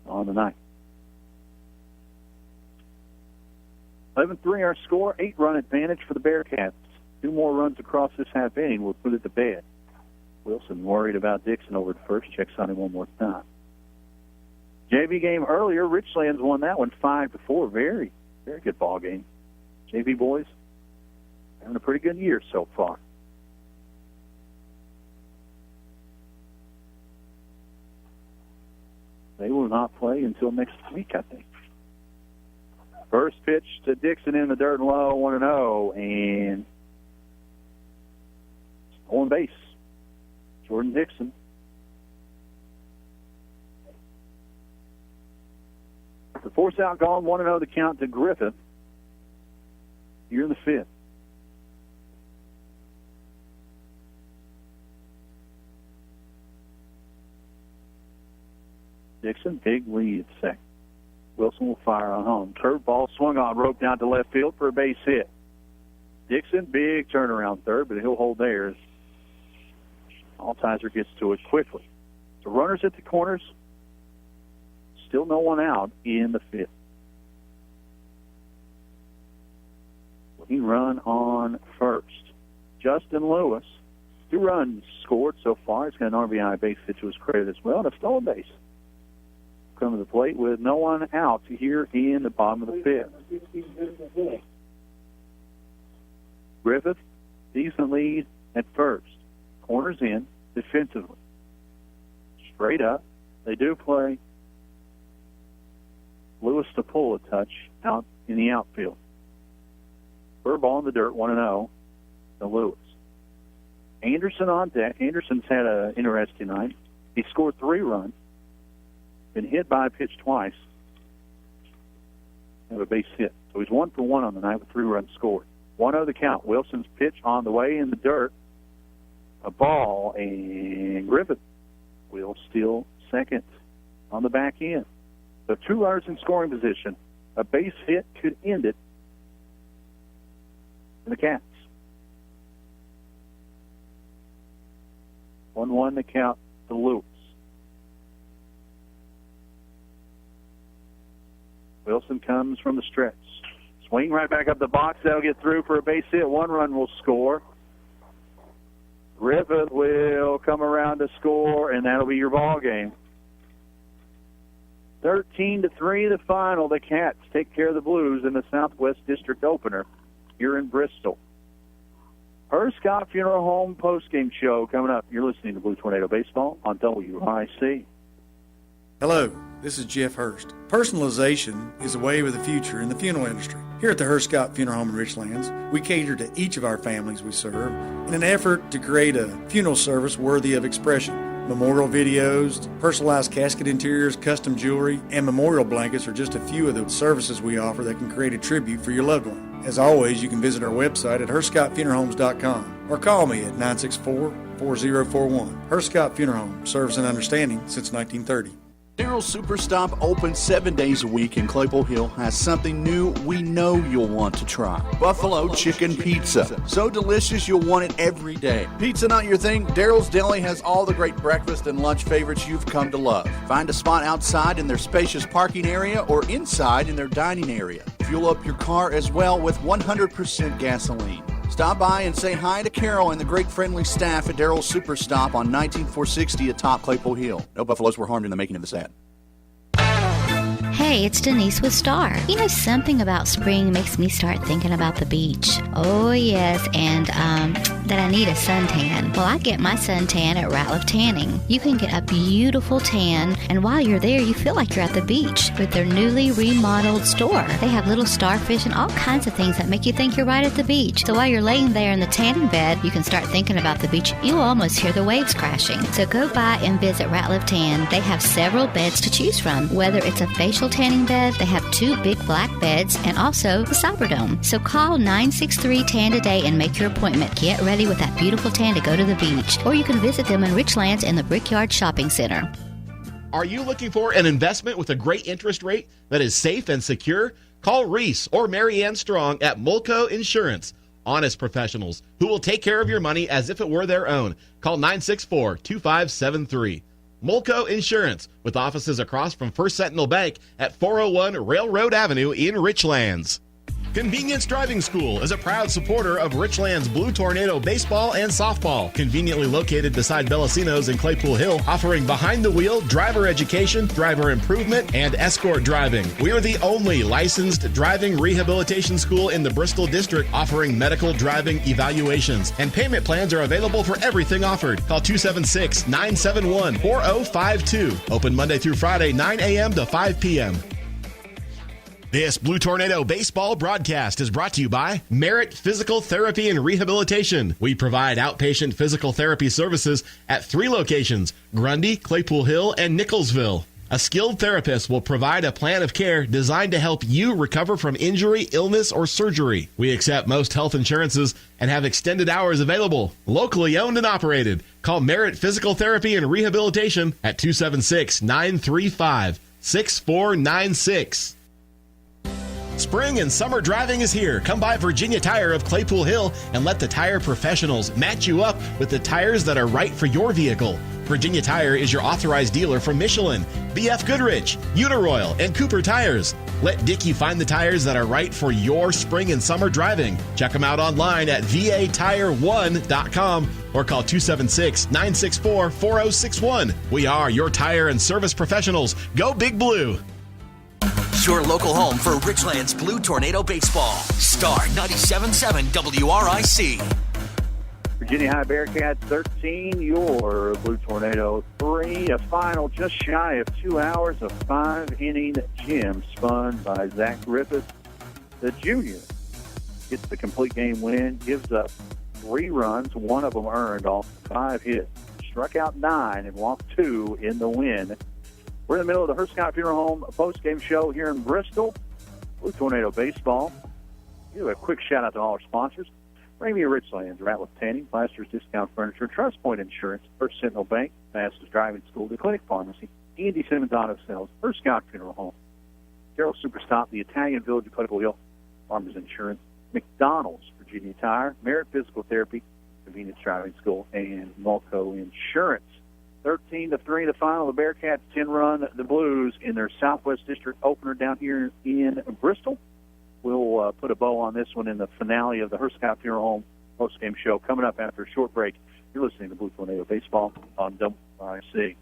on the night. 11-3 our score, 8-run advantage for the Bearcats. 2 more runs across this half inning will put it to bed. Wilson worried about Dixon over at first, checks on him one more time. JV game earlier, Richlands won that one 5-4. Very, very good ball game. JV boys having a pretty good year so far. they will not play until next week, I think. First pitch to Dixon in the dirt and low, 1-0, and on base, Jordan Dixon. The force out gone, 1-0 the count to Griffith here in the fifth. Dixon, big lead second. Wilson will fire on home. Curveball swung on, roped down to left field for a base hit. Dixon, big turnaround third, but he'll hold theirs. Altizer gets to it quickly. The runners at the corners. Still no one out in the fifth. He run on first. Justin Lewis, 2 runs scored so far. He's got an RBI base hit to his credit as well, and a stolen base. Come to the plate with no one out here in the bottom of the fifth. Griffith, decent lead at first. Corners in defensively. Straight up. They do play Lewis to pull a touch out in the outfield. Curveball in the dirt, 1-0 to Lewis. Anderson on deck. Anderson's had an interesting night. He scored 3 runs. Been hit by a pitch twice. Have a base hit. So he's 1 for 1 on the night with 3 runs scored. 1-0 the count. Wilson's pitch on the way in the dirt. A ball, and Griffith will steal second on the back end. So 2 runners in scoring position. A base hit could end it for the Cats. 1-1 the count to Lewis. Wilson comes from the stretch. Swing right back up the box. That'll get through for a base hit. 1 run will score. Griffith will come around to score, and that'll be your ball game. 13-3 the final. The Cats take care of the Blues in the Southwest District opener here in Bristol. Scott Funeral Home postgame show coming up. You're listening to Blue Tornado Baseball on WIC. Hello, this is Jeff Hurst. Personalization is a wave of the future in the funeral industry. Here at the Scott Funeral Home in Richlands, we cater to each of our families we serve in an effort to create a funeral service worthy of expression. Memorial videos, personalized casket interiors, custom jewelry, and memorial blankets are just a few of the services we offer that can create a tribute for your loved one. As always, you can visit our website at herscottfuneralhomes.com or call me at 964-4041. Herscott Funeral Home, service and understanding since 1930. Daryl's Superstop, open 7 days a week in Claypool Hill, has something new we know you'll want to try. Buffalo Chicken Pizza. So delicious you'll want it every day. Pizza not your thing? Daryl's Deli has all the great breakfast and lunch favorites you've come to love. Find a spot outside in their spacious parking area or inside in their dining area. Fuel up your car as well with 100% gasoline. Stop by and say hi to Carol and the great friendly staff at Daryl's Superstop on 19460 atop Claypool Hill. No buffaloes were harmed in the making of this ad. Hey, it's Denise with Star. You know, something about spring makes me start thinking about the beach. Oh, yes, and that I need a suntan. Well, I get my suntan at Ratliff Tanning. You can get a beautiful tan, and while you're there, you feel like you're at the beach with their newly remodeled store. They have little starfish and all kinds of things that make you think you're right at the beach. So while you're laying there in the tanning bed, you can start thinking about the beach. You'll almost hear the waves crashing. So go by and visit Ratliff Tan. They have several beds to choose from. Whether it's a facial tanning bed, they have 2 big black beds, and also the Cyber Dome. So call 963-TAN today and make your appointment. Get ready with that beautiful tan to go to the beach. Or you can visit them in Richlands in the Brickyard Shopping Center. Are you looking for an investment with a great interest rate that is safe and secure? Call Reese or Mary Ann Strong at Mulco Insurance. Honest professionals who will take care of your money as if it were their own. Call 964-2573. Mulco Insurance, with offices across from First Sentinel Bank at 401 Railroad Avenue in Richlands. Convenience Driving School is a proud supporter of Richlands Blue Tornado baseball and softball. Conveniently located beside Bellacino's in Claypool Hill, offering behind-the-wheel driver education, driver improvement, and escort driving. We are the only licensed driving rehabilitation school in the Bristol district offering medical driving evaluations. And payment plans are available for everything offered. Call 276-971-4052. Open Monday through Friday, 9 a.m. to 5 p.m. This Blue Tornado baseball broadcast is brought to you by Merit Physical Therapy and Rehabilitation. We provide outpatient physical therapy services at 3 locations, Grundy, Claypool Hill, and Nicholsville. A skilled therapist will provide a plan of care designed to help you recover from injury, illness, or surgery. We accept most health insurances and have extended hours available. Locally owned and operated. Call Merit Physical Therapy and Rehabilitation at 276-935-6496. Spring and summer driving is here. Come by Virginia Tire of Claypool Hill and let the tire professionals match you up with the tires that are right for your vehicle. Virginia Tire is your authorized dealer from Michelin, BF Goodrich, Uniroyal, and Cooper Tires. Let Dickie find the tires that are right for your spring and summer driving. Check them out online at vatire1.com or call 276-964-4061. We are your tire and service professionals. Go Big Blue. Your local home for Richlands Blue Tornado Baseball. Star 97.7 WRIC. Virginia High Bearcats 13, your Blue Tornado 3. A final just shy of 2 hours, a 5-inning gem spun by Zach Griffith. The junior gets the complete game win, gives up 3 runs, 1 of them earned off 5 hits. Struck out 9 and walked 2 in the win. We're in the middle of the Scott Funeral Home post-game show here in Bristol. Blue Tornado Baseball. Give a quick shout-out to all our sponsors. Ramey Richlands, Ratliff Tanning, Plasters Discount Furniture, Trust Point Insurance, First Sentinel Bank, Fastest Driving School, The Clinic Pharmacy, E&D Simmons Auto Sales, Scott Funeral Home, Carroll Superstop, the Italian Village of Claypool Hill, Farmers Insurance, McDonald's, Virginia Tire, Merit Physical Therapy, Convenience Driving School, and Mulco Insurance. 13-3 the final. The Bearcats 10-run the Blues in their Southwest District opener down here in Bristol. We'll put a bow on this one in the finale of the Scott Funeral Home post-game show coming up after a short break. You're listening to Blue Tornado Baseball on WRIC.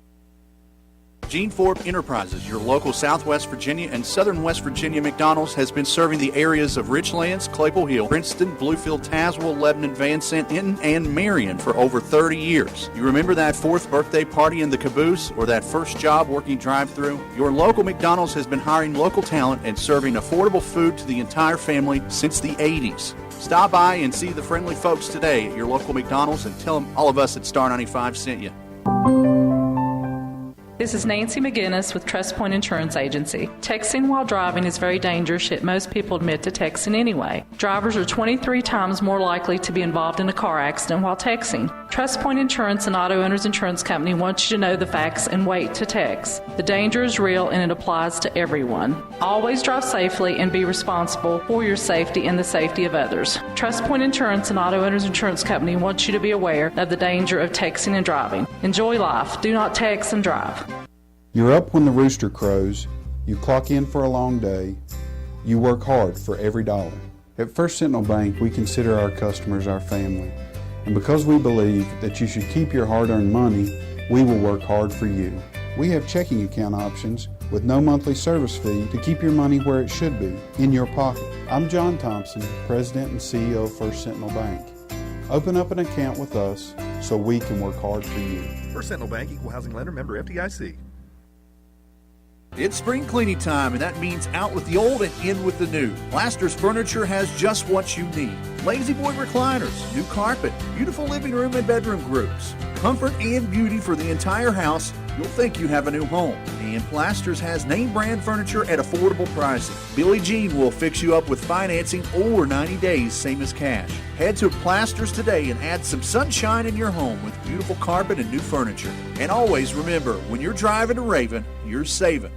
Gene Forbes Enterprises, your local Southwest Virginia and Southern West Virginia McDonald's, has been serving the areas of Richlands, Claypool Hill, Princeton, Bluefield, Tazewell, Lebanon, Van Sant, Hinton, and Marion for over 30 years. You remember that 4th birthday party in the caboose or that first job working drive-thru? Your local McDonald's has been hiring local talent and serving affordable food to the entire family since the 80s. Stop by and see the friendly folks today at your local McDonald's and tell them all of us at Star 95 sent you. This is Nancy McGinnis with Trust Point Insurance Agency. Texting while driving is very dangerous, yet most people admit to texting anyway. Drivers are 23 times more likely to be involved in a car accident while texting. Trust Point Insurance and Auto Owners Insurance Company wants you to know the facts and wait to text. The danger is real and it applies to everyone. Always drive safely and be responsible for your safety and the safety of others. Trust Point Insurance and Auto Owners Insurance Company wants you to be aware of the danger of texting and driving. Enjoy life. Do not text and drive. You're up when the rooster crows, you clock in for a long day, you work hard for every dollar. At First Sentinel Bank, we consider our customers our family. And because we believe that you should keep your hard-earned money, we will work hard for you. We have checking account options with no monthly service fee to keep your money where it should be, in your pocket. I'm John Thompson, President and CEO of First Sentinel Bank. Open up an account with us so we can work hard for you. First Sentinel Bank, Equal Housing Lender, member FDIC. It's spring cleaning time, and that means out with the old and in with the new. Plasters Furniture has just what you need. Lazy Boy recliners, new carpet, beautiful living room and bedroom groups. Comfort and beauty for the entire house. You'll think you have a new home. And Plasters has name brand furniture at affordable pricing. Billie Jean will fix you up with financing or 90 days, same as cash. Head to Plasters today and add some sunshine in your home with beautiful carpet and new furniture. And always remember, when you're driving to Raven, you're saving.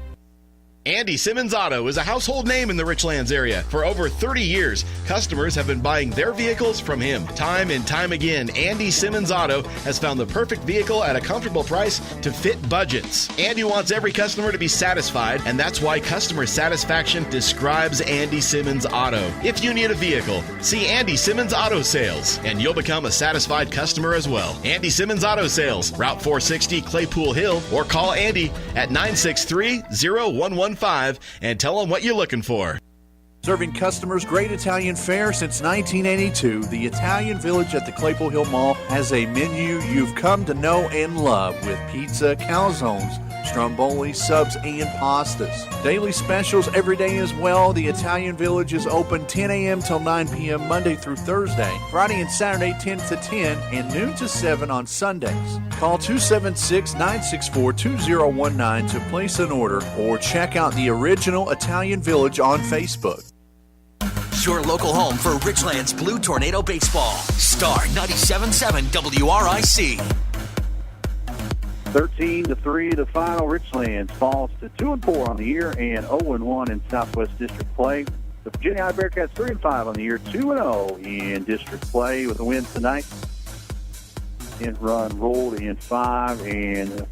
Andy Simmons Auto is a household name in the Richlands area. For over 30 years, customers have been buying their vehicles from him. Time and time again, Andy Simmons Auto has found the perfect vehicle at a comfortable price to fit budgets. Andy wants every customer to be satisfied, and that's why customer satisfaction describes Andy Simmons Auto. If you need a vehicle, see Andy Simmons Auto Sales, and you'll become a satisfied customer as well. Andy Simmons Auto Sales, Route 460, Claypool Hill, or call Andy at 963-0115 and tell them what you're looking for. Serving customers great Italian fare since 1982, the Italian Village at the Claypool Hill Mall has a menu you've come to know and love with pizza, calzones, stromboli, subs, and pastas. Daily specials every day as well. The Italian Village is open 10 a.m. till 9 p.m. Monday through Thursday, Friday and Saturday 10 to 10, and noon to 7 on Sundays. Call 276-964-2019 to place an order or check out the original Italian Village on Facebook. Your local home for Richlands Blue Tornado Baseball. Star 97.7 WRIC. 13-3, the final. Richlands falls to 2-4 on the year and 0-1 in Southwest District play. The Virginia High Bearcats 3-5 on the year, 2-0 in district play with a win tonight. In run rolled in 5, and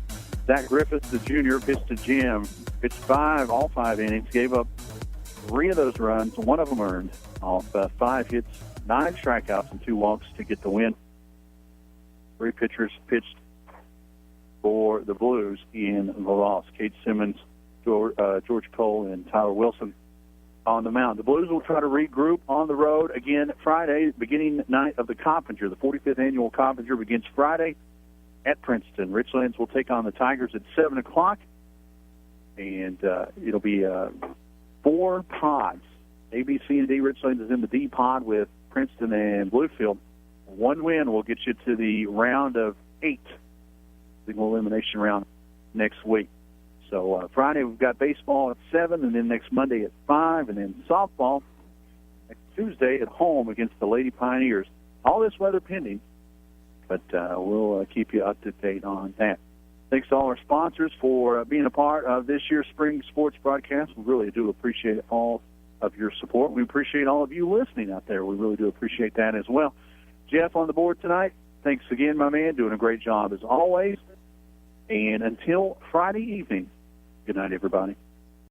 Zach Griffith, the junior, pitched to Jim. Pitched 5, all 5 innings, gave up 3 of those runs, 1 of them earned off 5 hits, 9 strikeouts, and 2 walks to get the win. 3 pitchers pitched for the Blues in the loss. Kate Simmons, George Cole, and Tyler Wilson on the mound. The Blues will try to regroup on the road again Friday, beginning night of the Coppinger. The 45th annual Coppinger begins Friday at Princeton. Richlands will take on the Tigers at 7 o'clock, and it'll be 4 pods. A, B, C, and D. Richlands is in the D pod with Princeton and Bluefield. 1 win will get you to the round of 8, single elimination round next week. So Friday we've got baseball at 7, and then next Monday at 5, and then softball next Tuesday at home against the Lady Pioneers. All this weather pending, but we'll keep you up to date on that. Thanks to all our sponsors for being a part of this year's spring sports broadcast. We really do appreciate all of your support. We appreciate all of you listening out there. We really do appreciate that as well. Jeff on the board tonight, thanks again, my man. Doing a great job as always. And until Friday evening, good night, everybody.